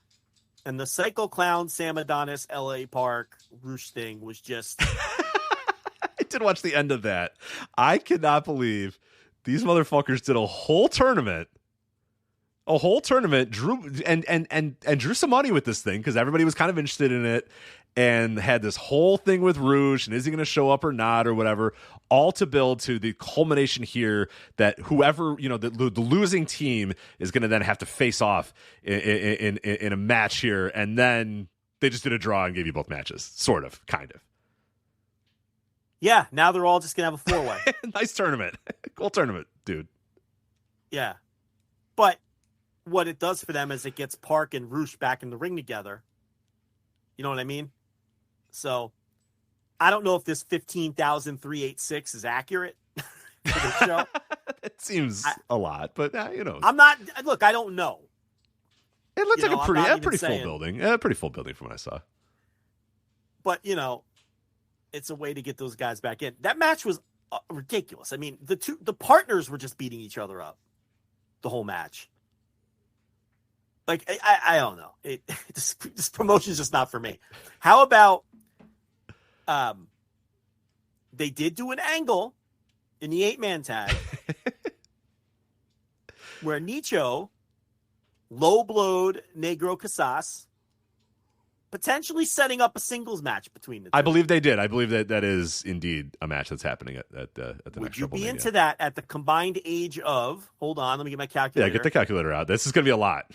And the Psycho Clown, Sam Adonis, LA Park, Roosh thing was just... I did watch the end of that. I cannot believe these motherfuckers did a whole tournament, drew and drew some money with this thing because everybody was kind of interested in it, and had this whole thing with Rouge and is he going to show up or not or whatever, all to build to the culmination here that whoever, the losing team is going to then have to face off in a match here, and then they just did a draw and gave you both matches, sort of, kind of. Yeah, now they're all just going to have a 4-way. Nice tournament. Cool tournament, dude. Yeah. But what it does for them is it gets Park and Roosh back in the ring together. You know what I mean? So, I don't know if this 15,386 is accurate for the show. It seems a lot, but I'm not. Look, I don't know. It looked like a pretty full building. A pretty full building from what I saw. But it's a way to get those guys back in. That match was ridiculous. I mean, the partners were just beating each other up the whole match. Like, I don't know. This promotion is just not for me. How about they did do an angle in the 8-man tag where Nicho low-blowed Negro Casas, potentially setting up a singles match between the two. I believe they did. I believe that is indeed a match that's happening at the Would next you TripleMania. be into that at the combined age of... Hold on, let me get my calculator. Yeah, get the calculator out. This is going to be a lot.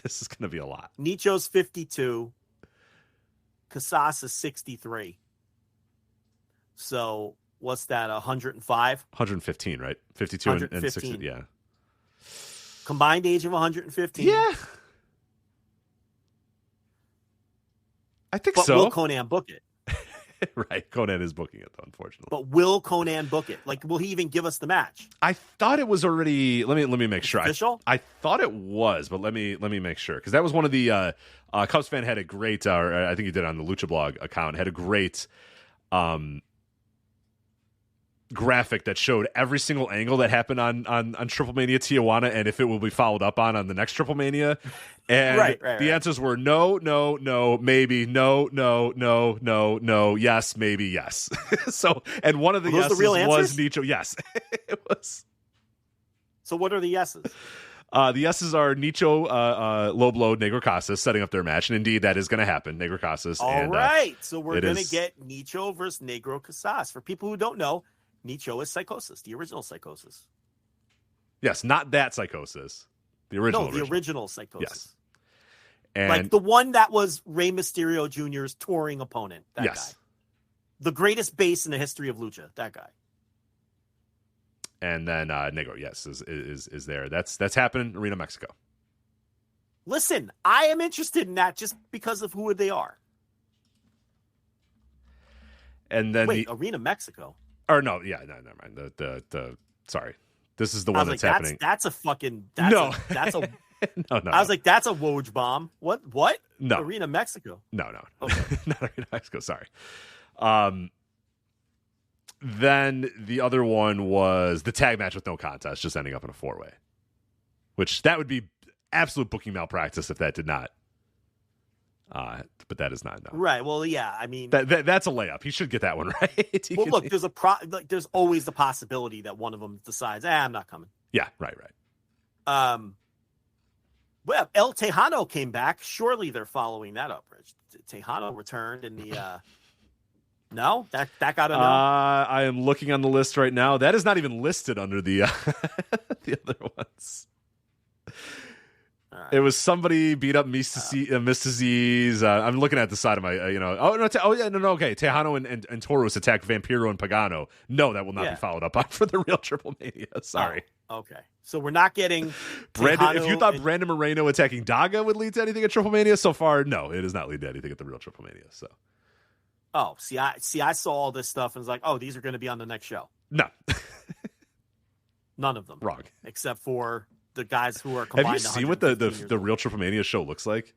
This is going to be a lot. Nicho's 52. Casas is 63. So, what's that, 105? 115, right? 52 and 60, yeah. Combined age of 115. Yeah. I think but so. Will Conan book it? Right. Conan is booking it, though, unfortunately. But will Conan book it? Like, will he even give us the match? I thought it was already... Let me make sure. Official? I thought it was, but let me make sure. Because that was one of the... Cubs fan had a great... or I think he did it on the Lucha Blog account. Had a great... graphic that showed every single angle that happened on TripleMania Tijuana and if it will be followed up on the next TripleMania. And the answers were no, maybe, no, yes, maybe, yes. So, and one of the yeses was Nicho. Yes, it was. So what are the yeses? The yeses are Nicho, low blow, Negro Casas setting up their match. And indeed, that is going to happen. Negro Casas. All right. So we're going to get Nicho versus Negro Casas. For people who don't know, Nicho is Psychosis, the original Psychosis. Yes, not that Psychosis. The original. No, the original Psychosis. Yes. And like the one that was Rey Mysterio Jr.'s touring opponent. That guy. The greatest base in the history of Lucha. That guy. And then Negro, yes, is there. That's happening in Arena, Mexico. Listen, I am interested in that just because of who they are. And then Arena, Mexico. Or no, yeah, no, never mind. The sorry, this is the one that's happening. That's a fucking no. No. I was like, that's a Woj bomb. What? No, Arena Mexico. No. Okay. Not Arena Mexico. Sorry. Then the other one was the tag match with no contest, just ending up in a 4-way, which that would be absolute booking malpractice if that did not. But that is not, no. Right. Well, yeah. I mean, that's a layup. He should get that one right. Well, look, there's always the possibility that one of them decides, I'm not coming. Yeah. Right. Well, El Tejano came back. Surely they're following that up, Rich. Tejano returned in the. No, that got a no. I am looking on the list right now. That is not even listed under the the other ones. Right. It was somebody beat up Mr. Z's. I'm looking at the side of my, Okay, Tejano and Taurus attacked Vampiro and Pagano. No, that will not be followed up on for the real TripleMania. Sorry. Oh, okay, so we're not getting Brandon. If you thought Brandon Moreno attacking Daga would lead to anything at TripleMania so far, no, it does not lead to anything at the real TripleMania. So. Oh, I saw all this stuff and was like, oh, these are going to be on the next show. No. None of them. Wrong. Except for the guys who are combined. Have you seen what the real TripleMania show looks like?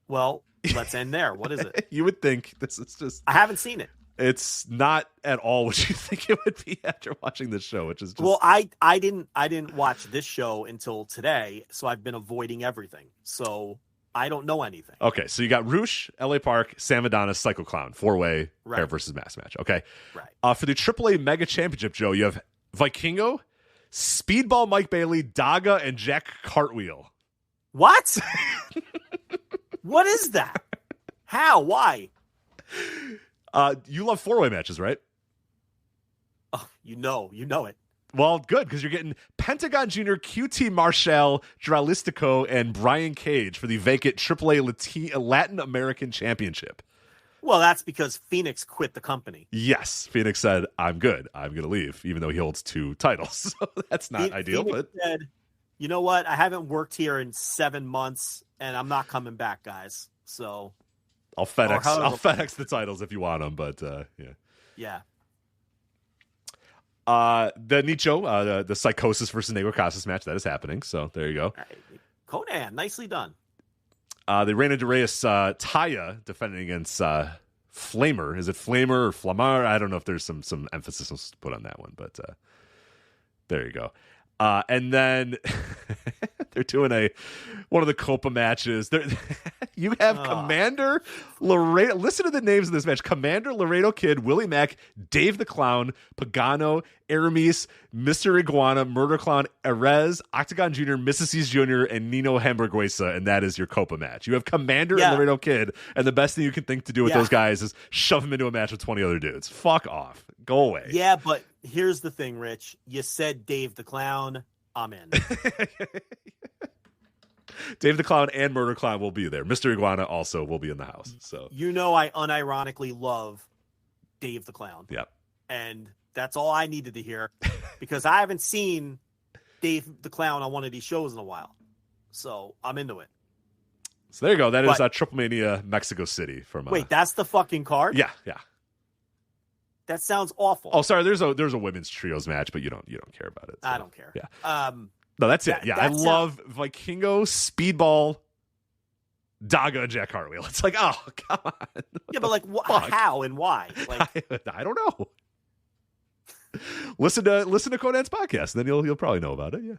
Well, let's end there. What is it? You would think this is just... I haven't seen it. It's not at all what you think it would be after watching this show, which is just... Well, I didn't watch this show until today, so I've been avoiding everything. So I don't know anything. Okay, so you got Roosh, LA Park, Sam Adonis, Psycho Clown, 4-way hair versus mask match. Okay. Right. For the AAA Mega Championship, Joe, you have Vikingo, Speedball Mike Bailey, Daga, and Jack Cartwheel. What? What is that? How? Why? You love 4-way matches, right? Oh, you know it. Well, good, because you're getting Pentagon Jr., QT Marshall, Dralistico, and Brian Cage for the vacant AAA Latin American Championship. Well, that's because Phoenix quit the company. Yes, Phoenix said, I'm good. I'm going to leave, even though he holds 2 titles. So that's not ideal. Phoenix said, you know what? I haven't worked here in 7 months, and I'm not coming back, guys. So I'll FedEx the titles if you want them, but yeah. Yeah. The Nicho, the Psychosis versus Negro Casas match, that is happening. So there you go. Conan, nicely done. The Reina de Reyes Taya defending against Flamer. Is it Flamer or Flamar? I don't know if there's some emphasis put on that one, but there you go. And then they're doing one of the Copa matches. You have Commander Laredo. Listen to the names of this match: Commander Laredo Kid, Willie Mack, Dave the Clown, Pagano, Aramis, Mr. Iguana, Murder Clown, Erez, Octagon Jr., Mrs. C's Jr., and Nino Hamburguesa, and that is your Copa match. You have Commander and Laredo Kid, and the best thing you can think to do with those guys is shove them into a match with 20 other dudes. Fuck off. Go away. Yeah, but here's the thing, Rich. You said Dave the Clown. I'm in. Dave the Clown and Murder Clown will be there. Mr. Iguana also will be in the house. So I unironically love Dave the Clown. Yep. And that's all I needed to hear because I haven't seen Dave the Clown on one of these shows in a while. So I'm into it. So there you go. That is TripleMania Mexico City from Wait, that's the fucking card? Yeah. That sounds awful. Oh, sorry. There's a women's trios match, but you don't care about it. So. I don't care. Yeah. No, that's it. Yeah, I love Vikingo, Speedball, Daga, and Jack Cartwheel. It's like, oh, come on. Yeah, but like, how and why? Like, I don't know. Listen to Conan's podcast, and then you'll probably know about it. Yeah.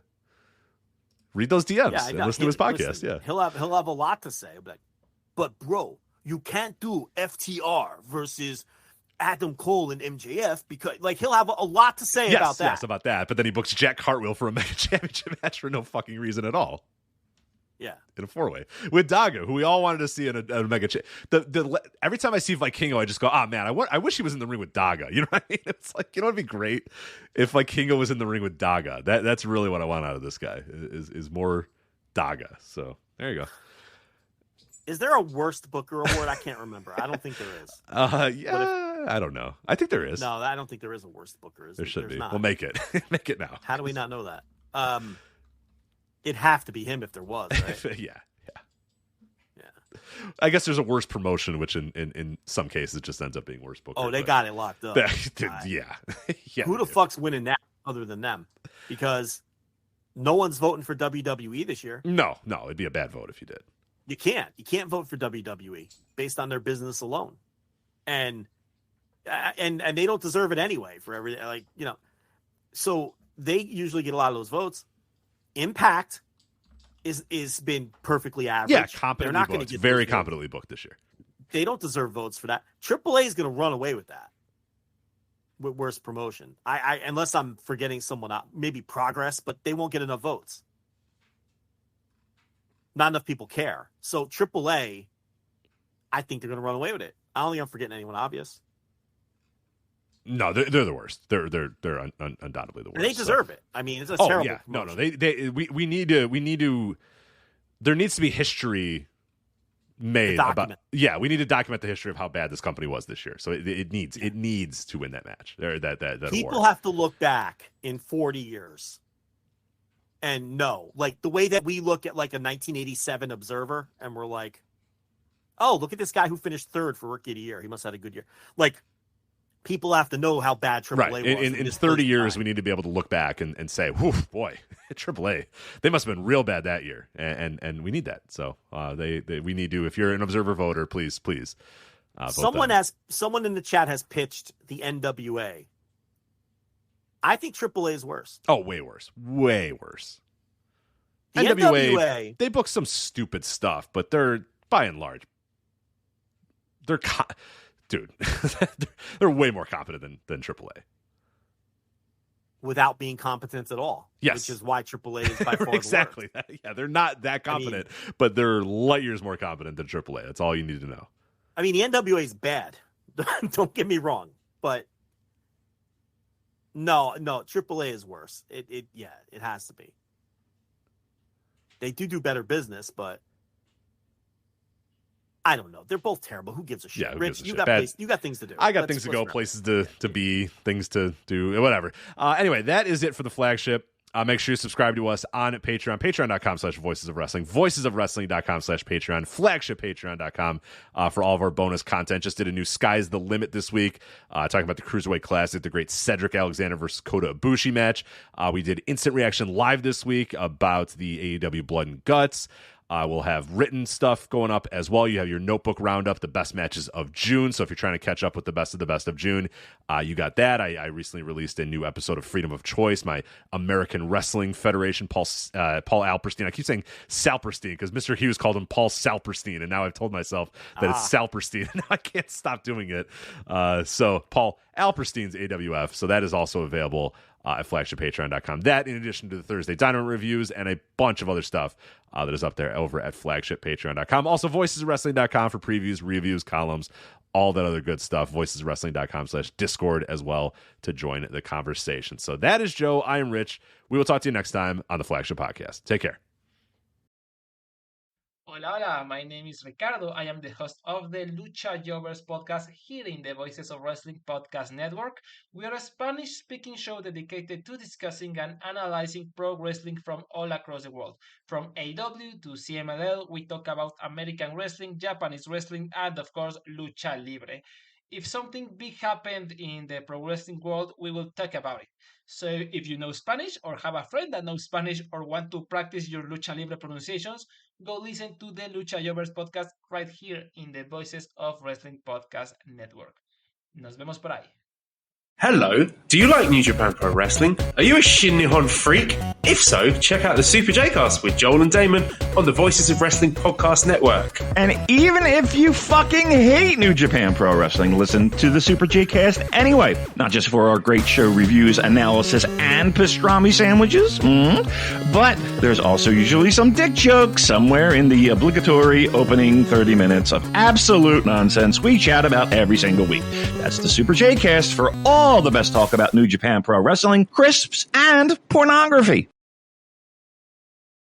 Read those DMs and listen to his podcast. Yeah, he'll have a lot to say. But bro, you can't do FTR versus Adam Cole and MJF because he'll have a lot to say about that. Yes, about that. But then he books Jack Cartwheel for a Mega Championship match for no fucking reason at all. Yeah, in a 4-way with Daga, who we all wanted to see in a Mega. Every time I see Vikingo, I just go, "Oh man, I wish he was in the ring with Daga." You know what I mean? It's like, you know, it'd be great if Vikingo was in the ring with Daga. That's really what I want out of this guy is more Daga. So there you go. Is there a worst Booker award? I can't remember. I don't think there is. I don't know. I think there is. No, I don't think there is a worst Booker. There should be. Not. We'll make it. Make it now. How do we not know that? It'd have to be him if there was, right? Yeah. I guess there's a worse promotion, which in some cases just ends up being worse Booker. Oh, they got it locked up. Yeah. Who the fuck's winning that other than them? Because no one's voting for WWE this year. No, it'd be a bad vote if you did. You can't vote for WWE based on their business alone, and they don't deserve it anyway for everything. So they usually get a lot of those votes. Impact is been perfectly average. Yeah, competently booked. Going to get very competently booked this year. They don't deserve votes for that. AAA is going to run away with that. With worst promotion, I unless I'm forgetting someone out, maybe Progress, but they won't get enough votes. Not enough people care. So AAA, I think they're going to run away with it. I don't think I'm forgetting anyone obvious. No, they're the worst. They're undoubtedly the worst. And they deserve it. I mean, it's a terrible. Yeah, promotion. no. We need to. There needs to be history made about. Yeah, we need to document the history of how bad this company was this year. So it needs to win that match. That people award. have to look back in 40 years. And no, the way that we look at a 1987 Observer and we're like, oh, look at this guy who finished third for Rookie of the Year. He must have had a good year. people have to know how bad AAA right. was. In 30 years, we need to be able to look back and say, whew, boy, AAA, they must have been real bad that year. And we need that. So we need to, if you're an observer voter, please. Someone in the chat has pitched the NWA. I think AAA is worse. Oh, way worse. Way worse. The NWA, they book some stuff, but they're, by and large, they're way more competent than AAA. Without being competent at all. Yes. Which is why AAA is by far exactly. the worst. Yeah, they're not that competent, but they're light years more competent than AAA. That's all you need to know. I mean, the NWA is bad. Don't get me wrong, but no, AAA is worse. It has to be. They do better business, but I don't know. They're both terrible. Who gives a shit? Yeah, Rich, you got things to do. I got things to go, places to be, things to do, whatever. Anyway, that is it for the flagship. Make sure you subscribe to us on Patreon, patreon.com/Voices of Wrestling, voicesofwrestling.com/Patreon, flagshippatreon.com for all of our bonus content. Just did a new Sky's the Limit this week, talking about the Cruiserweight Classic, the great Cedric Alexander versus Kota Ibushi match. We did Instant Reaction Live this week about the AEW Blood and Guts. We'll have written stuff going up as well. You have your notebook roundup, the best matches of June. So if you're trying to catch up with the best of June, you got that. I recently released a new episode of Freedom of Choice, my American Wrestling Federation, Paul Alperstein. I keep saying Salperstein because Mr. Hughes called him Paul Salperstein, and now I've told myself that it's Salperstein. Now I can't stop doing it. So Paul Alperstein's AWF. So that is also available at flagshippatreon.com. That, in addition to the Thursday Dynamite reviews and a bunch of other stuff that is up there over at flagshippatreon.com. Also, voicesofwrestling.com for previews, reviews, columns, all that other good stuff. voicesofwrestling.com/Discord as well to join the conversation. So that is Joe. I am Rich. We will talk to you next time on the Flagship Podcast. Take care. Hola, my name is Ricardo. I am the host of the Lucha Jovers podcast here in the Voices of Wrestling Podcast Network. We are a Spanish-speaking show dedicated to discussing and analyzing pro wrestling from all across the world. From AEW to CMLL, we talk about American wrestling, Japanese wrestling, and of course, Lucha Libre. If something big happened in the pro wrestling world, we will talk about it. So if you know Spanish or have a friend that knows Spanish or want to practice your Lucha Libre pronunciations, go listen to the Lucha Jovers podcast right here in the Voices of Wrestling Podcast Network. Nos vemos por ahí. Hello, do you like New Japan Pro Wrestling? Are you a Shin Nihon freak? If so, check out the Super J-Cast with Joel and Damon on the Voices of Wrestling Podcast Network. And even if you fucking hate New Japan Pro Wrestling, listen to the Super J-Cast anyway. Not just for our great show reviews, analysis, and pastrami sandwiches, but there's also usually some dick jokes somewhere in the obligatory opening 30 minutes of absolute nonsense we chat about every single week. That's the Super J-Cast for all the best talk about New Japan Pro Wrestling, crisps, and pornography.